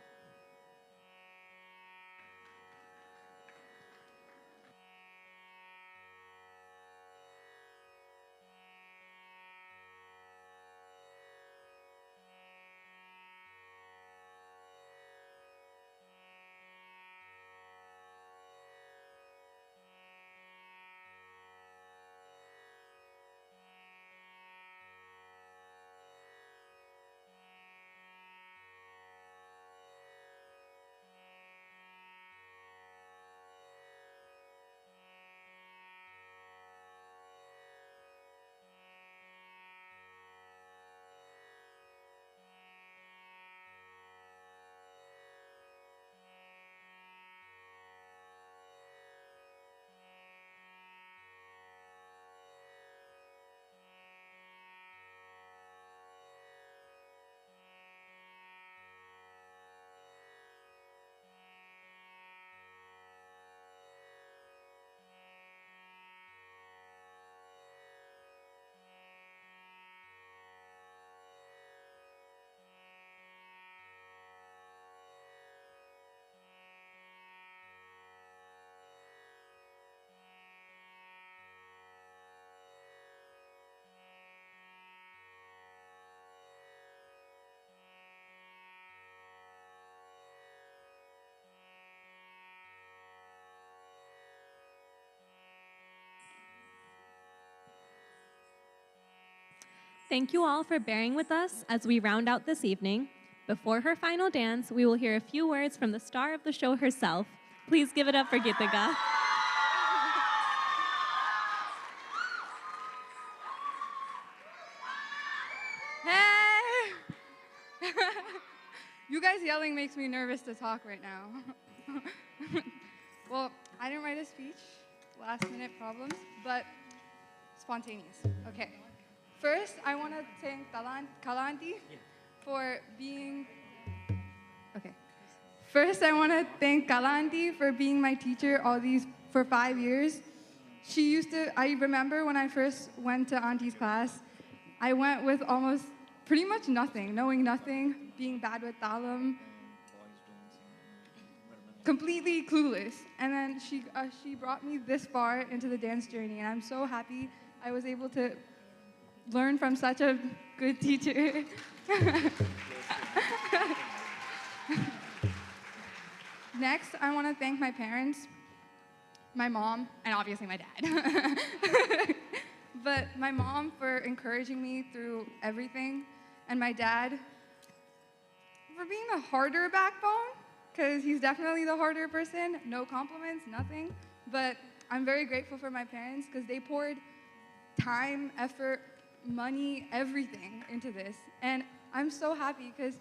Thank you all for bearing with us as we round out this evening. Before her final dance, we will hear a few words from the star of the show herself. Please give it up for Geetika. Hey! You guys yelling makes me nervous to talk right now. Well, I didn't write a speech, last minute problems, but spontaneous. Okay. First, I want to thank Kalanti for being... Okay. First, I want to thank Kalanti for being my teacher for 5 years. I remember when I first went to Auntie's class, I went with almost pretty much nothing, knowing nothing, being bad with talam, completely clueless. And then she brought me this far into the dance journey, and I'm so happy I was able to learn from such a good teacher. Next, I want to thank my parents, my mom, and obviously my dad. But my mom for encouraging me through everything, and my dad for being the harder backbone, because he's definitely the harder person. No compliments, nothing. But I'm very grateful for my parents because they poured time, effort, money, everything into this. And I'm so happy because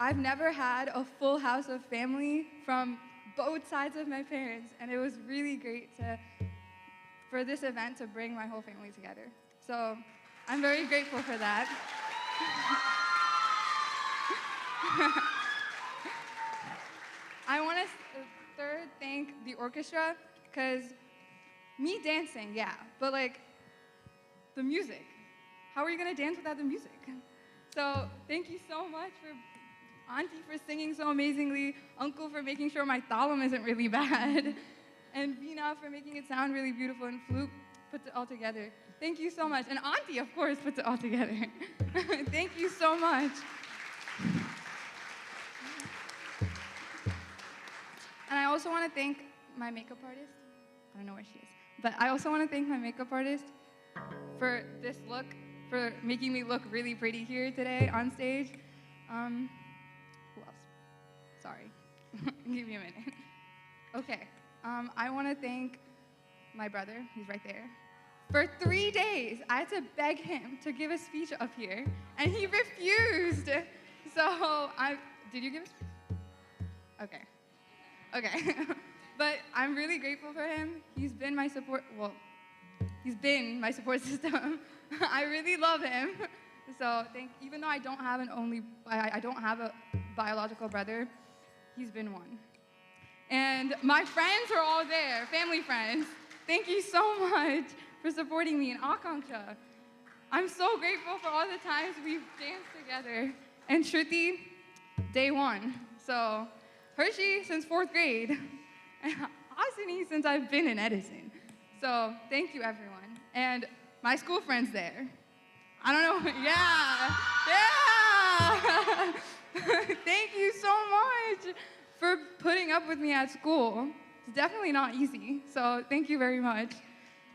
I've never had a full house of family from both sides of my parents, and it was really great for this event to bring my whole family together. So I'm very grateful for that. I want to third thank the orchestra, because me dancing, yeah, but like the music. How are you going to dance without the music? So thank you so much for Auntie for singing so amazingly, Uncle for making sure my talam isn't really bad, and Veena for making it sound really beautiful, and Flute puts it all together. Thank you so much. And Auntie, of course, puts it all together. Thank you so much. And I also want to thank my makeup artist. I don't know where she is. But I also want to thank my makeup artist for this look, for making me look really pretty here today on stage. Who else? Sorry. Give me a minute. Okay. I want to thank my brother, he's right there. For 3 days, I had to beg him to give a speech up here, and he refused. So did you give a speech? Okay. Okay. But I'm really grateful for him. He's been my support system. I really love him. So even though I don't have a biological brother, he's been one. And my friends are all there, family friends. Thank you so much for supporting me in Akanksha. I'm so grateful for all the times we've danced together. And Shruti, day one. So Hershey since 4th grade. And Asini since I've been in Edison. So thank you, everyone. And my school friends there. I don't know, yeah. Thank you so much for putting up with me at school. It's definitely not easy, so thank you very much.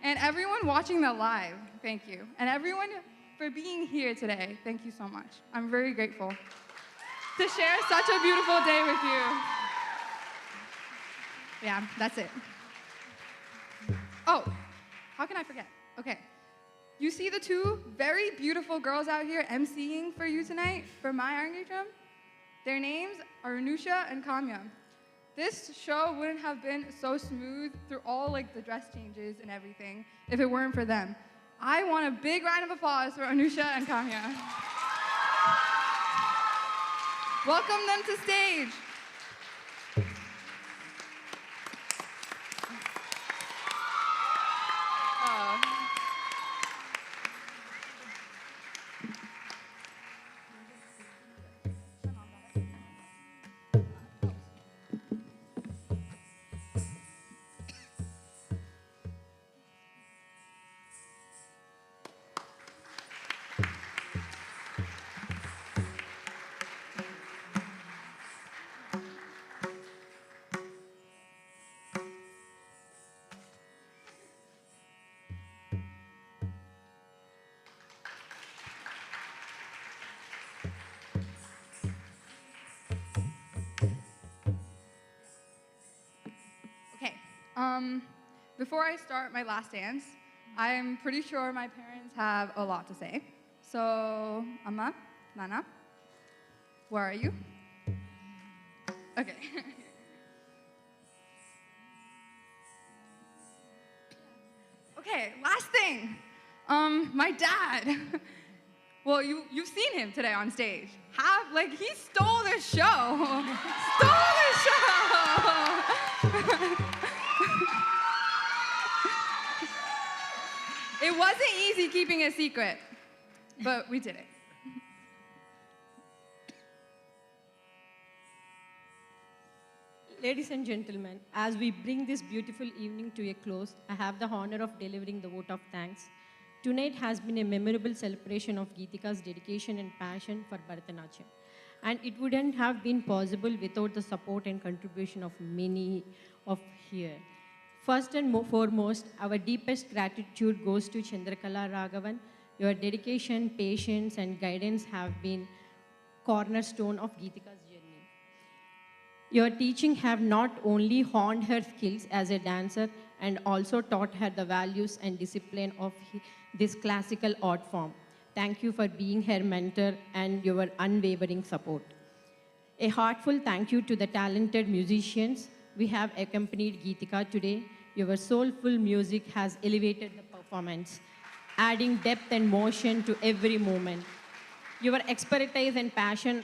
And everyone watching the live, thank you. And everyone for being here today, thank you so much. I'm very grateful to share such a beautiful day with you. Yeah, that's it. Oh, how can I forget? Okay. You see the two very beautiful girls out here emceeing for you tonight, for my Arangetram? Their names are Anusha and Kamya. This show wouldn't have been so smooth through all the dress changes and everything if it weren't for them. I want a big round of applause for Anusha and Kamya. Welcome them to stage. Before I start my last dance, I'm pretty sure my parents have a lot to say. So, Amma, Nana, where are you? Okay. Okay, last thing. My dad. Well, you've seen him today on stage. He stole the show. Stole the show. It wasn't easy keeping a secret, but we did it. Ladies and gentlemen, as we bring this beautiful evening to a close, I have the honor of delivering the vote of thanks. Tonight has been a memorable celebration of Geetika's dedication and passion for Bharatanatyam. And it wouldn't have been possible without the support and contribution of many of here. First and foremost, our deepest gratitude goes to Chadrakala Raghavan. Your dedication, patience, and guidance have been cornerstone of Geetika's journey. Your teaching have not only honed her skills as a dancer and also taught her the values and discipline of this classical art form. Thank you for being her mentor and your unwavering support. A heartfelt thank you to the talented musicians we have accompanied Geetika today. Your soulful music has elevated the performance, adding depth and motion to every moment. Your expertise and passion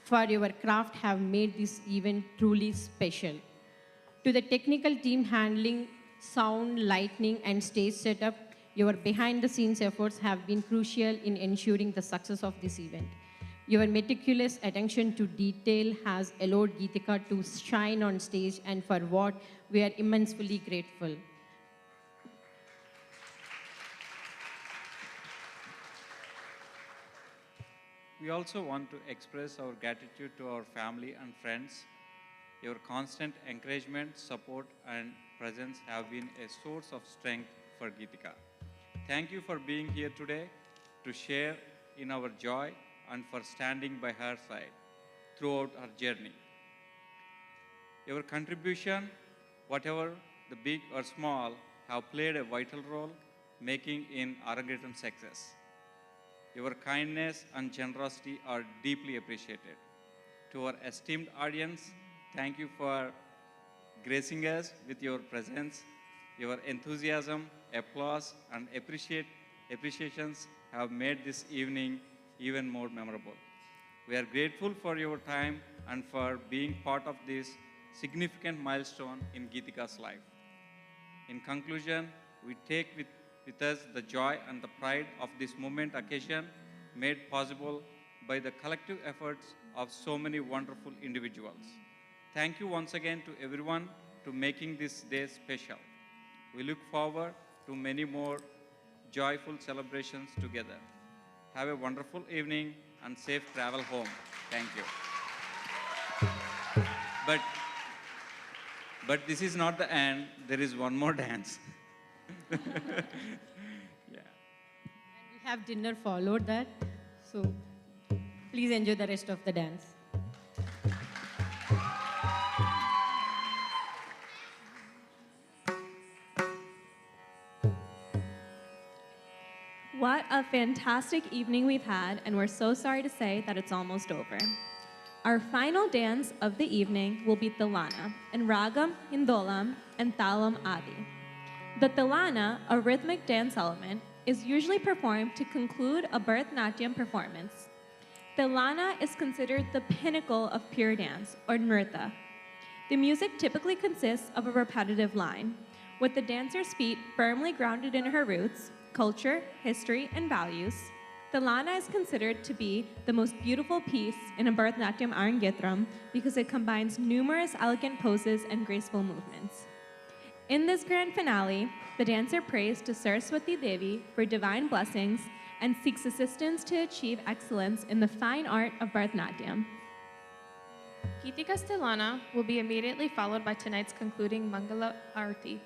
for your craft have made this event truly special. To the technical team handling sound, lighting, and stage setup, your behind-the-scenes efforts have been crucial in ensuring the success of this event. Your meticulous attention to detail has allowed Geetika to shine on stage, and for what we are immensely grateful. We also want to express our gratitude to our family and friends. Your constant encouragement, support, and presence have been a source of strength for Geetika. Thank you for being here today to share in our joy and for standing by her side throughout her journey. Your contribution, whatever the big or small, have played a vital role making in Arangetram's success. Your kindness and generosity are deeply appreciated. To our esteemed audience, thank you for gracing us with your presence. Your enthusiasm, applause, and appreciations have made this evening even more memorable. We are grateful for your time and for being part of this significant milestone in Geetika's life. In conclusion, we take with us the joy and the pride of this moment occasion made possible by the collective efforts of so many wonderful individuals. Thank you once again to everyone to making this day special. We look forward to many more joyful celebrations together. Have a wonderful evening and safe travel home. Thank you. But this is not the end. There is one more dance. Yeah. And we have dinner followed that. So please enjoy the rest of the dance. What a fantastic evening we've had, and we're so sorry to say that it's almost over. Our final dance of the evening will be Tilana in Ragam, Hindolam, and Talam Adi. The Tilana, a rhythmic dance element, is usually performed to conclude a Bharatanatyam performance. Tilana is considered the pinnacle of pure dance, or nrita. The music typically consists of a repetitive line, with the dancer's feet firmly grounded in her roots, culture, history, and values. Tilana is considered to be the most beautiful piece in a Bharatanatyam Arangetram because it combines numerous elegant poses and graceful movements. In this grand finale, the dancer prays to Saraswati Devi for divine blessings and seeks assistance to achieve excellence in the fine art of Bharatanatyam. Geetika's Tilana will be immediately followed by tonight's concluding Mangala Arati.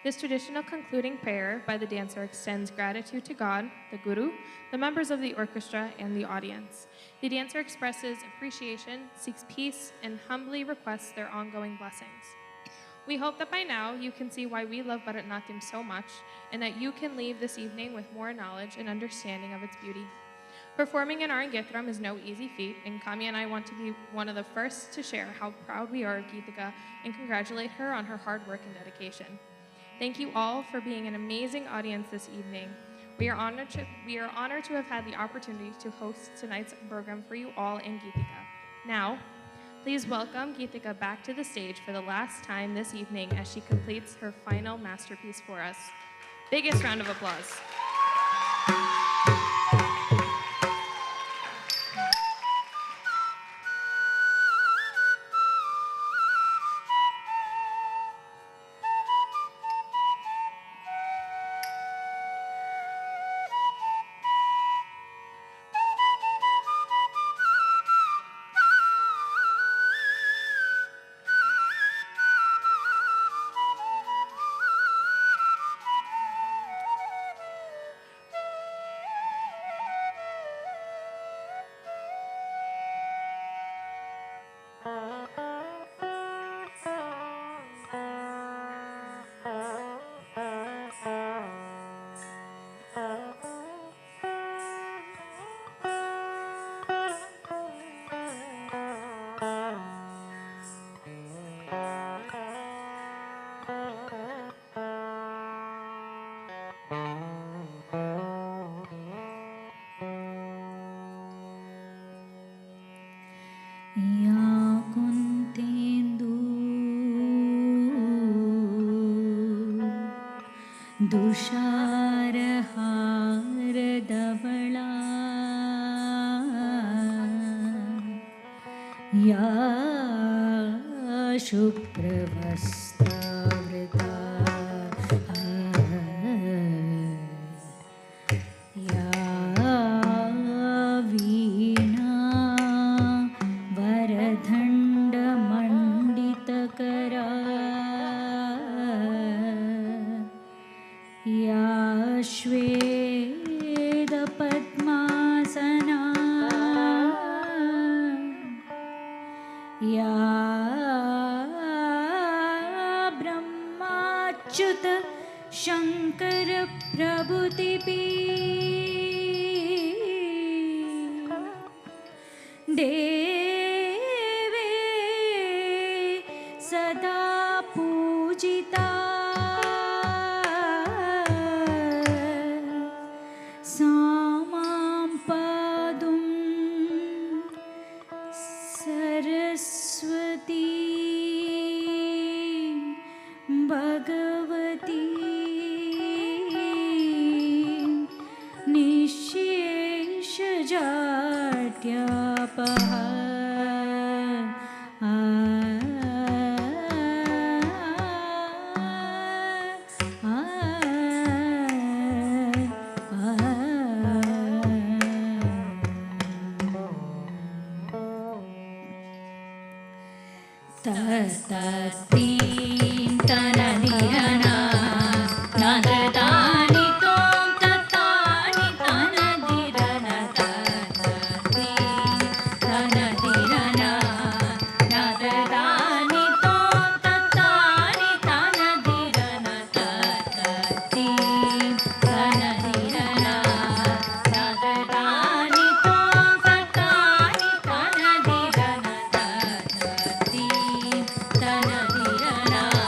This traditional concluding prayer by the dancer extends gratitude to God, the Guru, the members of the orchestra, and the audience. The dancer expresses appreciation, seeks peace, and humbly requests their ongoing blessings. We hope that by now you can see why we love Bharatanatyam so much and that you can leave this evening with more knowledge and understanding of its beauty. Performing in Arangetram is no easy feat, and Kamya and I want to be one of the first to share how proud we are of Geetika and congratulate her on her hard work and dedication. Thank you all for being an amazing audience this evening. We are honored to have had the opportunity to host tonight's program for you all and Geetika. Now, please welcome Geetika back to the stage for the last time this evening as she completes her final masterpiece for us. Biggest round of applause. तुषारहारधवला या शुभ्रवस्त्रावृता या वीणा वरदण्डमण्डितकरा या श्वेतपद्मासना या ब्रह्माच्युत शङ्कर प्रभुतिभिः देवे सदा पूजिता सा मां पादुं सरस्वती भगवती निःशेषजाड्यापः तत्तीं तनदिरना नददानि तों तत्तानि तनदिरन तत्तीं तनदिरना नददानि तों तत्तानि तनदिरन तत्तीं तनदिरना नददानि तों तत्तानि तनदिरन तनदिरना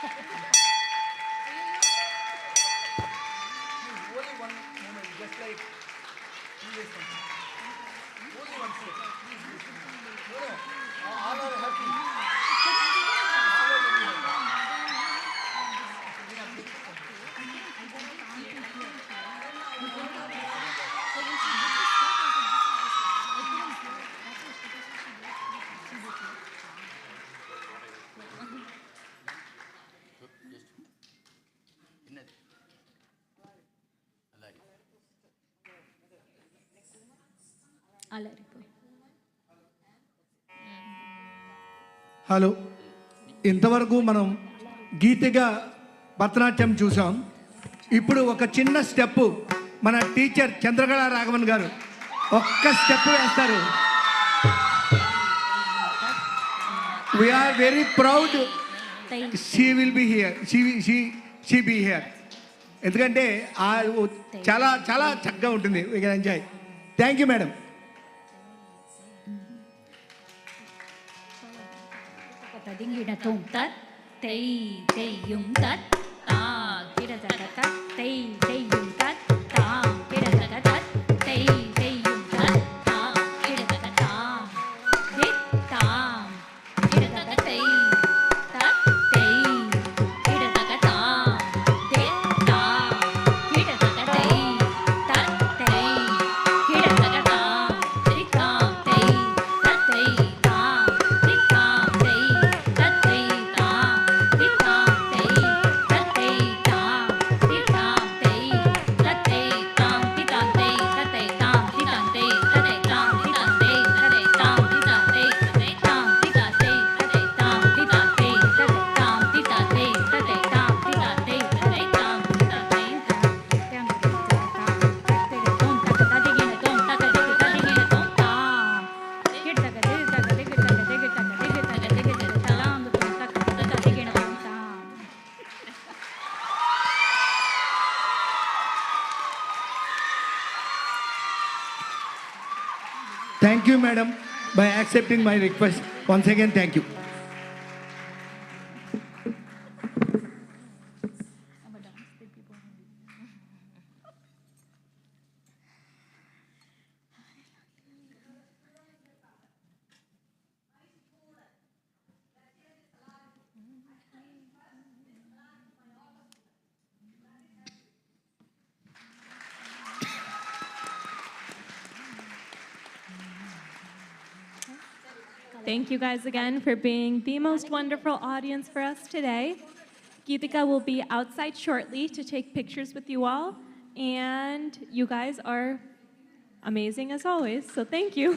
Only one moment, just like previous one. Only one step. Please, please. No, no. All are happy. Hello, ఇంతవరకు మనం గీతిగా భరతనాట్యం చూసాం. ఇప్పుడు ఒక చిన్న స్టెప్ మన టీచర్ చంద్రకళ రాఘవన్ గారు ఒక్క స్టెప్ వేస్తారు. We are very proud she will be here, she be here. ఎందుకంటే చాలా చాలా చక్కగా ఉంటుంది. We can enjoy. Thank you madam. Tadingira tum tat, tei yum tat, ta kira tat tat, tei yum tat, ta kira tat tat, tei yum tat, ta kira tat tat, hit ta kira tat tei, tat tei kira tat tat, hit ta kira tat tei, tat tei kira tat tat, hit ta tei, tat tei ta, hit ta tei. Thank you, madam, by accepting my request. Once again, thank you. Thank you guys again for being the most wonderful audience for us today. Geetika will be outside shortly to take pictures with you all, and you guys are amazing as always, so thank you.